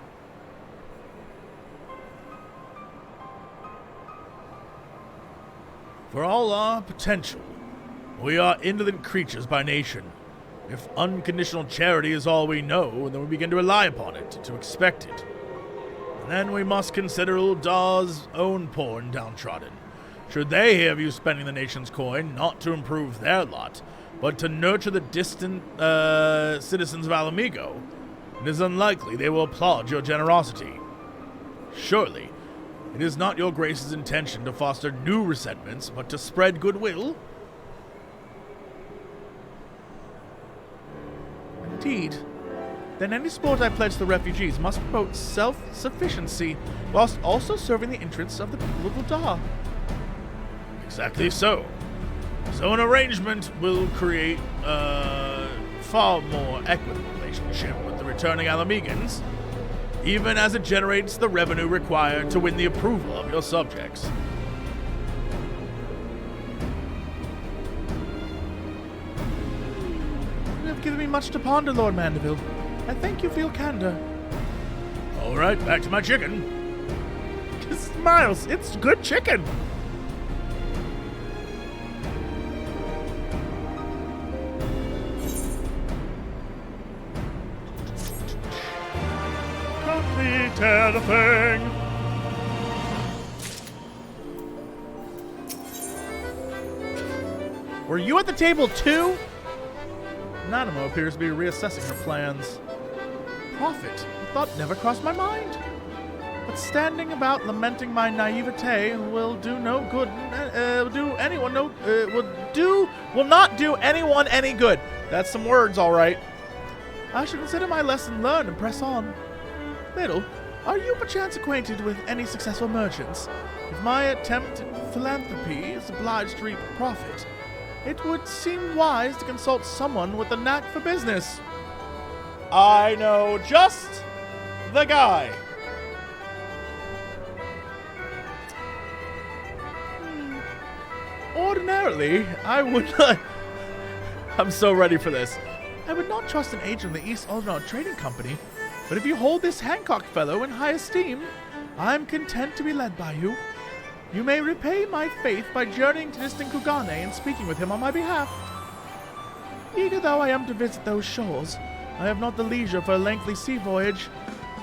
For all our potential, we are indolent creatures by nation. If unconditional charity is all we know, then we begin to rely upon it, to expect it. And then we must consider Uldar's own poor and downtrodden. Should they hear of you spending the nation's coin, not to improve their lot, but to nurture the distant citizens of Alamigo, it is unlikely they will applaud your generosity. Surely, it is not your grace's intention to foster new resentments, but to spread goodwill? Indeed. Then any sport I pledge the refugees must promote self-sufficiency, whilst also serving the interests of the people of Uldar. Exactly so. So an arrangement will create a far more equitable relationship with the returning Alamegans, even as it generates the revenue required to win the approval of your subjects. You have given me much to ponder, Lord Manderville. I thank you for your candor. All right, back to my chicken. Smiles, it's good chicken. Completed the thing. Were you at the table too? Nanamo appears to be reassessing her plans. Profit? Thought never crossed my mind. But standing about lamenting my naivete will do no good. Will not do anyone any good. That's some words, all right. I should consider my lesson learned and press on. Little, are you perchance acquainted with any successful merchants? If my attempt at philanthropy is obliged to reap profit, it would seem wise to consult someone with a knack for business. I know just the guy. Ordinarily, I would not... I'm so ready for this. I would not trust an agent of the East Aldernod Trading Company, but if you hold this Hancock fellow in high esteem, I'm content to be led by you. You may repay my faith by journeying to distant Kugane and speaking with him on my behalf. Eager though I am to visit those shores, I have not the leisure for a lengthy sea voyage.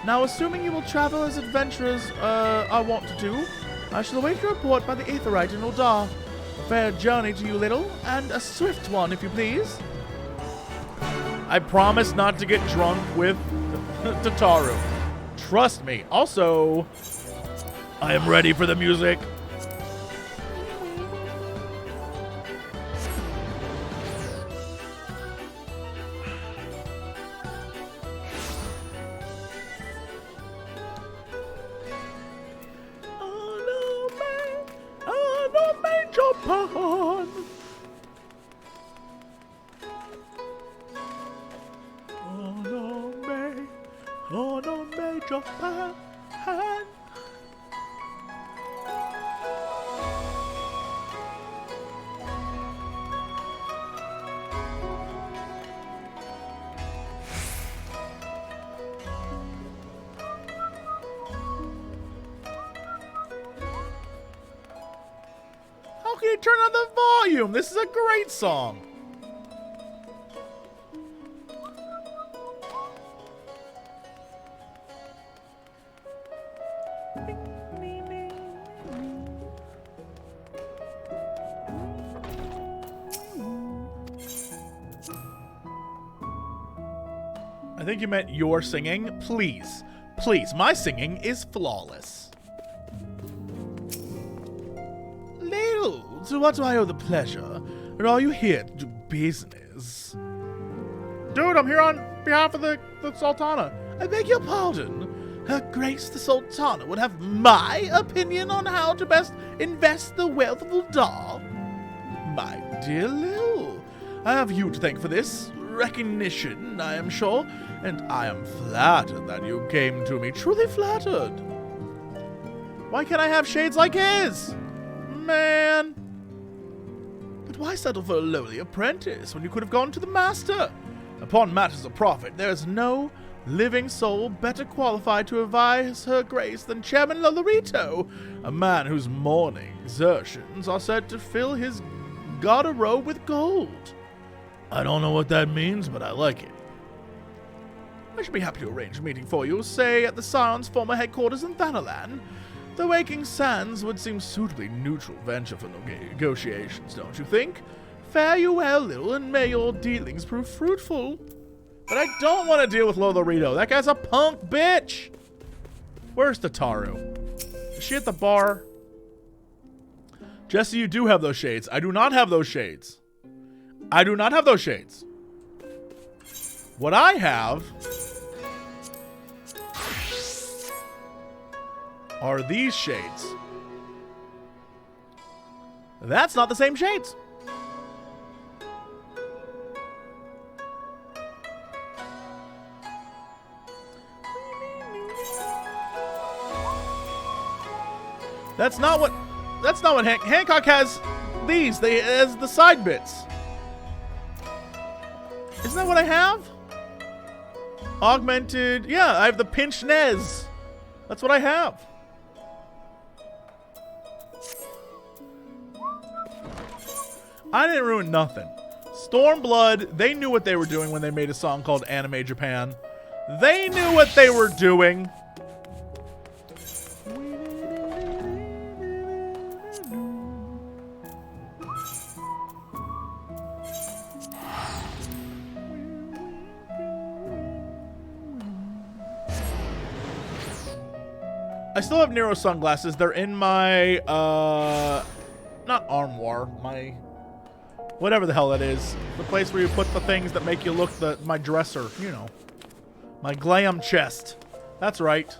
Now, assuming you will travel as adventurers are wont to do, I shall await your report by the Aetherite in Uldar. A fair journey to you, Little, and a swift one, if you please. I promise not to get drunk with Tataru. Trust me. Also, I am ready for the music. How can you turn on the volume? This is a great song. I think you meant your singing. Please. Please. My singing is flawless. Little, to what do I owe the pleasure? Or are you here to do business? Dude, I'm here on behalf of the Sultana. I beg your pardon. Her Grace the Sultana would have my opinion on how to best invest the wealth of Uldar? My dear Lil, I have you to thank for this recognition, I am sure, and I am flattered that you came to me, truly flattered. Why can't I have shades like his? Man. But why settle for a lowly apprentice when you could have gone to the master? Upon matters of profit, there is no living soul better qualified to advise her grace than Chairman Lolorito, a man whose morning exertions are said to fill his garderobe with gold. I don't know what that means, but I like it. I should be happy to arrange a meeting for you, say at the Scion's former headquarters in Thanalan. The Waking Sands would seem suitably neutral venture for negotiations, don't you think? Fare you well, little, and may your dealings prove fruitful. But I don't want to deal with Lolorito. That guy's a punk bitch. Where's Tataru? Is she at the bar? Jesse, you do have those shades. I do not have those shades. I do not have those shades. What I have are these shades. That's not the same shades. That's not what Hancock has. These, they as the side bits. Isn't that what I have? Augmented, yeah, I have the pinch nez. That's what I have. I didn't ruin nothing. Stormblood, they knew what they were doing when they made a song called Anime Japan. They knew what they were doing. I still have Nero sunglasses. They're in my, not armoire, my, whatever the hell that is. The place where you put the things that make you look my dresser, you know. My glam chest. That's right.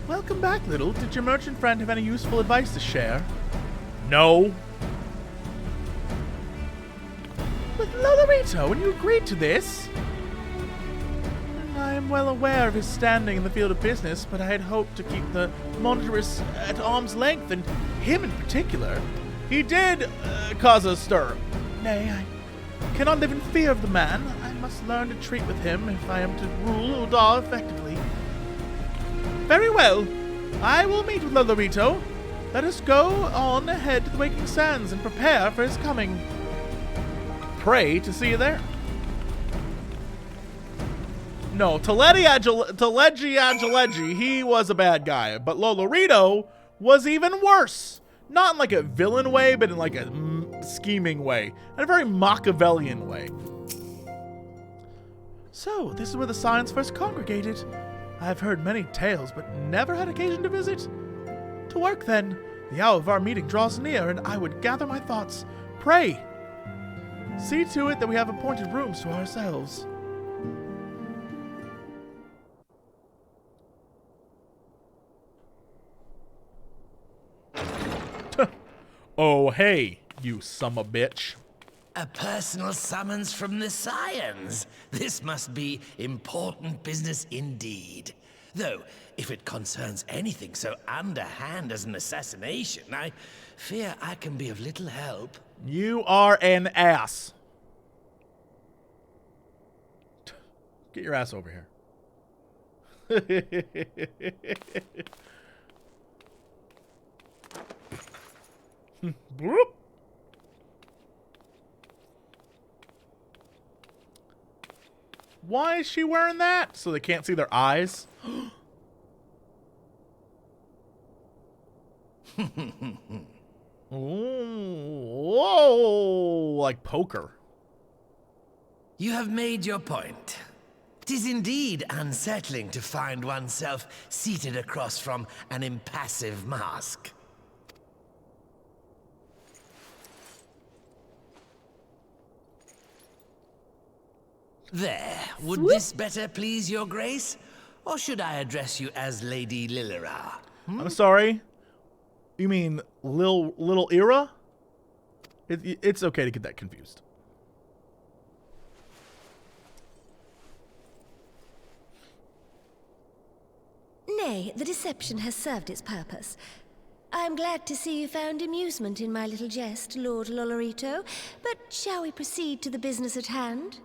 Welcome back, little. Did your merchant friend have any useful advice to share? No. With Lolorito, and you agreed to this? I am well aware of his standing in the field of business, but I had hoped to keep the Monstrous at arm's length, and him in particular. He did cause a stir. Nay, I cannot live in fear of the man. I must learn to treat with him if I am to rule Udar effectively. Very well. I will meet with Lolorito. Let us go on ahead to the Waking Sands and prepare for his coming. Pray to see you there. No, Telegiagilegi, he was a bad guy, but Lolorito was even worse. Not in like a villain way, but in like a scheming way, and a very Machiavellian way. So, this is where the Scions first congregated. I've heard many tales, but never had occasion to visit. To work then. The hour of our meeting draws near, and I would gather my thoughts. Pray, see to it that we have appointed rooms to ourselves. Oh, hey, you summa bitch. A personal summons from the Scions. This must be important business indeed. Though, if it concerns anything so underhand as an assassination, I fear I can be of little help. You are an ass. Get your ass over here. Why is she wearing that? So they can't see their eyes? Whoa, like poker. You have made your point. 'Tis indeed unsettling to find oneself seated across from an impassive mask. There, would this better please your grace? Or should I address you as Lady Lilira? I'm sorry. You mean little Ira? It's okay to get that confused. Nay, the deception has served its purpose. I am glad to see you found amusement in my little jest, Lord Lolorito, but shall we proceed to the business at hand?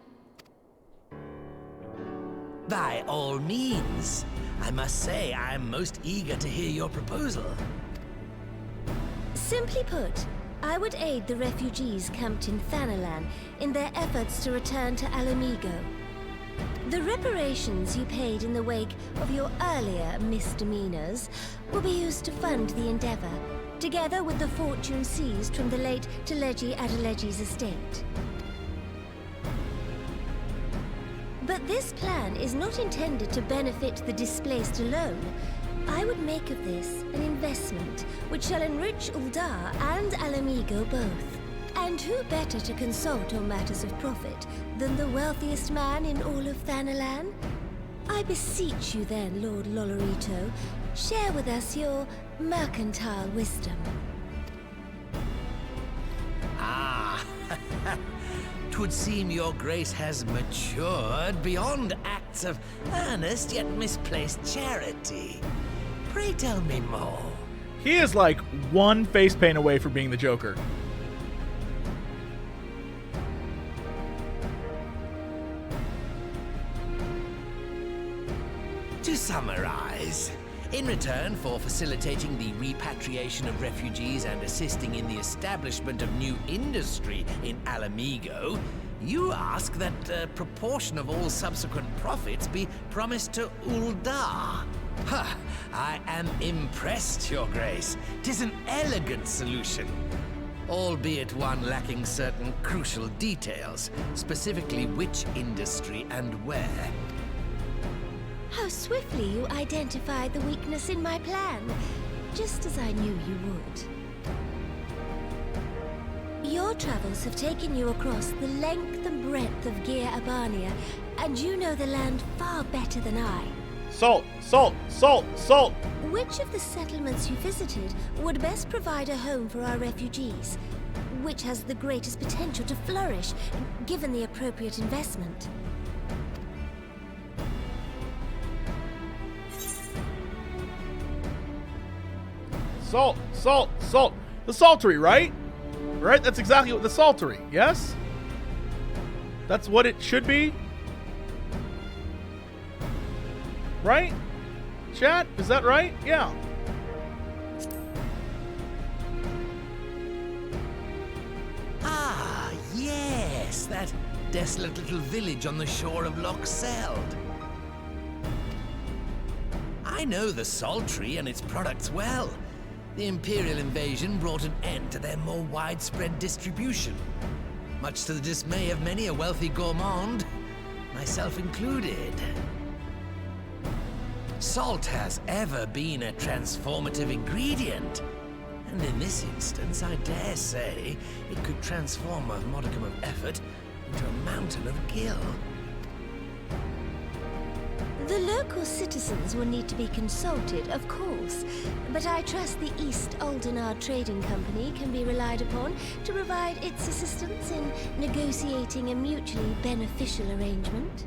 By all means. I must say, I'm most eager to hear your proposal. Simply put, I would aid the refugees camped in Thanalan in their efforts to return to Alamigo. The reparations you paid in the wake of your earlier misdemeanors will be used to fund the endeavor, together with the fortune seized from the late Teleji Adeleji's estate. But this plan is not intended to benefit the displaced alone. I would make of this an investment which shall enrich Uldar and Alamigo both. And who better to consult on matters of profit than the wealthiest man in all of Thanalan? I beseech you then, Lord Lolorito, share with us your mercantile wisdom. Ah, 'twould seem your grace has matured beyond acts of earnest yet misplaced charity. Pray tell me more. He is like one face paint away from being the Joker. To summarize, in return for facilitating the repatriation of refugees and assisting in the establishment of new industry in Alamigo, you ask that a proportion of all subsequent profits be promised to Uldar. Ha! I am impressed, Your Grace. 'Tis an elegant solution, albeit one lacking certain crucial details, specifically which industry and where. How swiftly you identified the weakness in my plan, just as I knew you would. Your travels have taken you across the length and breadth of Gir Abania, and you know the land far better than I. Salt, salt, salt, salt! Which of the settlements you visited would best provide a home for our refugees? Which has the greatest potential to flourish, given the appropriate investment? Salt, salt, salt. The saltery, right? Right? That's exactly what the saltery, yes? That's what it should be? Right? Chat, is that right? Yeah. Ah, yes, that desolate little village on the shore of Locsin. I know the Saltry and its products well. The Imperial invasion brought an end to their more widespread distribution, much to the dismay of many a wealthy gourmand, myself included. Salt has ever been a transformative ingredient, and in this instance, I dare say, it could transform a modicum of effort into a mountain of gil. The local citizens will need to be consulted, of course, but I trust the East Aldenar Trading Company can be relied upon to provide its assistance in negotiating a mutually beneficial arrangement.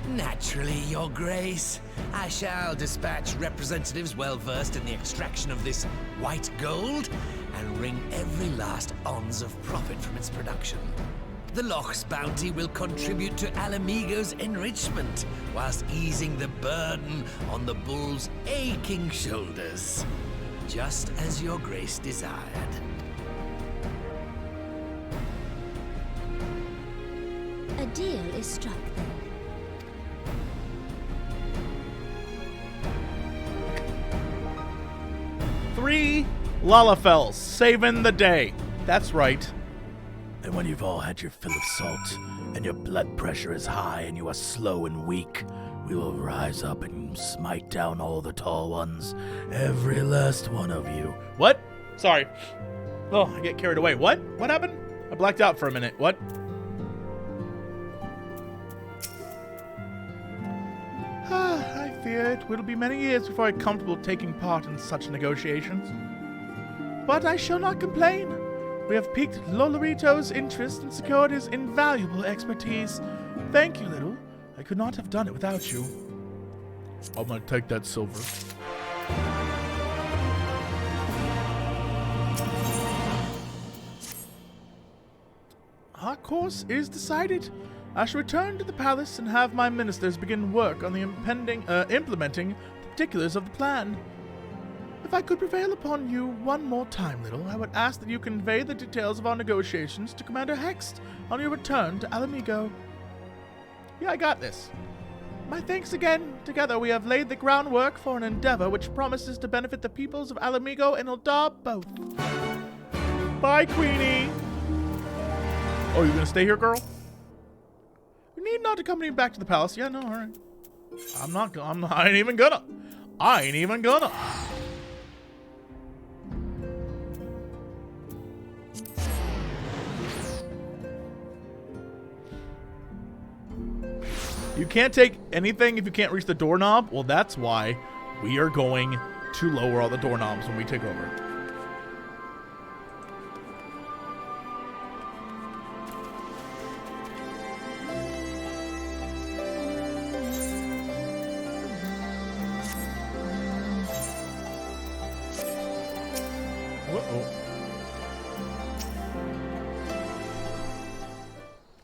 Naturally, Your Grace. I shall dispatch representatives well versed in the extraction of this white gold and wring every last ons of profit from its production. The Loch's bounty will contribute to Alamigo's enrichment, whilst easing the burden on the bull's aching shoulders, just as Your Grace desired. A deal is struck then. Three Lalafells, saving the day. That's right. And when you've all had your fill of salt, and your blood pressure is high and you are slow and weak, we will rise up and smite down all the tall ones, every last one of you. What? Sorry. Oh, I get carried away. What? What happened? I blacked out for a minute. What? I fear it will be many years before I'm comfortable taking part in such negotiations. But I shall not complain. We have piqued Lolorito's interest and secured his invaluable expertise. Thank you, Little. I could not have done it without you. I'm gonna take that silver. our course is decided. I shall return to the palace and have my ministers begin work on the implementing the particulars of the plan. If I could prevail upon you one more time, Little, I would ask that you convey the details of our negotiations to Commander Hext on your return to Alamigo. Yeah, I got this. My thanks again. Together we have laid the groundwork for an endeavor which promises to benefit the peoples of Alamigo and Eldar both. Bye, Queenie. Oh, you gonna stay here, girl? You need not accompany me back to the palace. Yeah, no, all right. I ain't even gonna. You can't take anything if you can't reach the doorknob? Well, that's why we are going to lower all the doorknobs when we take over.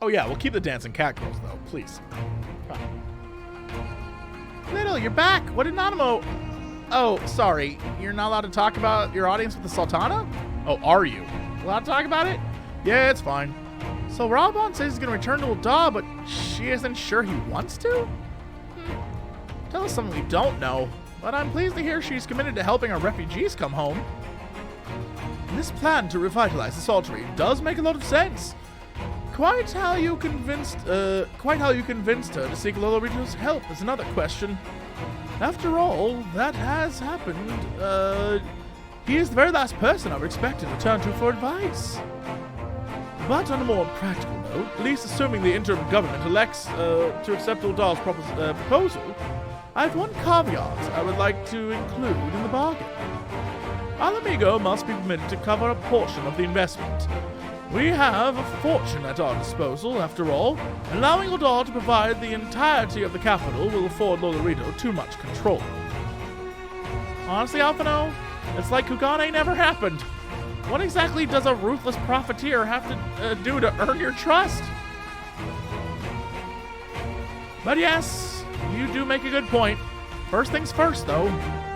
Oh yeah, we'll keep the dancing cat girls though, please. Little, you're back. What did Nanamo? Oh, sorry. You're not allowed to talk about your audience with the Sultana? Oh, are you? Allowed to talk about it? Yeah, it's fine. So Raubahn says he's gonna return to Eldar, but she isn't sure he wants to? Tell us something we don't know. But I'm pleased to hear she's committed to helping our refugees come home. This plan to revitalize the Saltery does make a lot of sense. Quite how you convinced her to seek Lolorito's help is another question. After all, that has happened. He is the very last person I would expect to return to for advice. But on a more practical note, at least assuming the interim government elects to accept Eldar's proposal, I have one caveat I would like to include in the bargain. Alamigo must be permitted to cover a portion of the investment. We have a fortune at our disposal, after all. Allowing Eldar to provide the entirety of the capital will afford Lolorito too much control. Honestly, Alphino, it's like Kugane never happened. What exactly does a ruthless profiteer have to do to earn your trust? But yes, you do make a good point. First things first, though,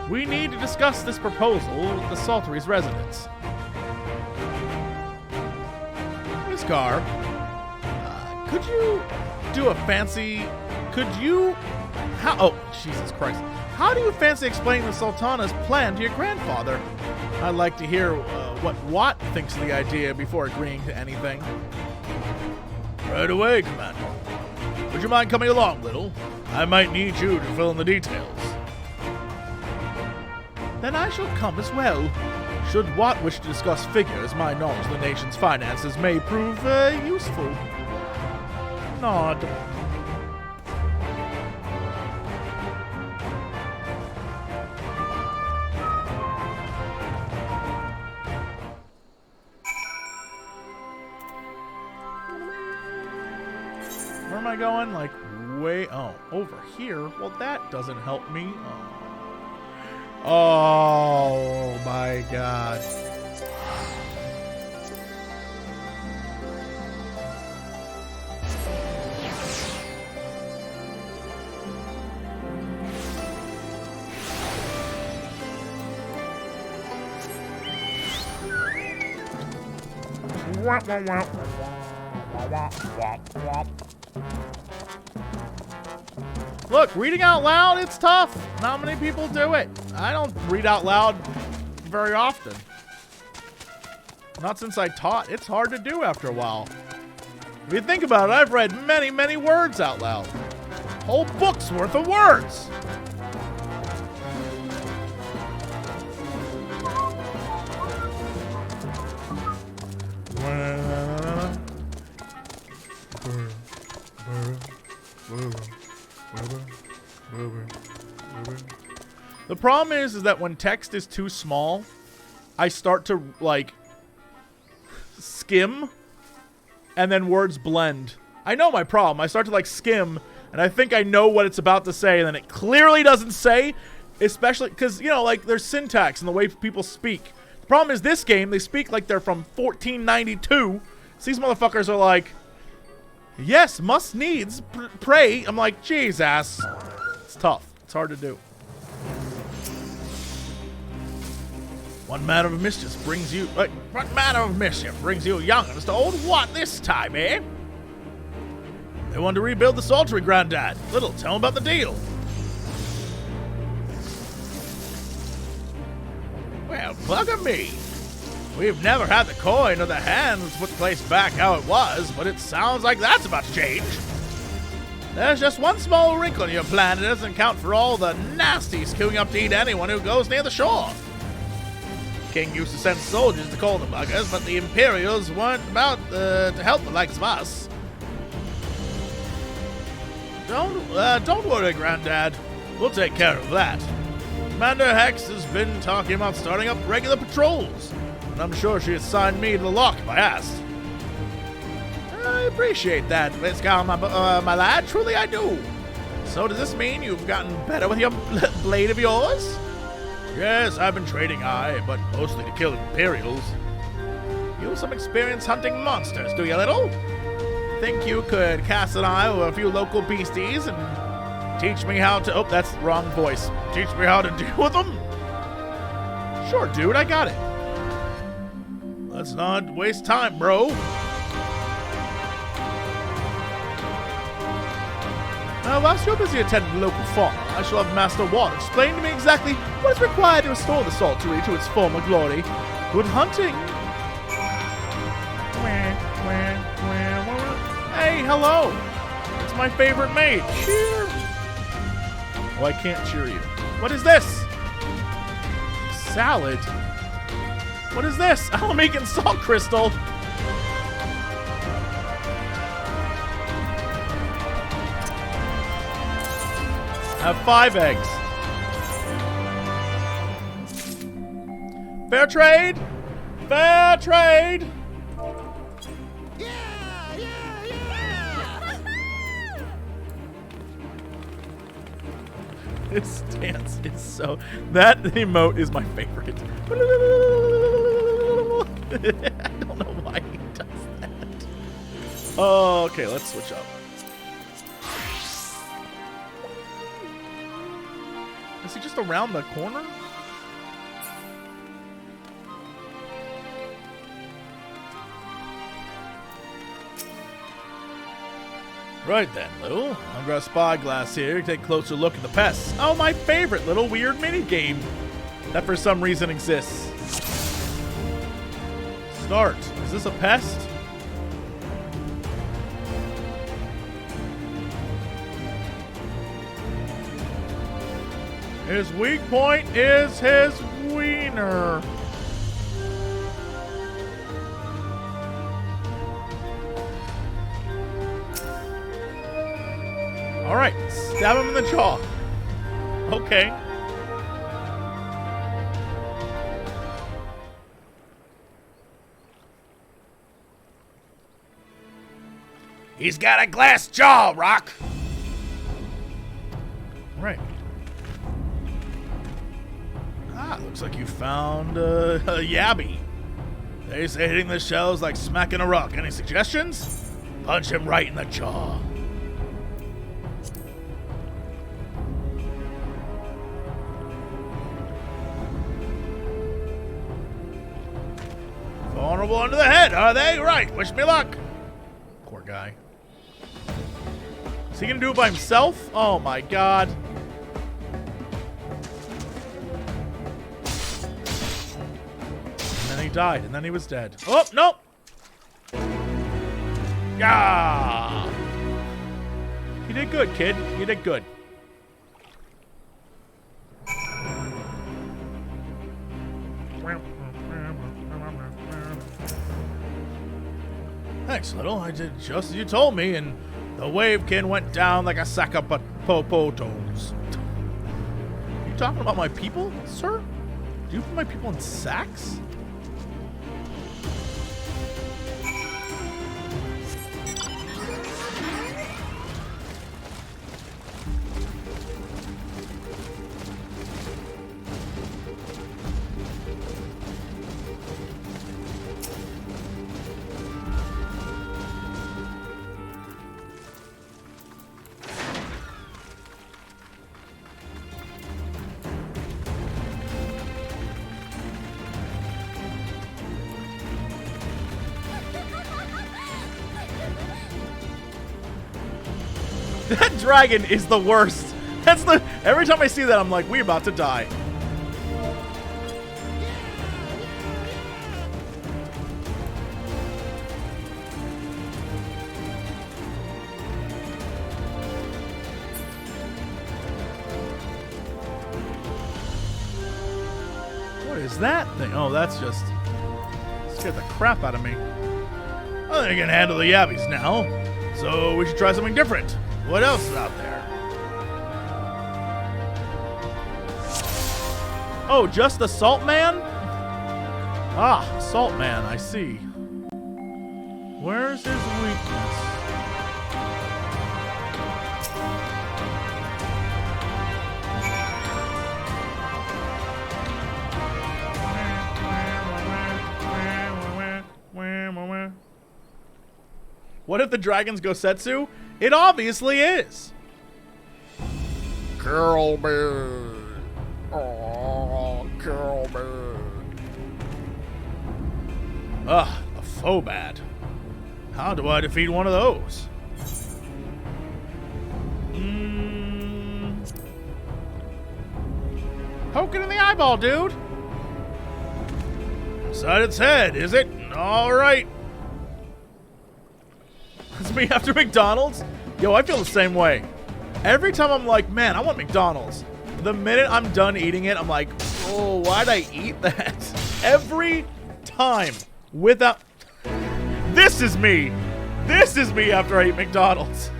we need to discuss this proposal with the Saltery's residents. Miss Carr, could you do a fancy... Oh, Jesus Christ. How do you fancy explaining the Sultana's plan to your grandfather? I'd like to hear what Watt thinks of the idea before agreeing to anything. Right away, Commander. Would you mind coming along, Little? I might need you to fill in the details. Then I shall come as well. Should Watt wish to discuss figures, my knowledge of the nation's finances may prove useful. Nod. Where am I going? Like, way... Oh, over here? Well, that doesn't help me. Oh my God. Look, reading out loud, it's tough. Not many people do it. I don't read out loud very often. Not since I taught. It's hard to do after a while. If you think about it, I've read many, many words out loud. Whole books worth of words. The problem is that when text is too small, I start to, like, skim, and then words blend. I know my problem. I start to, like, skim, and I think I know what it's about to say, and then it clearly doesn't say, especially, because, you know, like, there's syntax and the way people speak. The problem is this game, they speak like they're from 1492, these motherfuckers are like, yes, must needs pray. I'm like, Jesus. It's tough. It's hard to do. What manner of mischief brings you young'uns to old what this time, eh? They want to rebuild the Saltery, Granddad. Little, tell them about the deal. Well, bugger me. We've never had the coin or the hands to put the place back how it was, but it sounds like that's about to change. There's just one small wrinkle in your plan. It doesn't account for all the nasties queuing up to eat anyone who goes near the shore. King used to send soldiers to call the buggers, but the Imperials weren't about to help the likes of us. Don't worry, Granddad. We'll take care of that. Commander Hex has been talking about starting up regular patrols, and I'm sure she'd sign me to the lock if I asked. I appreciate that, Skalla, my lad. Truly I do. So does this mean you've gotten better with your blade of yours? Yes, I've been trading but mostly to kill Imperials. You have some experience hunting monsters, do you, little? Think you could cast an eye over a few local beasties and teach me how to... Oh, that's the wrong voice. Teach me how to deal with them? Sure, dude, I got it. Let's not waste time, bro. Now, whilst you're busy attending the local farm, I shall have Master Watt explain to me exactly what is required to restore the Saltery to its former glory. Good hunting. Hey, hello. It's my favorite maid. Cheer. Oh, I can't cheer you. What is this? Salad. What is this? Almacan salt crystal. Have 5 eggs. Fair trade. Fair trade. This dance is so... That emote is my favorite. I don't know why he does that. Oh, okay, let's switch up. Is he just around the corner? Right then, Lou. I've got a spyglass here to take a closer look at the pests. Oh, my favorite little weird mini-game that for some reason exists. Start. Is this a pest? His weak point is his wiener. All right, stab him in the jaw. Okay. He's got a glass jaw, Rock. All right. Ah, looks like you found a yabby. They say hitting the shells like smacking a rock. Any suggestions? Punch him right in the jaw. Vulnerable under the head, are they? Right, wish me luck. Poor guy. Is he gonna do it by himself? Oh my god. And then he died, and then he was dead. Oh, nope. Yeah. You did good, kid. You did good. Thanks, Little. I did just as you told me, and the wavekin went down like a sack of popotos. You talking about my people, sir? Do you put my people in sacks? That dragon is the worst. That's the... Every time I see that, I'm like, we're about to die. What is that thing? Oh, that's just... scared the crap out of me. I think I can handle the yabbies now. So we should try something different. What else is out there? Oh, just the Salt Man? Ah, Salt Man, I see. Where's his weakness? What if the dragon's Gosetsu? It obviously is. Kill me. Oh, kill me. Ugh, a Phobad. How do I defeat one of those? Poke it in the eyeball, dude. Inside its head, is it? All right. It's me after McDonald's? Yo, I feel the same way. Every time I'm like, man, I want McDonald's. The minute I'm done eating it, I'm like, oh, why'd I eat that? Every time. Without... This is me. This is me after I eat McDonald's.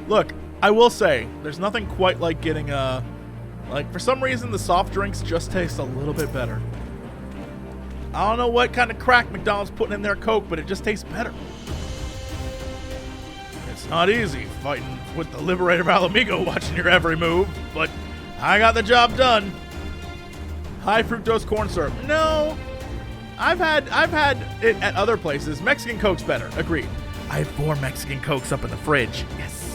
Look, I will say, there's nothing quite like getting a... Like, for some reason, the soft drinks just taste a little bit better. I don't know what kind of crack McDonald's putting in their Coke, but it just tastes better. It's not easy fighting with the Liberator Alamigo watching your every move, but I got the job done. High fructose corn syrup. No, I've had it at other places. Mexican Coke's better. Agreed. I have 4 Mexican Cokes up in the fridge. Yes.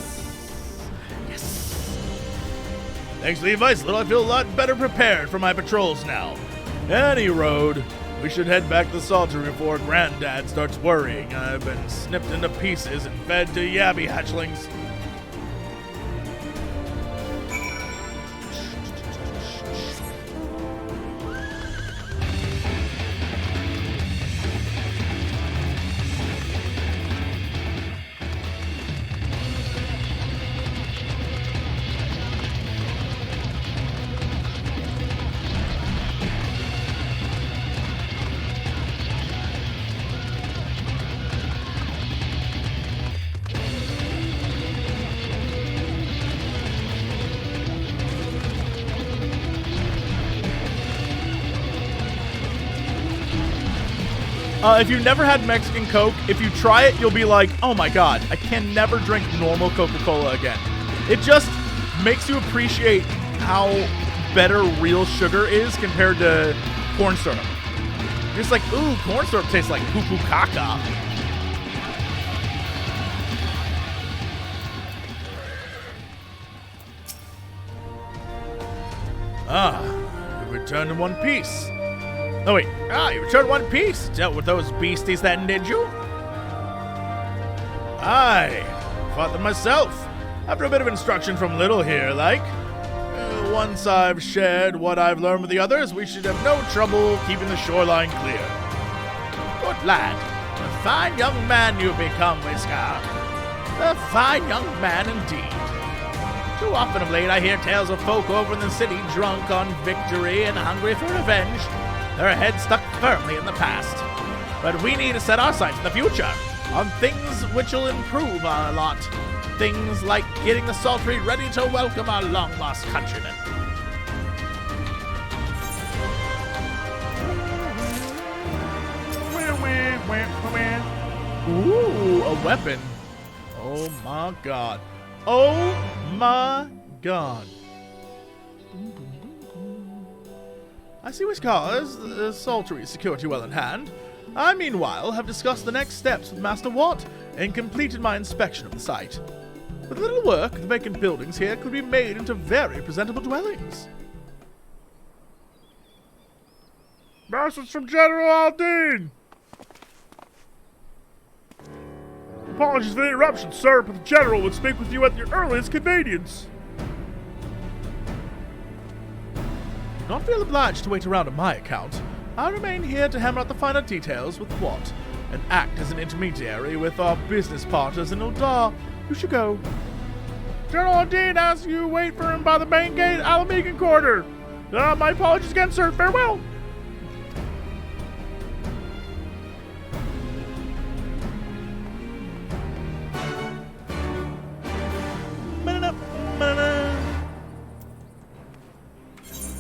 Thanks to the advice, Little, I feel a lot better prepared for my patrols now. Any road, we should head back to the Saltery before Granddad starts worrying. I've been snipped into pieces and fed to yabby hatchlings. If you've never had Mexican Coke, if you try it, you'll be like, oh my god, I can never drink normal Coca-Cola again. It just makes you appreciate how better real sugar is compared to corn syrup. You're just like, ooh, corn syrup tastes like poo-poo caca. Ah, you returned in one piece. Oh wait, you returned one piece. Dealt with those beasties then, did you? Aye, fought them myself. After a bit of instruction from Little here, like. Once I've shared what I've learned with the others, we should have no trouble keeping the shoreline clear. Good lad. A fine young man you've become, Whisker. A fine young man indeed. Too often of late I hear tales of folk over in the city drunk on victory and hungry for revenge. Their heads stuck firmly in the past. But we need to set our sights in the future, on things which will improve our lot. Things like getting the Saltery ready to welcome our long-lost countrymen. Ooh, a weapon. Oh my god. Oh my god. I see Whiskers, the Saltery security well in hand. I, meanwhile, have discussed the next steps with Master Watt and completed my inspection of the site. With a little work, the vacant buildings here could be made into very presentable dwellings. Message from General Aldine! Apologies for the interruption, sir, but the General would speak with you at your earliest convenience. Do not feel obliged to wait around on my account. I remain here to hammer out the finer details with what, and act as an intermediary with our business partners in Uldar. You should go. General Aldine asks you wait for him by the main gate, Alamegan Quarter. My apologies again, sir. Farewell.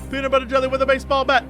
Peanut butter jelly with a baseball bat.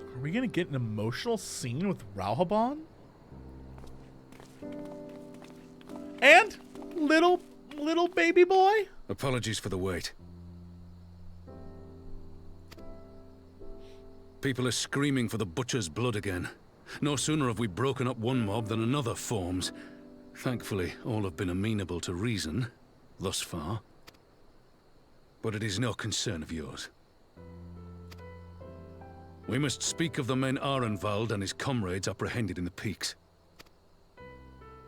Are we gonna get an emotional scene with Raubahn? And little baby boy? Apologies for the wait. People are screaming for the butcher's blood again. No sooner have we broken up one mob than another forms. Thankfully, all have been amenable to reason, thus far. But it is no concern of yours. We must speak of the men Arenvald and his comrades apprehended in the peaks.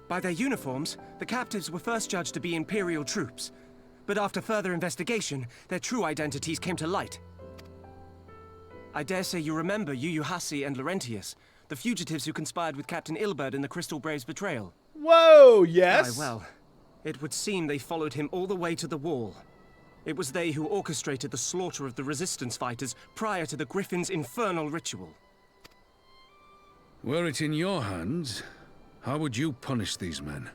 By their uniforms, the captives were first judged to be Imperial troops. But after further investigation, their true identities came to light. I dare say you remember Yuyuhasi and Laurentius, the fugitives who conspired with Captain Ilberd in the Crystal Brave's betrayal. Whoa, yes? Aye, well, it would seem they followed him all the way to the wall. It was they who orchestrated the slaughter of the Resistance fighters prior to the Griffin's infernal ritual. Were it in your hands, how would you punish these men?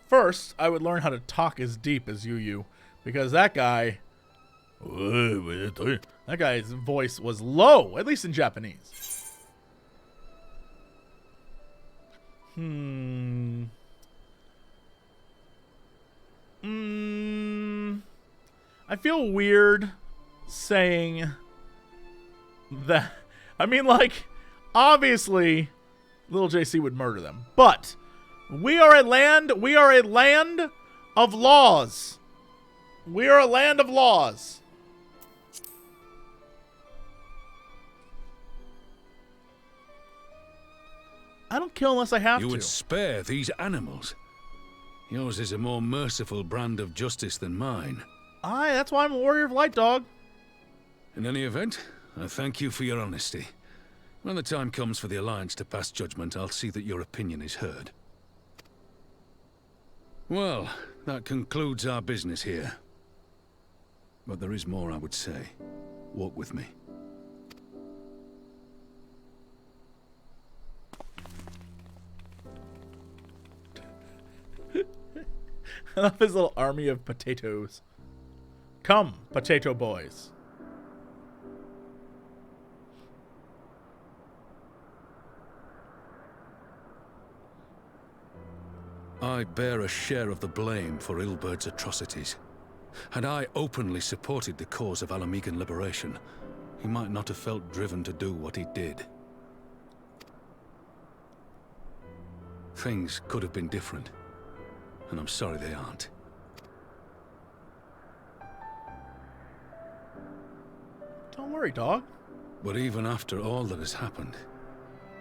First, I would learn how to talk as deep as Yuyu, because that guy's voice was low, at least in Japanese. I feel weird saying that. I mean, like, obviously, little JC would murder them, but we are a land of laws. We are a land of laws. I don't kill unless I have to. You would spare these animals. Yours is a more merciful brand of justice than mine. Aye, that's why I'm a warrior of light, dog. In any event, I thank you for your honesty. When the time comes for the Alliance to pass judgment, I'll see that your opinion is heard. Well, that concludes our business here. But there is more I would say. Walk with me. I love his little army of potatoes. Come, potato boys. I bear a share of the blame for Ilberd's atrocities. Had I openly supported the cause of Alamegan liberation, he might not have felt driven to do what he did. Things could have been different, and I'm sorry they aren't. Don't worry, dog. But even after all that has happened,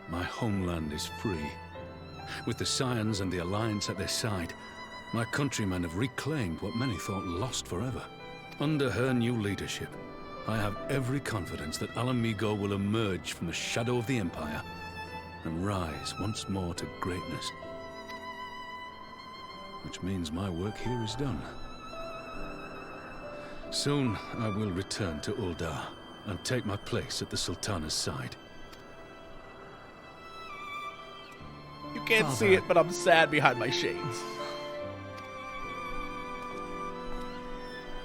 my homeland is free. With the Scions and the Alliance at their side, my countrymen have reclaimed what many thought lost forever. Under her new leadership, I have every confidence that Alamigo will emerge from the shadow of the Empire and rise once more to greatness. Which means my work here is done. Soon I will return to Uldar and take my place at the Sultana's side. You can't see it, but I'm sad behind my shades.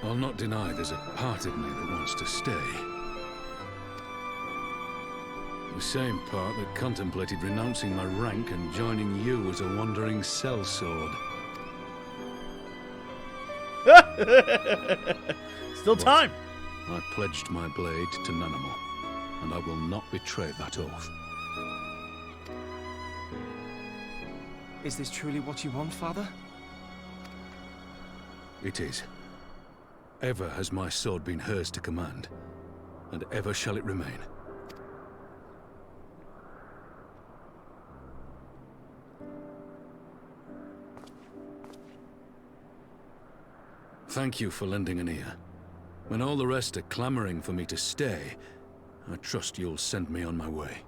I'll not deny there's a part of me that wants to stay. The same part that contemplated renouncing my rank and joining you as a wandering sellsword. Still time. I pledged my blade to Nanamo, and I will not betray that oath. Is this truly what you want, Father? It is. Ever has my sword been hers to command, and ever shall it remain. Thank you for lending an ear. When all the rest are clamoring for me to stay, I trust you'll send me on my way.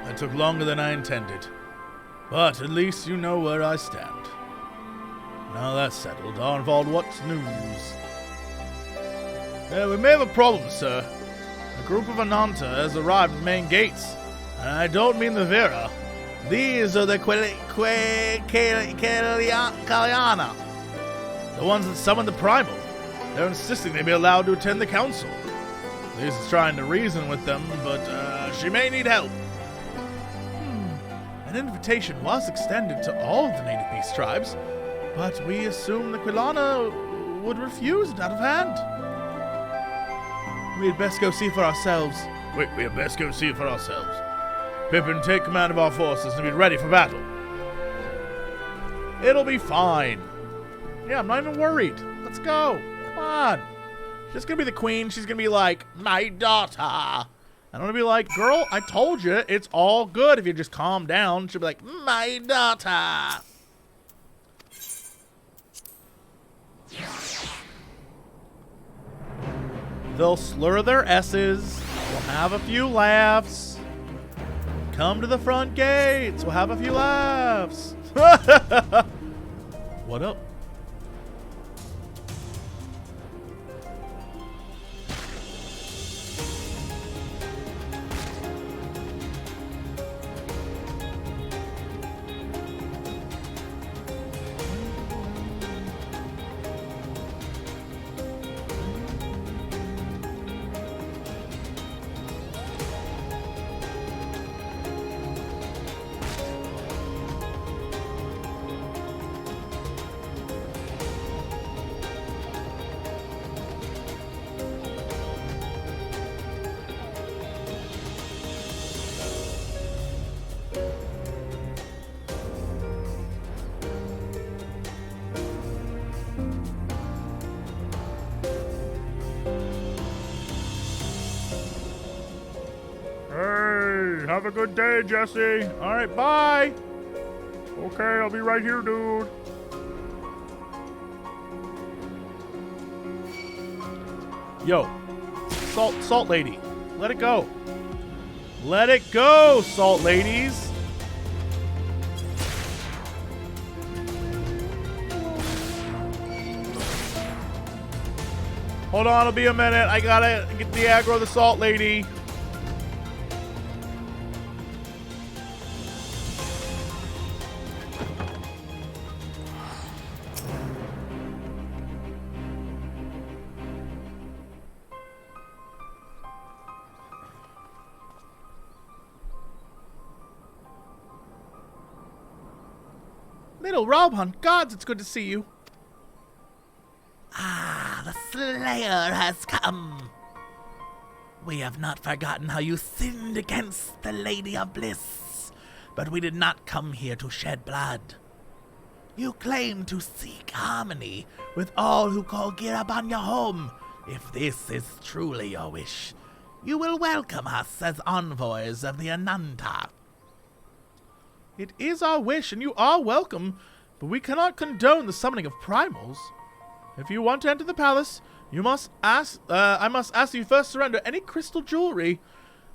That took longer than I intended. But at least you know where I stand. Now that's settled, Arnvald, what's news? We may have a problem, sir. A group of Ananta has arrived at the main gates. And I don't mean the Vera. These are the Kalyana. The ones that summoned the Primal. They're insisting they be allowed to attend the council. Liz is trying to reason with them, but she may need help. An invitation was extended to all of the native beast tribes, but we assumed the Quilana would refuse it out of hand. We had best go see for ourselves. We had best go see for ourselves. Pippin, take command of our forces and be ready for battle. It'll be fine. Yeah, I'm not even worried. Let's go. Come on. She's gonna be the queen. She's gonna be like, my daughter. I'm gonna be like, girl, I told you, it's all good if you just calm down. She'll be like, my daughter. They'll slur their S's. We'll have a few laughs. Come to the front gates. We'll have a few laughs. What up? Have a good day, Jesse. All right, bye. Okay, I'll be right here, dude. Yo, salt lady, let it go. Let it go, salt ladies. Hold on, it'll be a minute. I gotta get the aggro of the salt lady. Little Raubahn, gods, it's good to see you. Ah, the Slayer has come. We have not forgotten how you sinned against the Lady of Bliss, but we did not come here to shed blood. You claim to seek harmony with all who call Girabanya home. If this is truly your wish, you will welcome us as envoys of the Ananta. It is our wish, and you are welcome, but we cannot condone the summoning of primals. If you want to enter the palace, you must ask. I must ask you first surrender any crystal jewelry.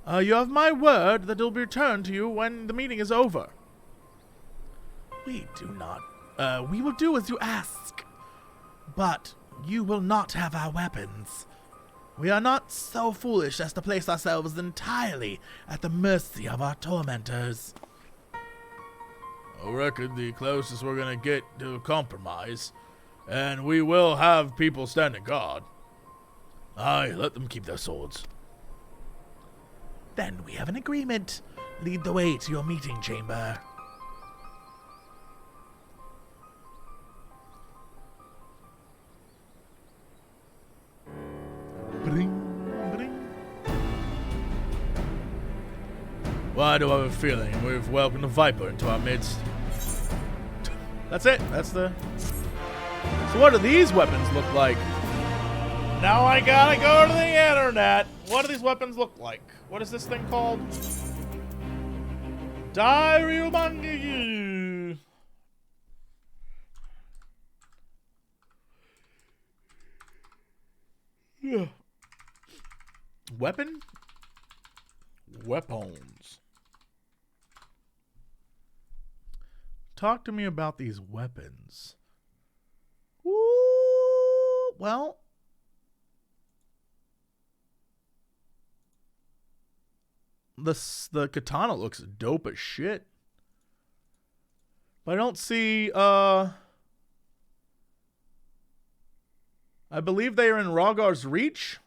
You have my word that it will be returned to you when the meeting is over. We do not. We will do as you ask, but you will not have our weapons. We are not so foolish as to place ourselves entirely at the mercy of our tormentors. I reckon the closest we're gonna get to a compromise, and we will have people standing guard. Aye, let them keep their swords. Then we have an agreement. Lead the way to your meeting chamber. Bring, bring. Why do I have a feeling we've welcomed a viper into our midst? That's it. That's the... So what do these weapons look like? Now I gotta go to the internet. What do these weapons look like? What is this thing called? Diary. Yeah. Weapon? Weapons. Talk to me about these weapons. Woo! Well, the katana looks dope as shit. But I don't see I believe they are in Rhaegar's reach.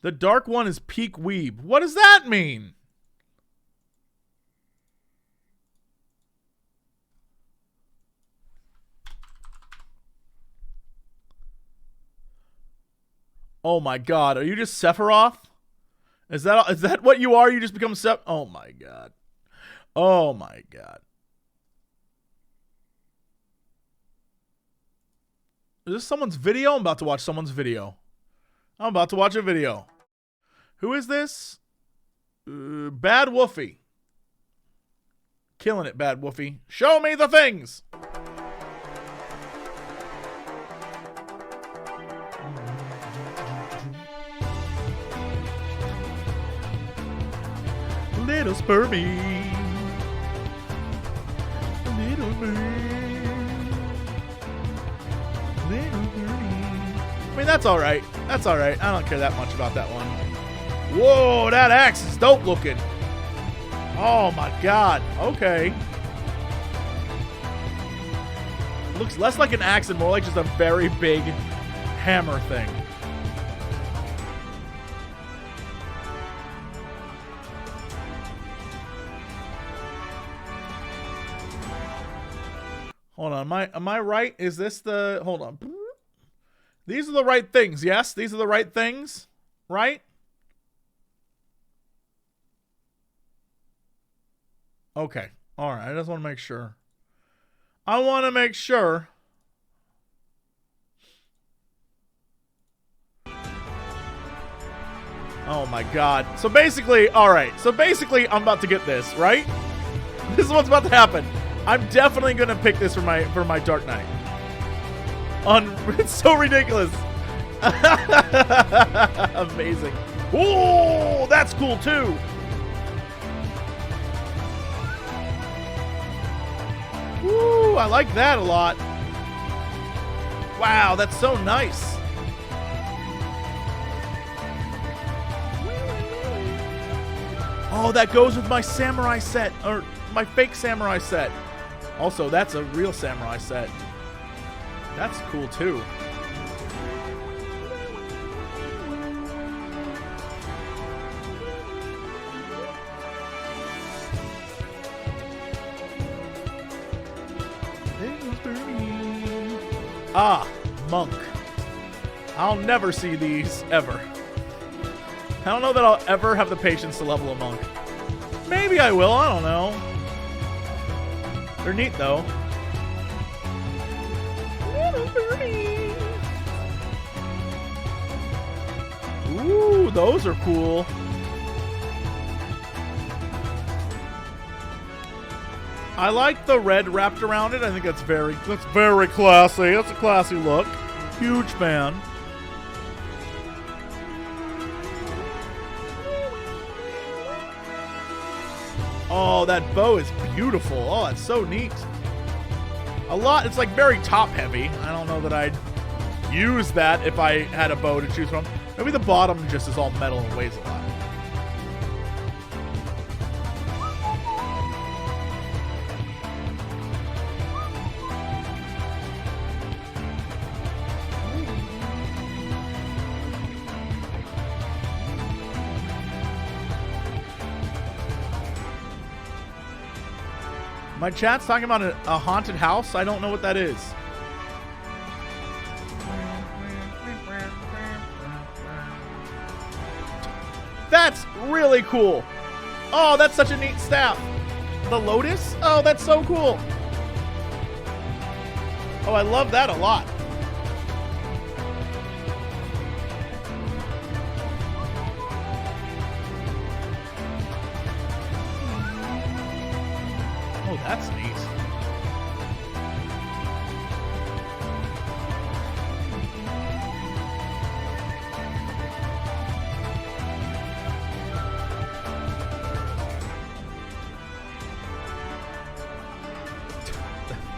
The dark one is peak weeb. What does that mean? Oh my god, are you just Sephiroth? Is that what you are? You just become Oh my god. Oh my god. Is this someone's video? I'm about to watch someone's video. I'm about to watch a video. Who is this? Bad Woofy. Killing it, Bad Woofy. Show me the things! Little Spermy. Little bird. Little birdie. I mean, that's alright. That's alright. I don't care that much about that one. Whoa, that axe is dope looking. Oh my god. Okay. Looks less like an axe and more like just a very big hammer thing. Hold on, am I right? Is this the... Hold on. These are the right things, yes? These are the right things, right? Okay. All right, I just want to make sure. I want to make sure. Oh my god. So basically, all right. So basically, I'm about to get this, right? This is what's about to happen. I'm definitely gonna pick this for my Dark Knight. It's so ridiculous. Amazing. Oh, that's cool too. Woo, I like that a lot. Wow, that's so nice. Oh, that goes with my samurai set, or my fake samurai set. Also, that's a real samurai set. That's cool too. Ah, monk. I'll never see these ever. I don't know that I'll ever have the patience to level a monk. Maybe I will, I don't know. They're neat though. Ooh, those are cool. I like the red wrapped around it. I think that's very classy. That's a classy look. Huge fan. Oh, that bow is beautiful. Oh, that's so neat. It's like very top heavy. I don't know that I'd use that if I had a bow to choose from. Maybe the bottom just is all metal and weighs a lot. My chat's talking about a haunted house. I don't know what that is. That's really cool. Oh, that's such a neat staff. The lotus? Oh, that's so cool. Oh, I love that a lot. Oh, that's neat.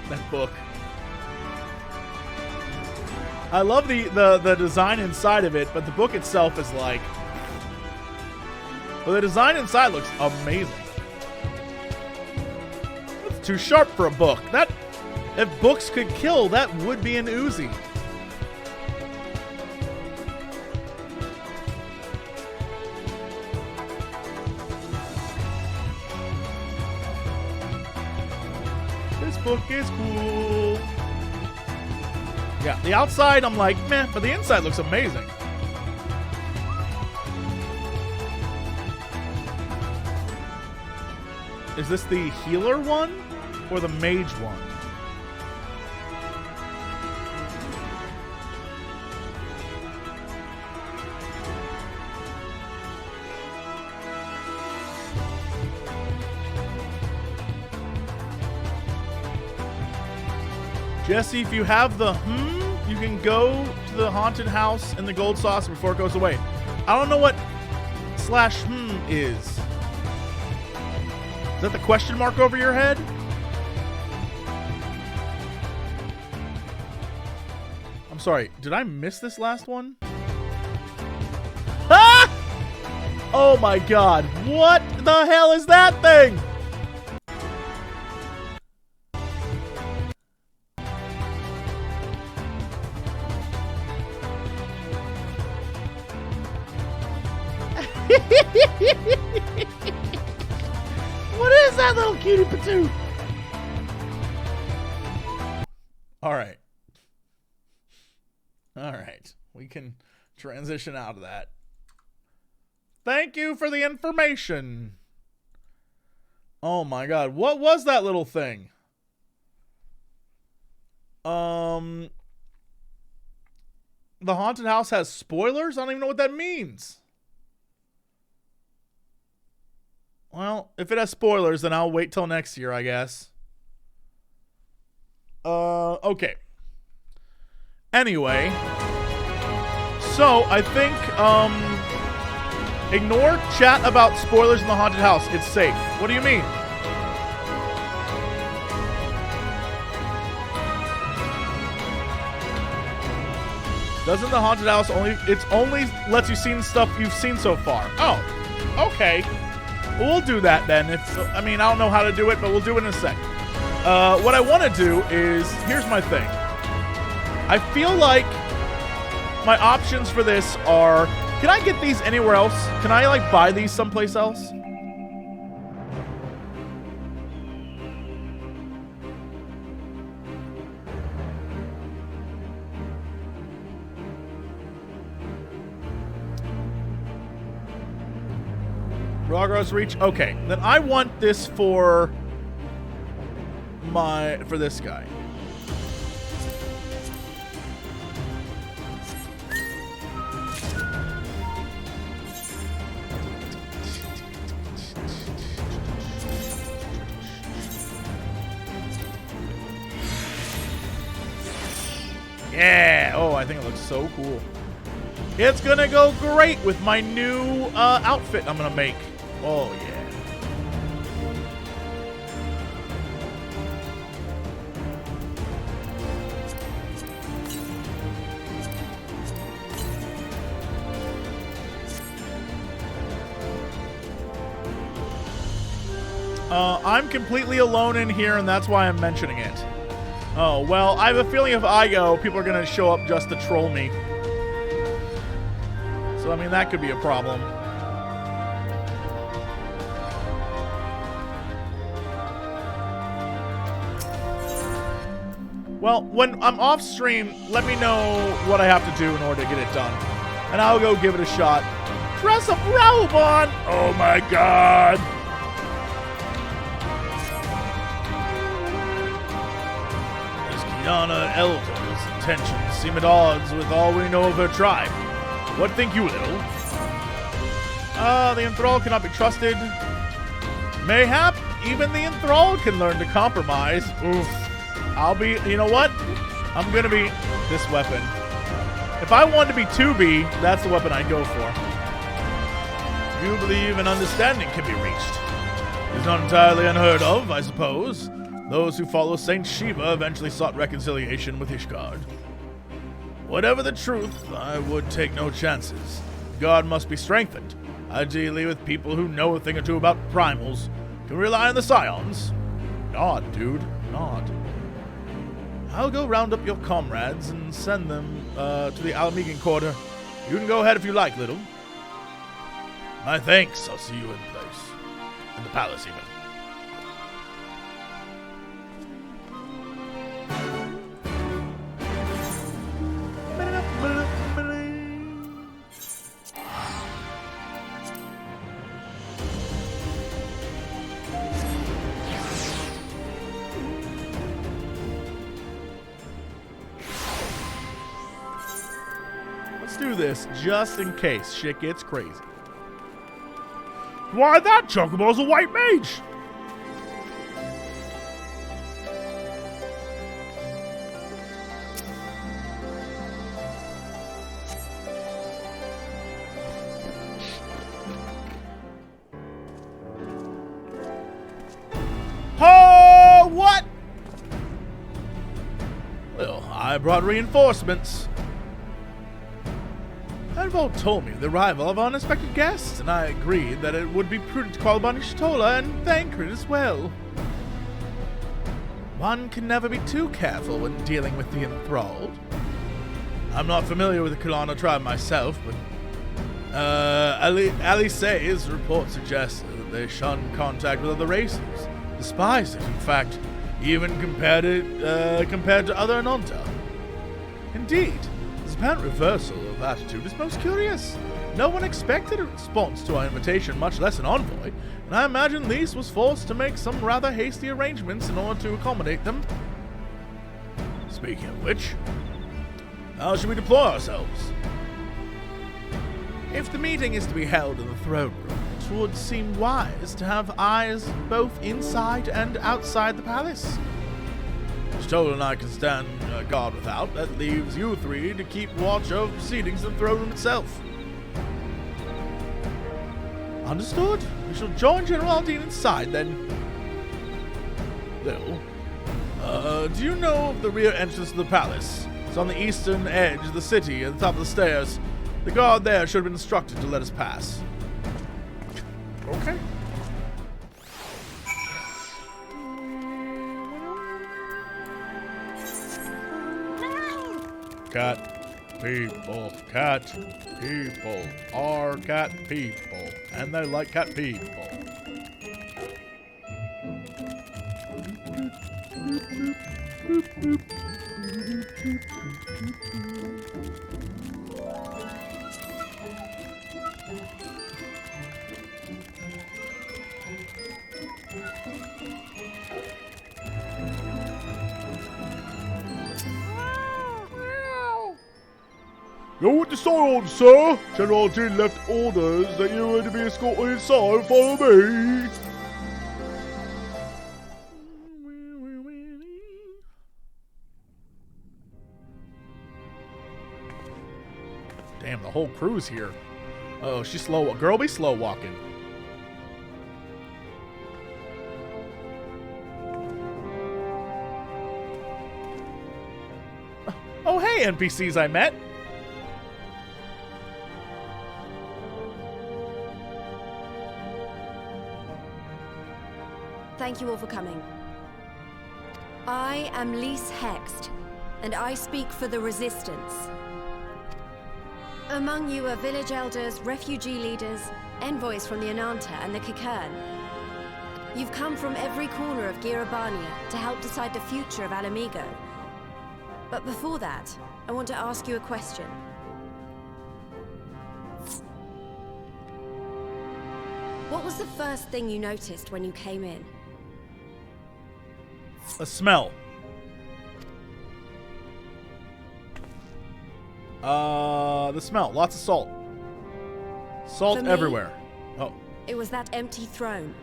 That book. I love the design inside of it, but the book itself is like... Well, the design inside looks amazing. It's too sharp for a book. That, if books could kill, that would be an Uzi. This book is cool. Yeah, the outside I'm like, meh, but the inside looks amazing. Is this the healer one or the mage one? Jesse, if you have the you can go to the haunted house in the gold sauce before it goes away. I don't know what /, is. Is that the question mark over your head? I'm sorry, did I miss this last one? Ah! Oh my god, what the hell is that thing? What is that little cutie patoo? All right. All right. We can transition out of that. Thank you for the information. Oh my god. What was that little thing? The haunted house has spoilers? I don't even know what that means. Well, if it has spoilers, then I'll wait till next year, I guess. Okay. Anyway. So, I think, ignore chat about spoilers in the haunted house. It's safe. What do you mean? Doesn't the haunted house only lets you see stuff you've seen so far? Oh, okay. We'll do that then. I don't know how to do it, but we'll do it in a sec. What I want to do is, here's my thing. I feel like my options for this are, can I get these anywhere else? Can I like buy these someplace else? Rogros reach. Okay, then I want this for this guy. Yeah! Oh, I think it looks so cool. It's gonna go great with my new outfit I'm gonna make. Oh, yeah. I'm completely alone in here, and that's why I'm mentioning it. Oh, well, I have a feeling if I go, people are going to show up just to troll me. So, I mean, that could be a problem. Well, when I'm off stream, let me know what I have to do in order to get it done. And I'll go give it a shot. Dress up Raubahn! Oh my god! Skalla Elder's intentions seem at odds with all we know of her tribe. What think you, little? The enthralled cannot be trusted. Mayhap even the enthralled can learn to compromise. Oof. I'll be, you know what? I'm gonna be this weapon. If I wanted to be 2B, that's the weapon I'd go for. You believe an understanding can be reached. It's not entirely unheard of, I suppose. Those who follow Saint Shiva eventually sought reconciliation with Ishgard. Whatever the truth, I would take no chances. God must be strengthened, ideally with people who know a thing or two about primals. Can we rely on the scions? Nod, dude, nod. I'll go round up your comrades and send them to the Alamegan quarter. You can go ahead if you like, little. My thanks. I'll see you in place. In the palace, even. Do this just in case shit gets crazy. Why, that Chocobo's a white mage! Oh, what? Well, I brought reinforcements. Advold told me of the arrival of unexpected guests, and I agreed that it would be prudent to call upon Y'shtola and thank her as well. One can never be too careful when dealing with the enthralled. I'm not familiar with the Kalana tribe myself, but Alice's report suggests that they shun contact with other races, despise it, in fact, even compared to other Ananta. Indeed. This apparent reversal of attitude is most curious. No one expected a response to our invitation, much less an envoy, and I imagine Lise was forced to make some rather hasty arrangements in order to accommodate them. Speaking of which, how should we deploy ourselves? If the meeting is to be held in the throne room, it would seem wise to have eyes both inside and outside the palace. Y'shtola and I can stand guard without. That leaves you three to keep watch over proceedings in the throne room itself. Understood. We shall join General Aldine inside, then. Lil, do you know of the rear entrance to the palace? It's on the eastern edge of the city, at the top of the stairs. The guard there should have been instructed to let us pass. Okay. Cat people are cat people, and they like cat people. Go with the sign, sir. General Aldine left orders that you were to be escorted inside. Follow me. Damn, the whole crew's here. Oh, she's slow. Girl, be slow walking. Oh, hey, NPCs I met. Thank you all for coming. I am Lys Hext, and I speak for the Resistance. Among you are village elders, refugee leaders, envoys from the Ananta and the Kikern. You've come from every corner of Girabania to help decide the future of Alamigo. But before that, I want to ask you a question. What was the first thing you noticed when you came in? A smell. The smell. Lots of salt. Salt For me, everywhere. Oh. It was that empty throne.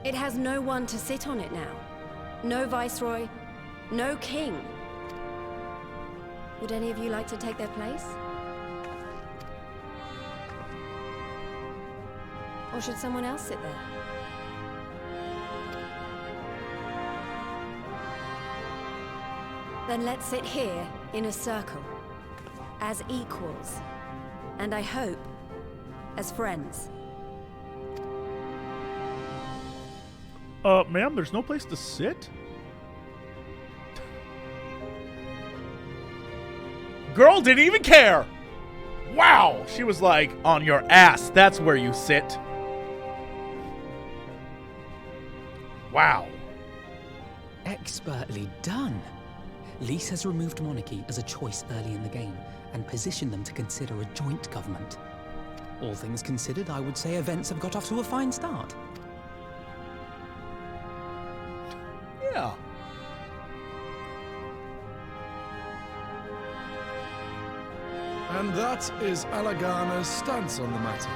It has no one to sit on it now. No viceroy, no king. Would any of you like to take their place? Or should someone else sit there? Then let's sit here in a circle, as equals, and I hope, as friends. Ma'am, there's no place to sit? Girl didn't even care! Wow! She was like, on your ass, that's where you sit. Wow. Expertly done. Lys has removed monarchy as a choice early in the game and positioned them to consider a joint government. All things considered, I would say events have got off to a fine start. Yeah. And that is Alagana's stance on the matter.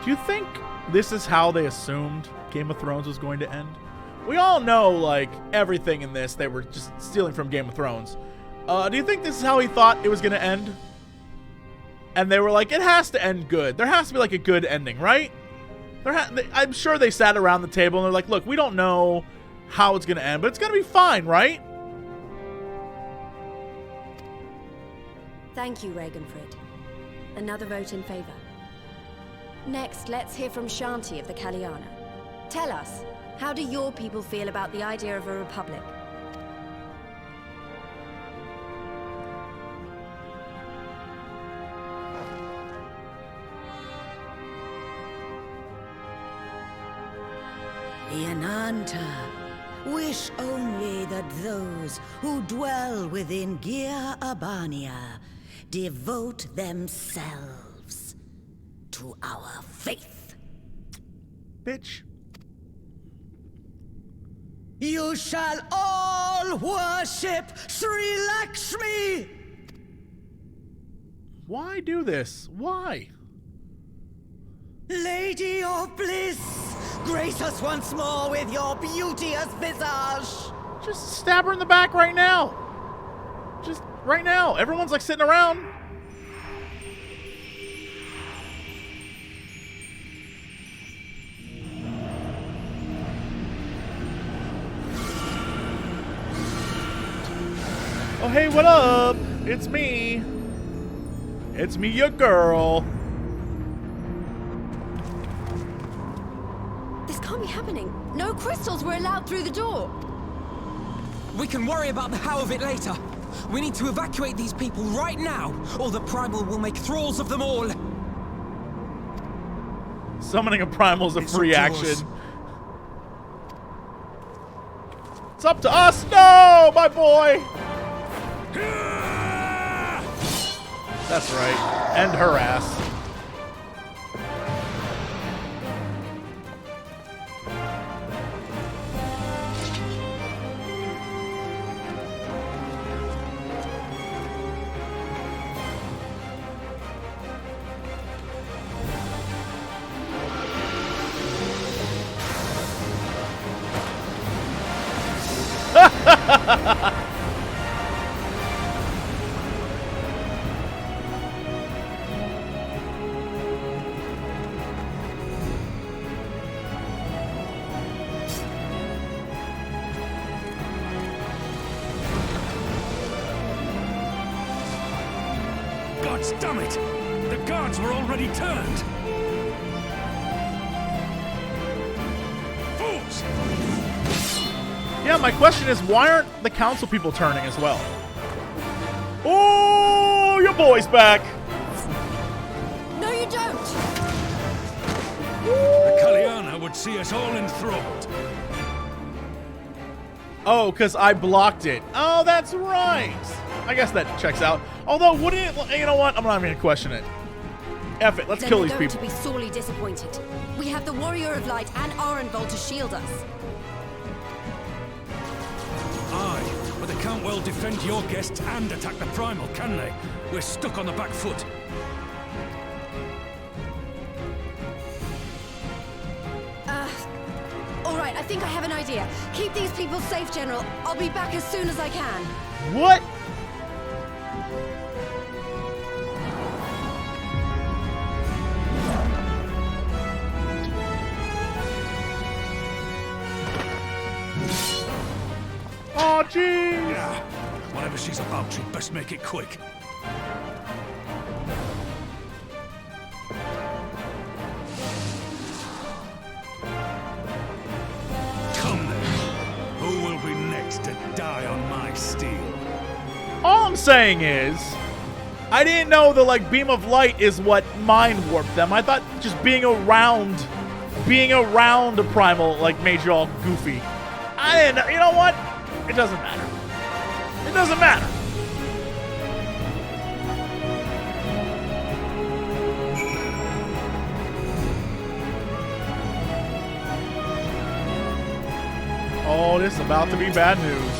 Do you think this is how they assumed Game of Thrones was going to end? We all know, like, everything in this they were just stealing from Game of Thrones. Do you think this is how he thought it was going to end? And they were like, it has to end good. There has to be, like, a good ending, right? I'm sure they sat around the table and they're like, look, we don't know how it's going to end, but it's going to be fine, right? Thank you, Ragenfrid. Another vote in favor. Next, let's hear from Shanti of the Kaliana. Tell us, how do your people feel about the idea of a republic? The Ananta wish only that those who dwell within Girabania devote themselves to our faith. Bitch. You shall all worship Sri Lakshmi! Why do this? Why? Lady of Bliss, grace us once more with your beauteous visage! Just stab her in the back right now. Just right now. Everyone's like sitting around. Oh, hey, what up? It's me. It's me, your girl. This can't be happening. No crystals were allowed through the door. We can worry about the how of it later. We need to evacuate these people right now, or the Primal will make thralls of them all. Summoning a primal is a free action. It's up to us. No, my boy. That's right. End her ass. Gods damn it! The guards were already turned! Fools! Yeah, my question is, why aren't the council people turning as well? Oh, your boy's back! No, you don't! The Kaliana would see us all enthralled. Oh, because I blocked it. Oh, that's right. I guess that checks out. Although, wouldn't it... You know what? I'm not even going to question it. F it. Let's kill these people. Then we're going to be sorely disappointed. We have the Warrior of Light and Arenvald to shield us. Aye, but they can't well defend your guests and attack the Primal, can they? We're stuck on the back foot. All right, I think I have an idea. Keep these people safe, General. I'll be back as soon as I can. What? Oh, jeez! Yeah. Whatever she's about, she'd best make it quick. Come then. Who will be next to die on my steel? All I'm saying is, I didn't know the beam of light is what mind warped them. I thought just being around a primal made you all goofy. I didn't know. You know what? It doesn't matter. It doesn't matter. Oh, this is about to be bad news.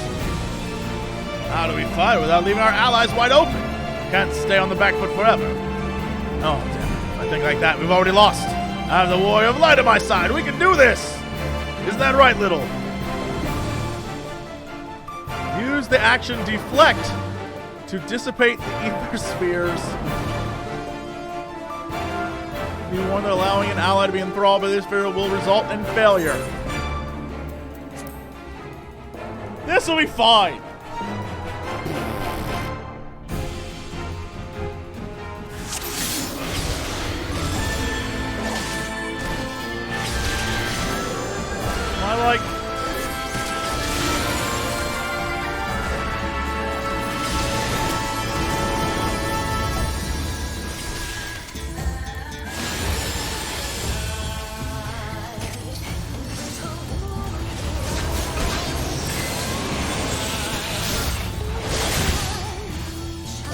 How do we fight without leaving our allies wide open? Can't stay on the back foot forever. Oh, damn it. I think like that, we've already lost. I have the Warrior of Light on my side. We can do this. Isn't that right, Little? Use the action Deflect to dissipate the ether spheres. Be warned that allowing an ally to be enthralled by this sphere will result in failure. This will be fine.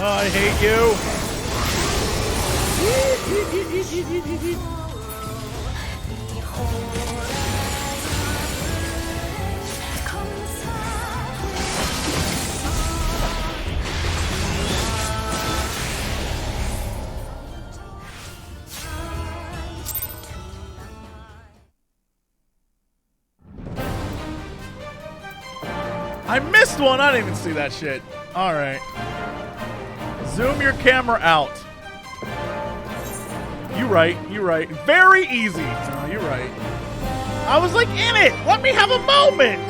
I hate you. I missed one. I didn't even see that shit. All right. Zoom your camera out. You right. Very easy. No, you're right. I was in it. Let me have a moment.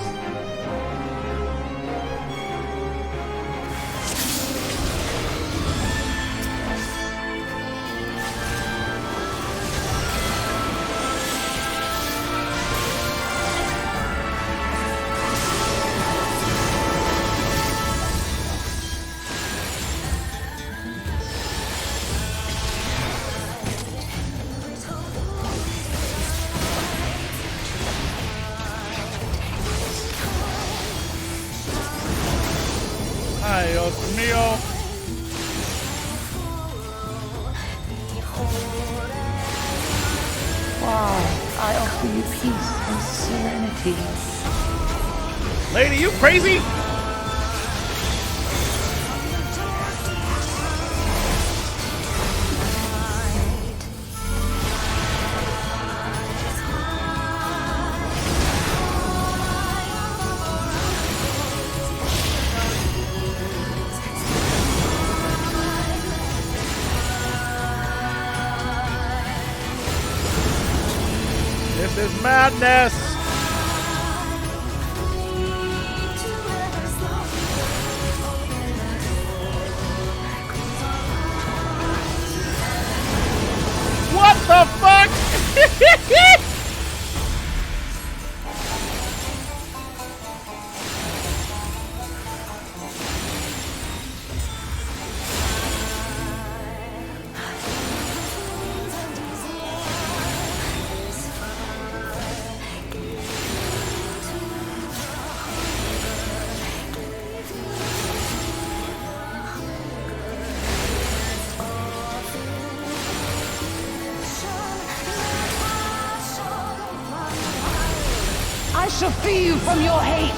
Dios mío. I offer you peace and serenity. Lady, you crazy? madness! What the fuck? I shall free you from your hate.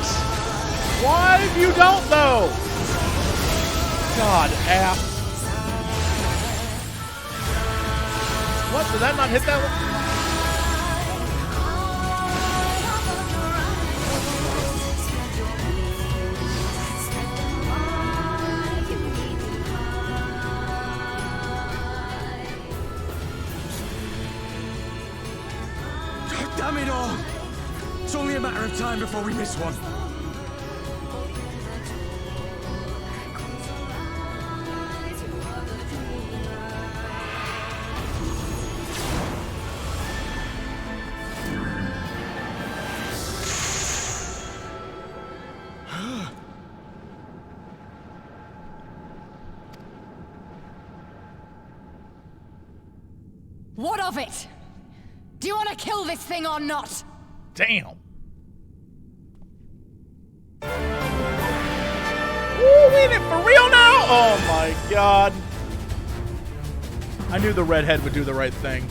Why if you don't though? God, ass. What? Did that not hit that one? Damn it all! It's only a matter of time before we miss one. What of it? Do you want to kill this thing or not? Damn. Ooh, we in it for real now? Oh my god. I knew the redhead would do the right thing.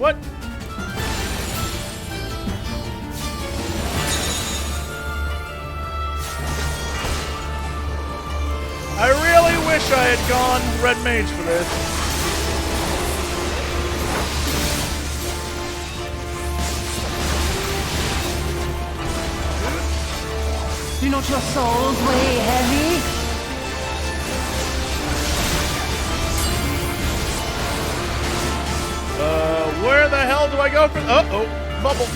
What? I really wish I had gone red mage for this. Do not your souls weigh heavy? Where the hell do I go from? Oh, bubble.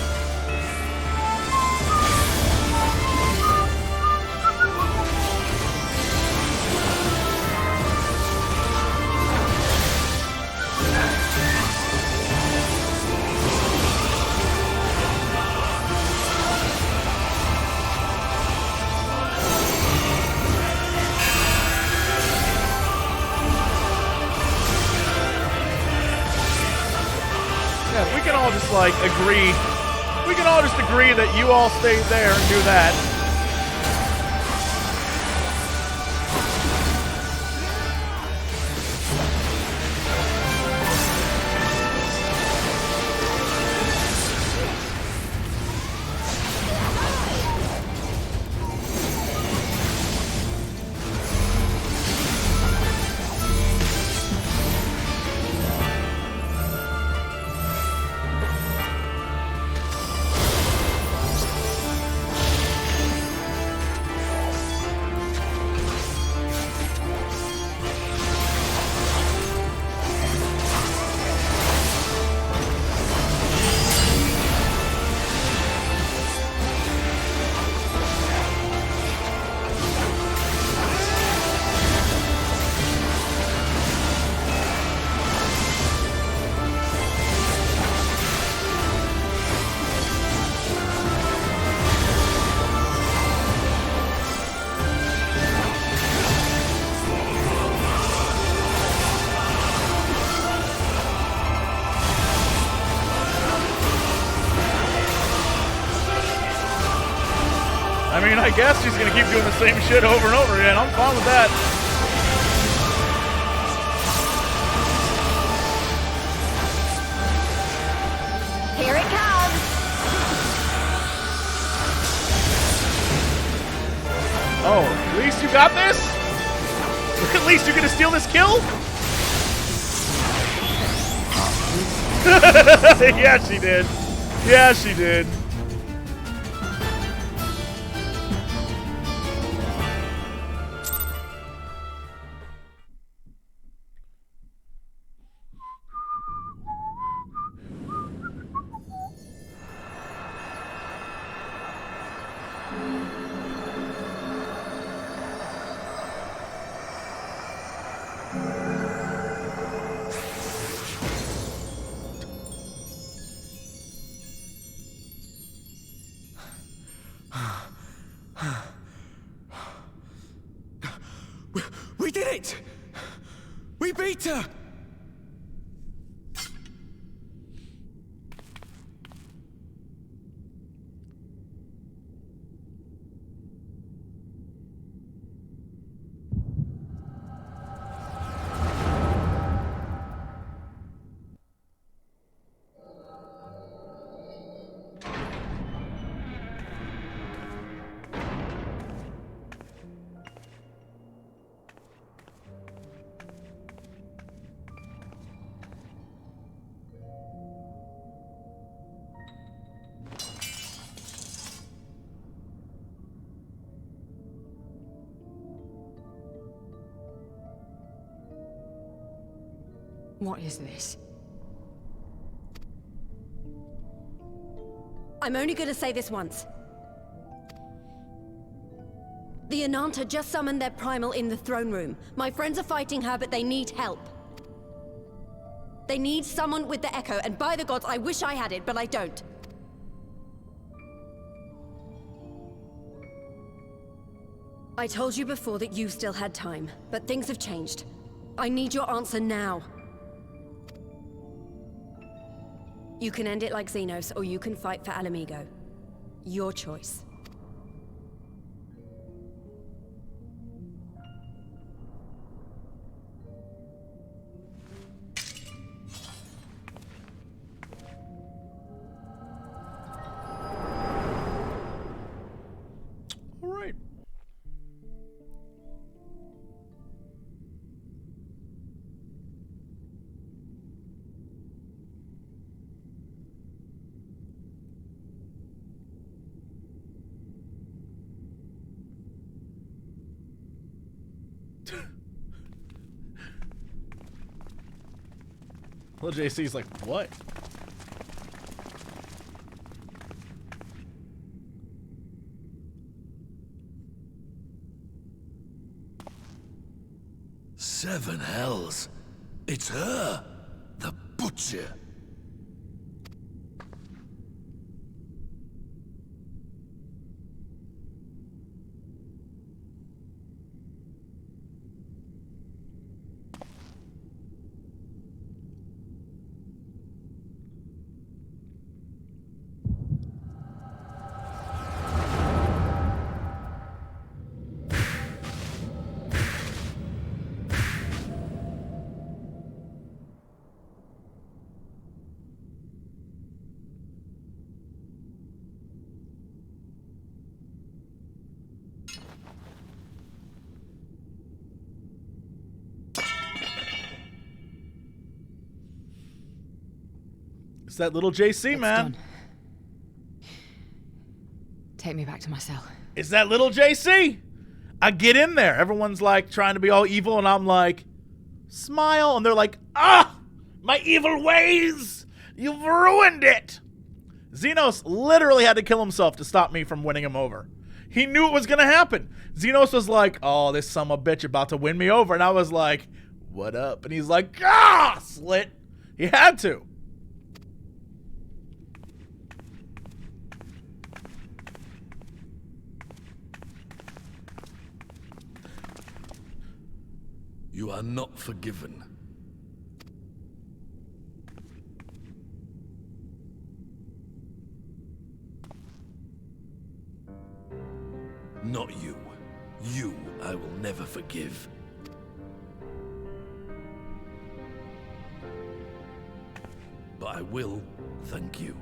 We can all just like agree. We can all just agree that you all stay there and do that. I mean, I guess she's gonna keep doing the same shit over and over again. I'm fine with that. Here it comes! Oh, at least you got this? At least you're gonna steal this kill? Yeah, she did. Yeah, she did. We did it! We beat her! What is this? I'm only gonna say this once. The Ananta just summoned their primal in the throne room. My friends are fighting her, but they need help. They need someone with the echo, and by the gods, I wish I had it, but I don't. I told you before that you still had time, but things have changed. I need your answer now. You can end it like Xenos, or you can fight for Alamigo. Your choice. Little JC's like, what? Seven hells. It's her. The Butcher. It's that little JC, man. Done. Take me back to my cell. It's that little JC. I get in there. Everyone's like trying to be all evil, and I'm like, smile. And they're like, ah, my evil ways. You've ruined it. Xenos literally had to kill himself to stop me from winning him over. He knew it was going to happen. Xenos was like, oh, this son of a bitch about to win me over. And I was like, what up? And he's like, ah, slit. He had to. You are not forgiven. Not you. You I will never forgive. But I will thank you.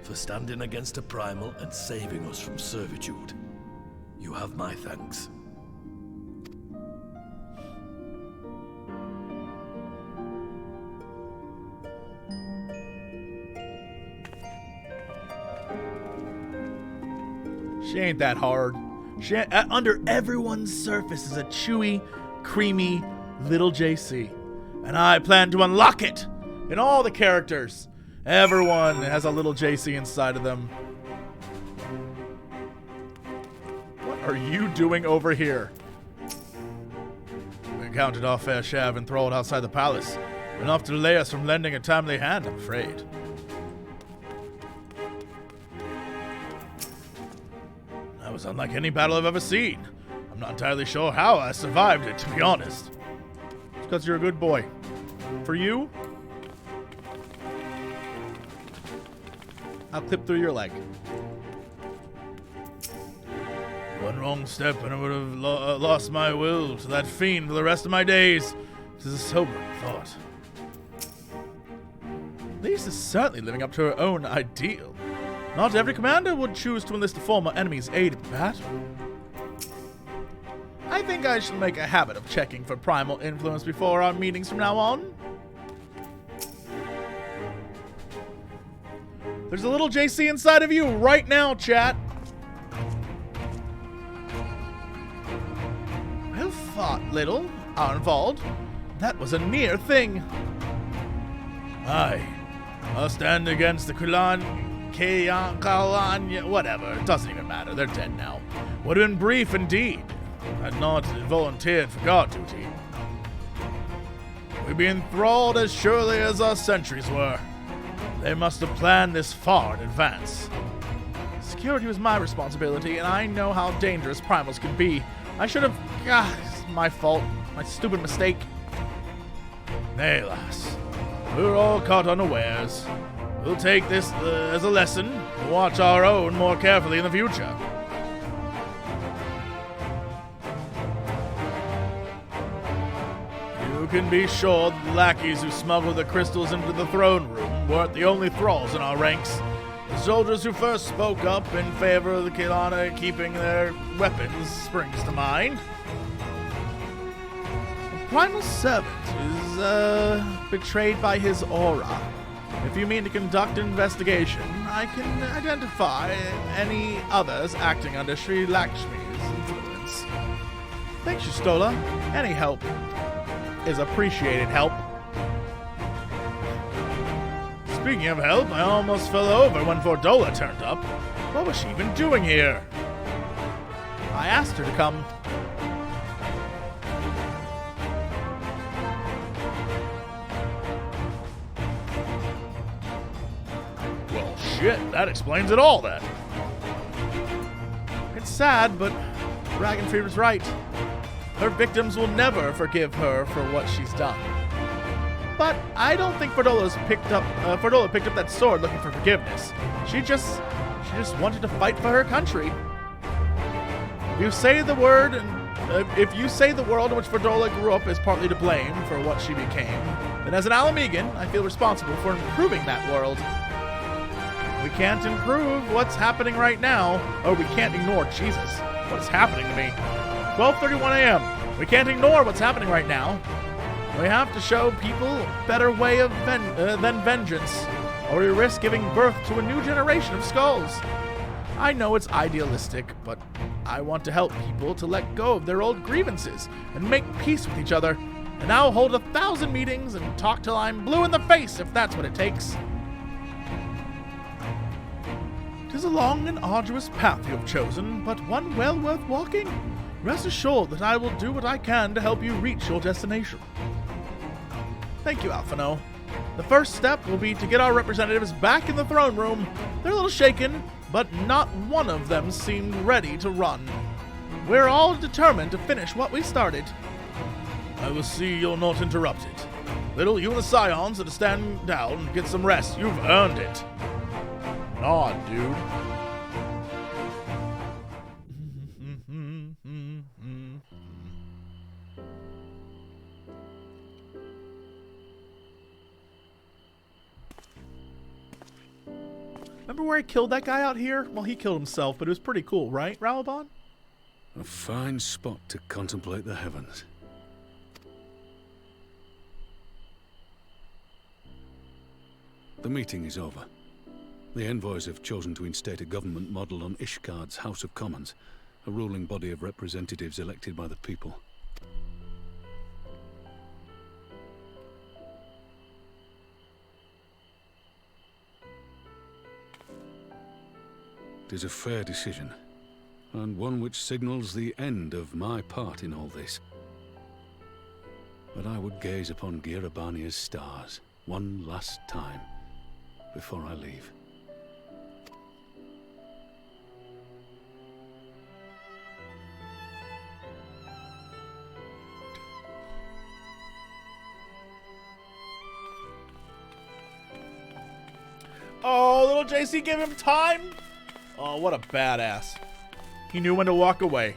For standing against a primal and saving us from servitude. You have my thanks. She ain't that hard. Under everyone's surface is a chewy, creamy little JC. And I plan to unlock it in all the characters. Everyone has a little JC inside of them. What are you doing over here? We counted our fair share of enthralled outside the palace. Enough to delay us from lending a timely hand, I'm afraid. That was unlike any battle I've ever seen. I'm not entirely sure how I survived it, to be honest. It's because you're a good boy. For you, I'll clip through your leg. One wrong step and I would have lost my will to that fiend for the rest of my days. It is a sobering thought. Lise is certainly living up to her own ideal. Not every commander would choose to enlist a former enemy's aid in battle. I think I should make a habit of checking for primal influence before our meetings from now on. There's a little JC inside of you right now, chat. Well fought, little Arnvald. That was a near thing. Aye. I'll stand against the Kalan, whatever. It doesn't even matter. They're dead now. Would have been brief indeed. Had not volunteered for guard duty. We'd be enthralled as surely as our sentries were. They must have planned this far in advance. Security was my responsibility, and I know how dangerous primals can be. I should have... it's my fault. My stupid mistake. Nay, lass. We were all caught unawares. We'll take this as a lesson and watch our own more carefully in the future. You can be sure the lackeys who smuggled the crystals into the throne room weren't the only thralls in our ranks. The soldiers who first spoke up in favor of the Kelana keeping their weapons springs to mind. The primal servant is betrayed by his aura. If you mean to conduct an investigation, I can identify any others acting under Sri Lakshmi's influence. Thanks, Stola. Any help is appreciated help. Speaking of help, I almost fell over when Fordola turned up. What was she even doing here? I asked her to come. Well, shit, that explains it all then. It's sad, but Dragonfear's right. Her victims will never forgive her for what she's done. But I don't think Fordola picked up that sword looking for forgiveness. She just wanted to fight for her country. If you say the world in which Fordola grew up is partly to blame for what she became, then as an Alamegan, I feel responsible for improving that world. We can't improve what's happening right now. Oh, we can't ignore Jesus. What is happening to me? 12:31 a.m. We can't ignore what's happening right now. We have to show people a better way of than vengeance, or we risk giving birth to a new generation of skulls. I know it's idealistic, but I want to help people to let go of their old grievances and make peace with each other. And I'll hold 1,000 meetings and talk till I'm blue in the face if that's what it takes. 'Tis a long and arduous path you have chosen, but one well worth walking. Rest assured that I will do what I can to help you reach your destination. Thank you, Alphino. The first step will be to get our representatives back in the throne room. They're a little shaken, but not one of them seemed ready to run. We're all determined to finish what we started. I will see you're not interrupted. Little, you and the Scions are to stand down and get some rest. You've earned it. Nod, dude. Remember where I killed that guy out here? Well, he killed himself, but it was pretty cool, right, Raubahn? A fine spot to contemplate the heavens. The meeting is over. The envoys have chosen to instate a government model on Ishgard's House of Commons, a ruling body of representatives elected by the people. It is a fair decision, and one which signals the end of my part in all this. But I would gaze upon Girabania's stars one last time before I leave. Oh, little JC gave him time? Oh, what a badass. He knew when to walk away.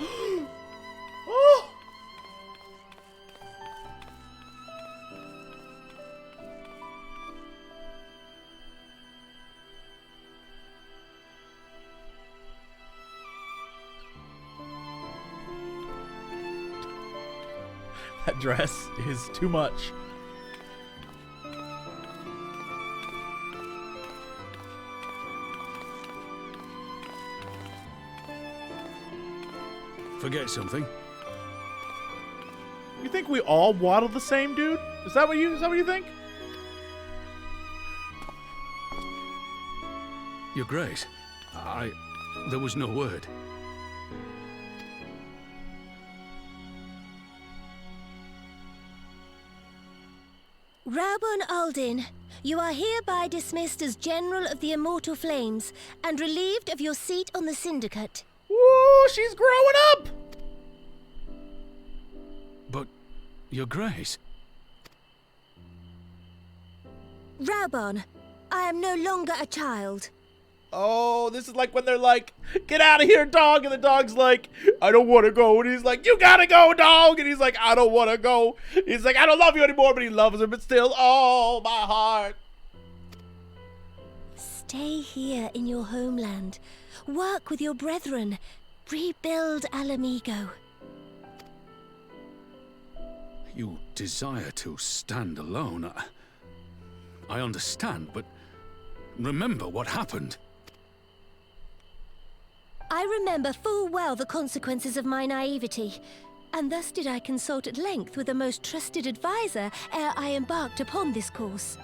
Oh! That dress is too much. Forget something? You think we all waddle the same, dude? Is that what you think? Your Grace, there was no word. Raubahn Aldin, you are hereby dismissed as General of the Immortal Flames and relieved of your seat on the Syndicate. Ooh, she's growing up! But, Your Grace... Raubahn, I am no longer a child. Oh, this is like when they're like, get out of here, dog, and the dog's like, I don't want to go, and he's like, you gotta go, dog, and he's like, I don't want to go. He's like, I don't love you anymore, but he loves her, but still, oh, my heart. Stay here in your homeland. Work with your brethren. Rebuild Alamigo. You desire to stand alone. I understand, but remember what happened. I remember full well the consequences of my naivety, and thus did I consult at length with a most trusted advisor ere I embarked upon this course.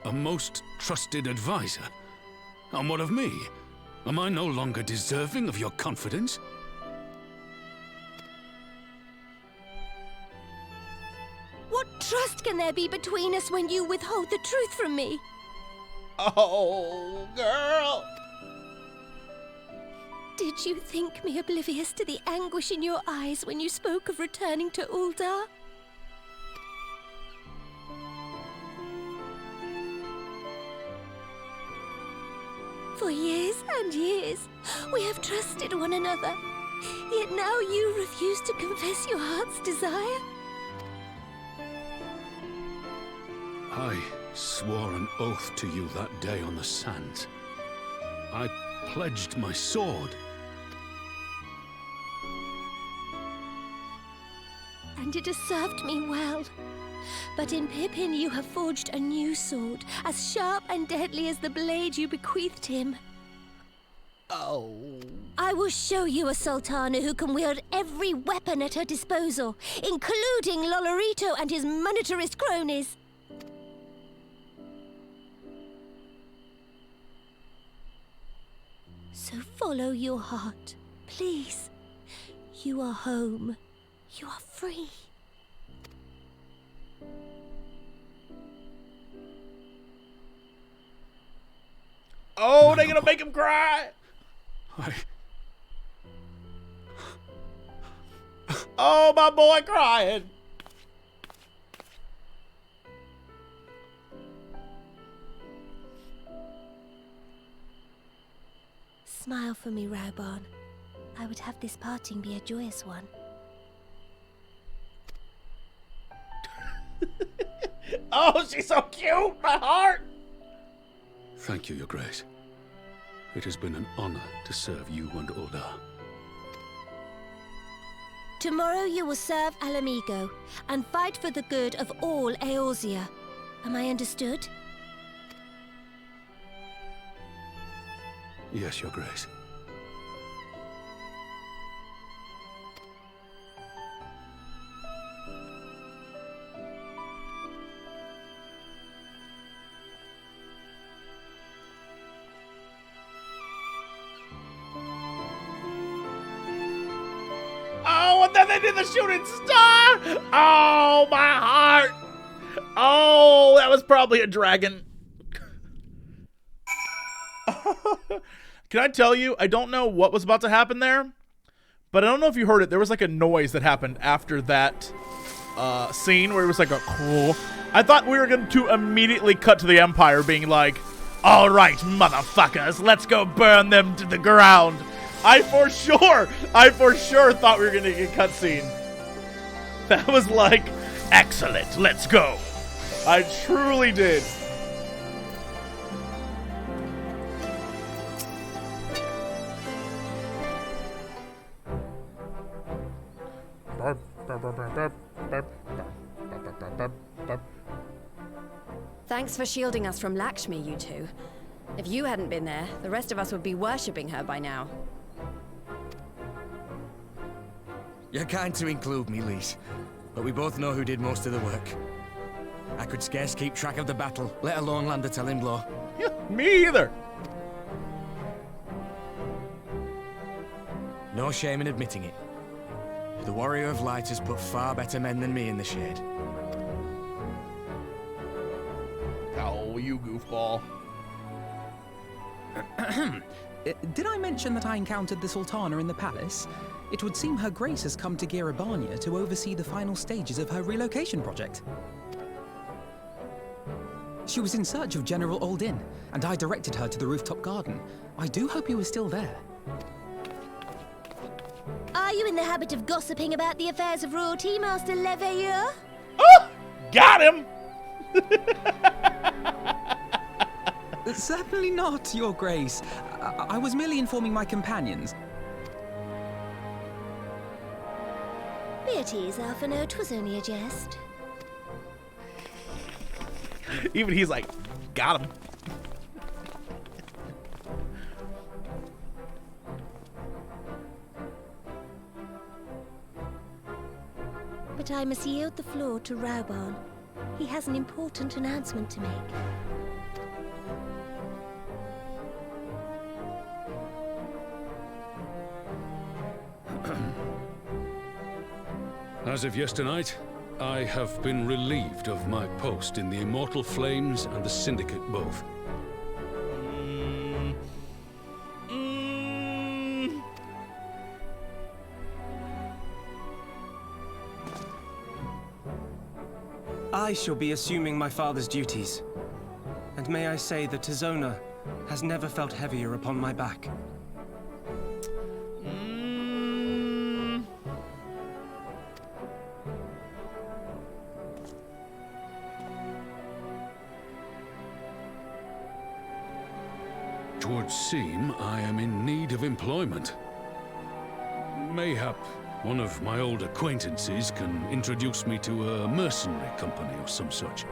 A most trusted advisor? And what of me? Am I no longer deserving of your confidence? What trust can there be between us when you withhold the truth from me? Oh, girl! Did you think me oblivious to the anguish in your eyes when you spoke of returning to Uldar? For years and years, we have trusted one another. Yet now you refuse to confess your heart's desire? I swore an oath to you that day on the sands. I pledged my sword. And it has served me well. But in Pippin you have forged a new sword, as sharp and deadly as the blade you bequeathed him. Oh. I will show you a Sultana who can wield every weapon at her disposal, including Lolorito and his monetarist cronies. So follow your heart, please. You are home. You are free. Oh, they're gonna make him cry! Oh, my boy crying! Smile for me, Raubahn. I would have this parting be a joyous one. Oh, she's so cute! My heart! Thank you, Your Grace. It has been an honor to serve you and Uldar. Tomorrow you will serve Alamigo and fight for the good of all Eorzea. Am I understood? Yes, Your Grace. Oh, and then they did the shooting star! Oh, my heart! Oh, that was probably a dragon. Can I tell you, I don't know what was about to happen there, but I don't know if you heard it. There was like a noise that happened after that scene where it was like a cool. I thought we were going to immediately cut to the Empire being like, all right, motherfuckers, let's go burn them to the ground. I for sure thought we were going to get a cutscene. That was like, excellent, let's go. I truly did. Thanks for shielding us from Lakshmi, you two. If you hadn't been there, the rest of us would be worshipping her by now. You're kind to include me, Lise, but we both know who did most of the work. I could scarce keep track of the battle, let alone land a telling blow. Yeah, me either. No shame in admitting it. The Warrior of Light has put far better men than me in the shade. Oh, you goofball. Did I mention that I encountered the Sultana in the palace? It would seem Her Grace has come to Girabania to oversee the final stages of her relocation project. She was in search of General Oldin, and I directed her to the rooftop garden. I do hope he was still there. Are you in the habit of gossiping about the affairs of royalty, Master Leveilleur? Oh! Got him! Certainly not, Your Grace. I was merely informing my companions. Be at ease, Alphino. 'Twas only a jest. Even he's like, got him. But I must yield the floor to Raubahn. He has an important announcement to make. As of yesternight, I have been relieved of my post in the Immortal Flames and the Syndicate both. I shall be assuming my father's duties. And may I say that Tizona has never felt heavier upon my back. It would seem I am in need of employment. Mayhap one of my old acquaintances can introduce me to a mercenary company or some such.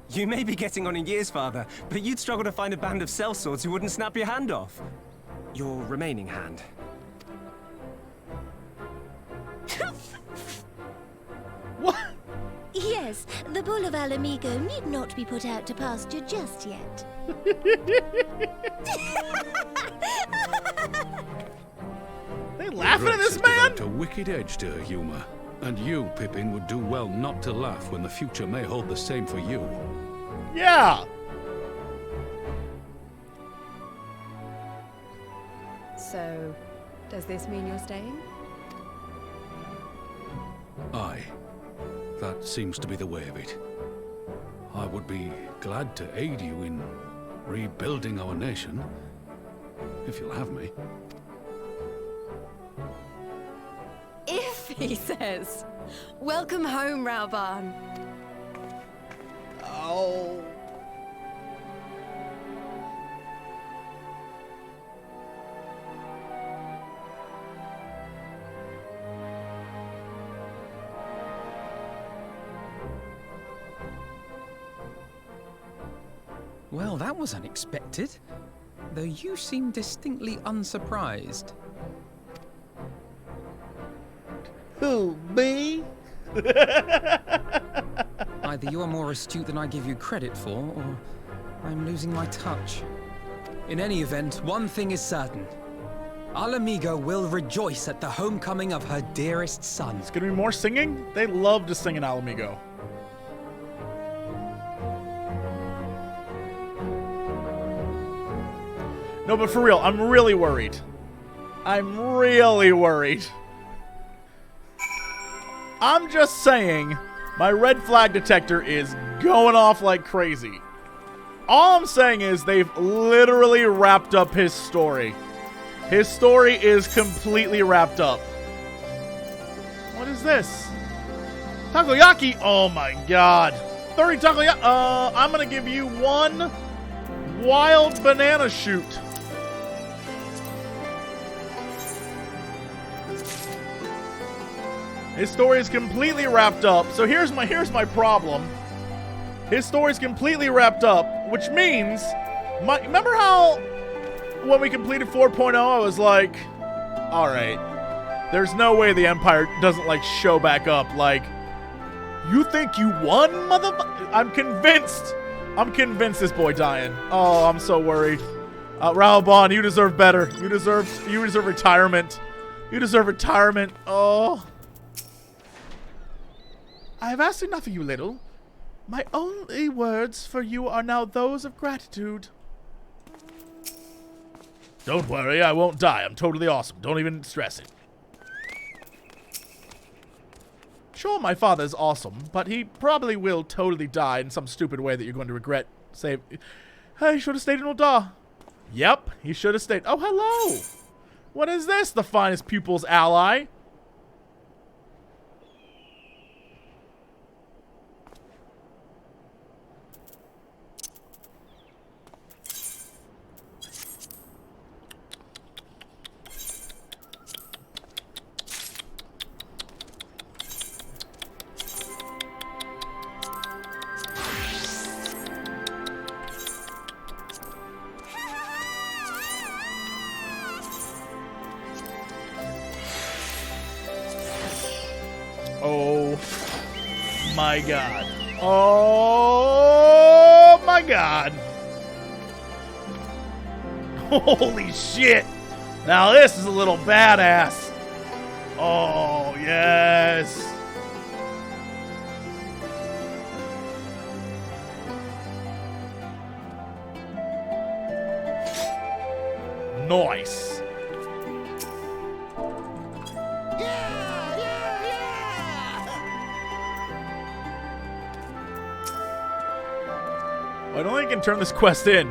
You may be getting on in years, father, but you'd struggle to find a band of sellswords who wouldn't snap your hand off. Your remaining hand. Yes, the bull of Alamigo need not be put out to pasture just yet. They laughing at this Grace has man? developed a wicked edge to her humor, and you, Pippin, would do well not to laugh when the future may hold the same for you. Yeah. So, does this mean you're staying? Aye. That seems to be the way of it. I would be glad to aid you in rebuilding our nation, if you'll have me. If, he says. Welcome home, Raubahn. Oh. Well, that was unexpected. Though you seem distinctly unsurprised. Who, me? Either you are more astute than I give you credit for, or I'm losing my touch. In any event, one thing is certain. Alamigo will rejoice at the homecoming of her dearest son. It's gonna be more singing? They love to sing in Alamigo. No, but for real, I'm really worried. I'm really worried. I'm just saying, my red flag detector is going off like crazy. All I'm saying is they've literally wrapped up his story. His story is completely wrapped up. What is this? Takoyaki? Oh my god. 30 takoyaki. I'm gonna give you one wild banana shoot. His story is completely wrapped up. So here's my problem. His story's completely wrapped up, which means, remember how when we completed 4.0, I was like, all right, there's no way the Empire doesn't like show back up. Like, you think you won, motherfucker? I'm convinced this boy dying. Oh, I'm so worried. Raubahn, you deserve better. You deserve retirement. You deserve retirement. Oh. I have asked enough of you, little. My only words for you are now those of gratitude. Don't worry, I won't die. I'm totally awesome. Don't even stress it. Sure, my father's awesome, but he probably will totally die in some stupid way that you're going to regret. Say, hey, he should have stayed in Ul'dah. Yep, he should have stayed. Oh, hello. What is this? The finest pupil's ally. my god. Oh my god. Holy shit. Now this is a little badass. Oh, yes. Nice. I don't think I can turn this quest in.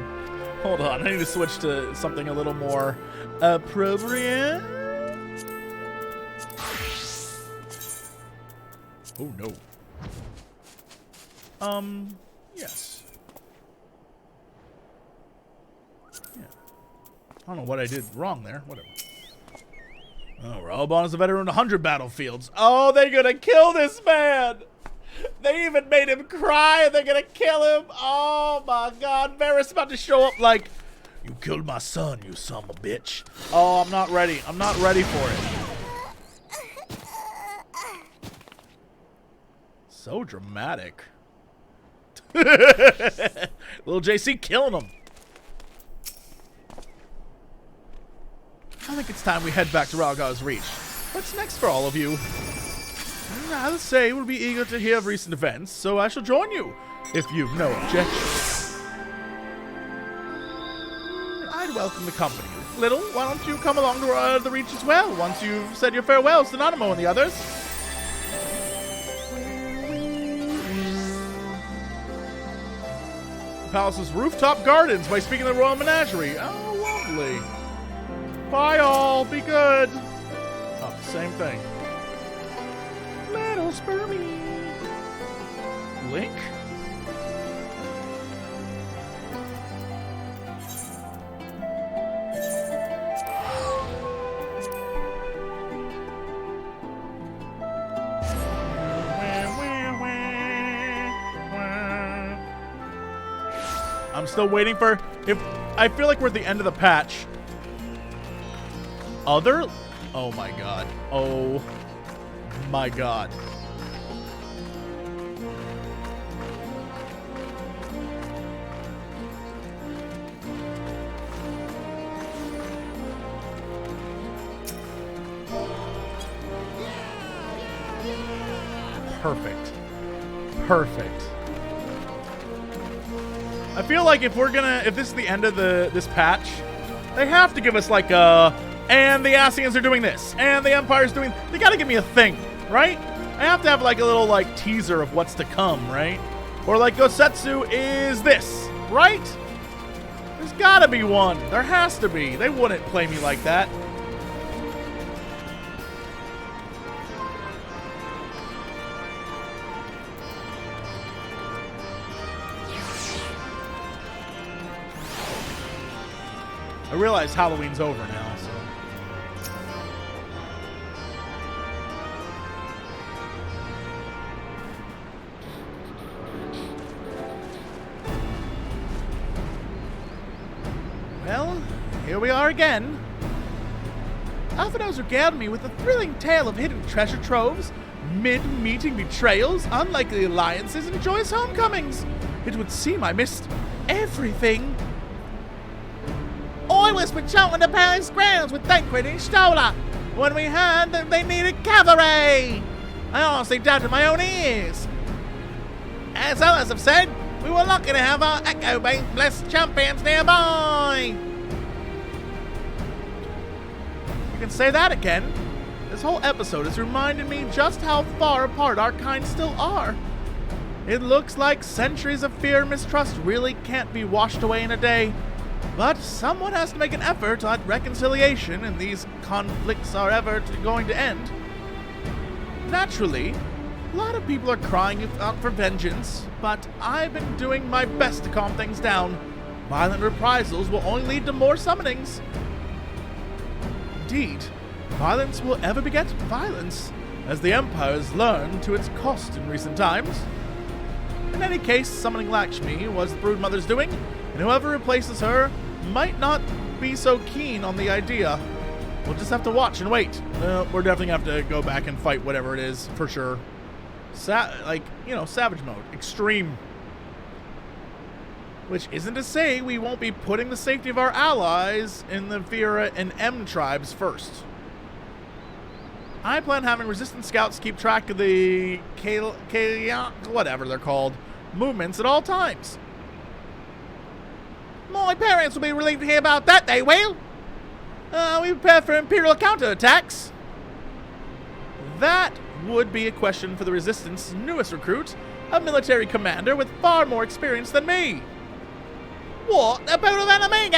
Hold on, I need to switch to something a little more appropriate. Oh no. Yes. Yeah. I don't know what I did wrong there. Whatever. Oh, Raubahn is a veteran of 100 battlefields. Oh, they're gonna kill this man! They even made him cry and they're gonna kill him! Oh my god, Varys about to show up like, you killed my son, you son of a bitch. Oh, I'm not ready. I'm not ready for it. So dramatic. Little JC killing him. I think it's time we head back to Ralgar's Reach. What's next for all of you? I'll say we'll be eager to hear of recent events, so I shall join you, if you've no objection. I'd welcome the company. Little, why don't you come along to the Reach as well, once you've said your farewells to Nanamo and the others? The palace's rooftop gardens by speaking of the Royal Menagerie. Oh, lovely. Bye all, be good. Oh, same thing. Little spermy. Link? I'm still waiting for, if I feel like we're at the end of the patch. Other? Oh my god. Oh my god. Perfect. Perfect. I feel like if this is the end of this patch, they have to give us like and the Ascians are doing this, and the Empire's doing, they gotta give me a thing, right? I have to have like a little like teaser of what's to come, right? Or like Gosetsu is this, right? There's gotta be one. There has to be. They wouldn't play me like that. I realize Halloween's over now, so. Well, here we are again. Alphinaud's regaled me with a thrilling tale of hidden treasure troves, mid-meeting betrayals, unlikely alliances, and joyous homecomings. It would seem I missed everything. I was patrolling the palace grounds with Thancred and Skalla when we heard that they needed cavalry. I honestly doubted my own ears. As others have said, we were lucky to have our echo-based blessed champions nearby. You can say that again. This whole episode has reminded me just how far apart our kind still are. It looks like centuries of fear and mistrust really can't be washed away in a day. But someone has to make an effort at reconciliation, and these conflicts are ever going to end. Naturally, a lot of people are crying out for vengeance, but I've been doing my best to calm things down. Violent reprisals will only lead to more summonings. Indeed, violence will ever beget violence, as the Empire has learned to its cost in recent times. In any case, summoning Lakshmi was the Broodmother's doing, and whoever replaces her might not be so keen on the idea. We'll just have to watch and wait. We're definitely going to have to go back and fight whatever it is, for sure. savage mode, extreme. Which isn't to say we won't be putting the safety of our allies in the Vera and M tribes first. I plan having resistance scouts keep track of the whatever they're called, movements at all times. My parents will be relieved to hear about that, they will. We prepare for Imperial counterattacks. That would be a question for the Resistance newest recruit, a military commander with far more experience than me. What about an enemy?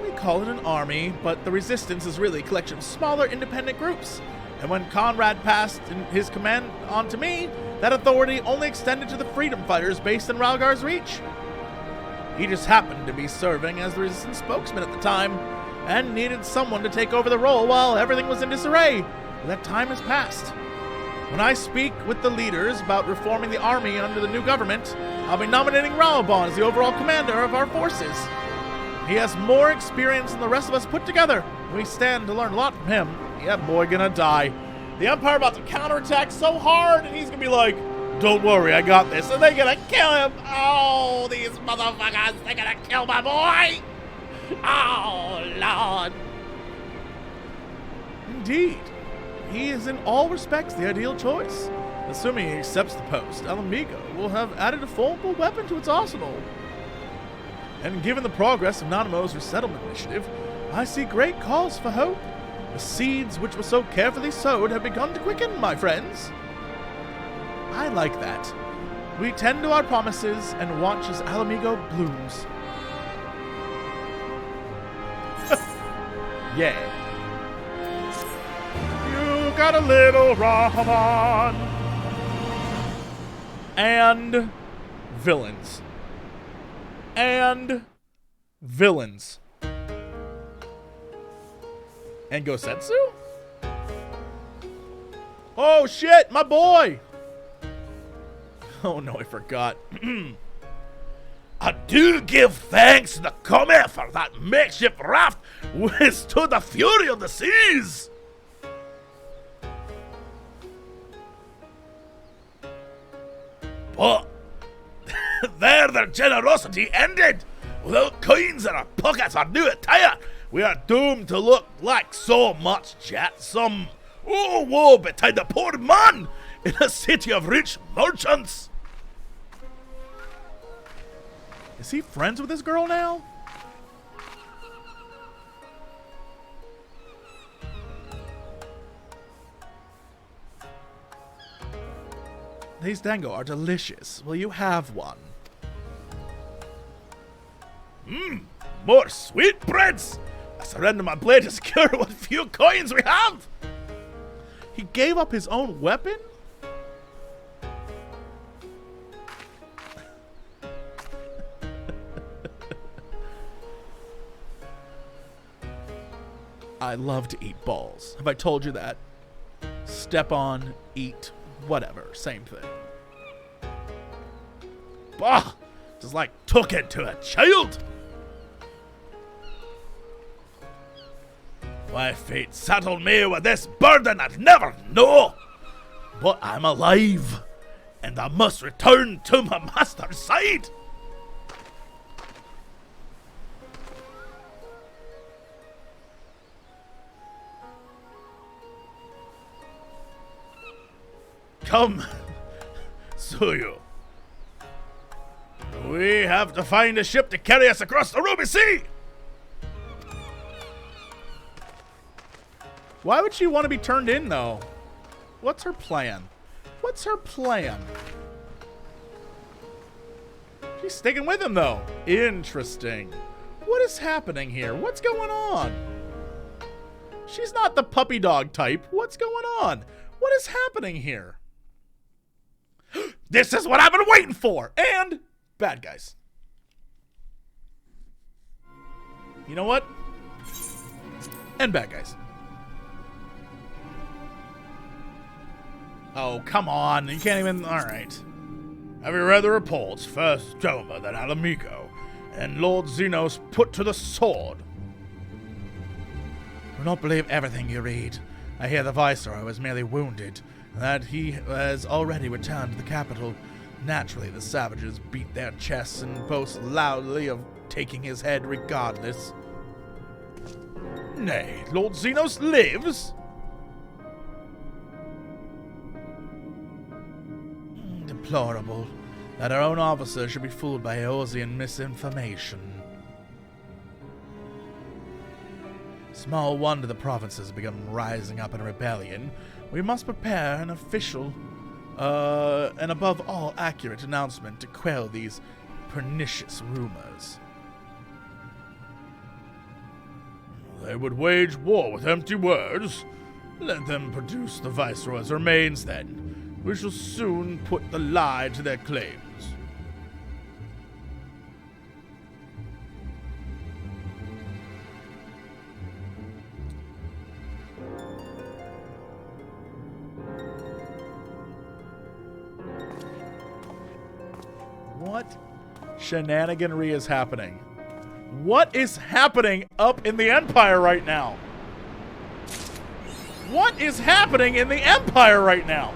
We call it an army, but the Resistance is really a collection of smaller independent groups. And when Conrad passed his command on to me, that authority only extended to the freedom fighters based in Ralgar's Reach. He just happened to be serving as the Resistance spokesman at the time, and needed someone to take over the role while everything was in disarray. But that time has passed. When I speak with the leaders about reforming the army under the new government, I'll be nominating Raubahn as the overall commander of our forces. He has more experience than the rest of us put together. We stand to learn a lot from him. Yeah, boy, gonna die. The Empire about to counterattack so hard, and he's gonna be like, don't worry, I got this. And they're gonna kill him. Oh, these motherfuckers, they're gonna kill my boy. Oh, Lord. Indeed. He is in all respects the ideal choice. Assuming he accepts the post, Alamigo will have added a formidable weapon to its arsenal. And given the progress of Nanamo's resettlement initiative, I see great cause for hope. The seeds which were so carefully sowed have begun to quicken, my friends. I like that. We tend to our promises and watch as Alamigo blooms. Yeah. You got a little Raubahn. And villains. And villains. And Gosetsu? Oh shit, my boy! Oh no, I forgot. I do give thanks to the comet for that makeshift raft withstood the fury of the seas. But there their generosity ended. Without coins in our pockets or new attire, we are doomed to look like so much jet. Some woe betide the poor man in a city of rich merchants. Is he friends with this girl now? These dango are delicious. Will you have one? More sweetbreads. I surrender my blade to secure what few coins we have. He gave up his own weapon? I love to eat balls. Have I told you that? Step on, eat, whatever, same thing. Bah! Just like took it to a child. Why fate saddled me with this burden I'd never know. But I'm alive, and I must return to my master's side. Come, Suyu. We have to find a ship to carry us across the Ruby Sea. Why would she want to be turned in, though? What's her plan? What's her plan? She's sticking with him, though. Interesting. What is happening here? What's going on? She's not the puppy dog type. What's going on? What is happening here? This is what I've been waiting for. And bad guys. You know what? And bad guys. Oh, come on. You can't even... Alright. Have you read the reports? First Joma, then Alamigo, and Lord Xenos put to the sword. Do not believe everything you read. I hear the Viceroy was merely wounded, and that he has already returned to the capital. Naturally, the savages beat their chests and boast loudly of taking his head regardless. Nay, Lord Xenos lives? Deplorable that our own officer should be fooled by Eorzean misinformation. Small wonder the provinces have begun rising up in rebellion. We must prepare an official, and above all accurate announcement to quell these pernicious rumors. They would wage war with empty words. Let them produce the Viceroy's remains then. We shall soon put the lie to their claims. What shenaniganry is happening? What is happening up in the Empire right now? What is happening in the Empire right now?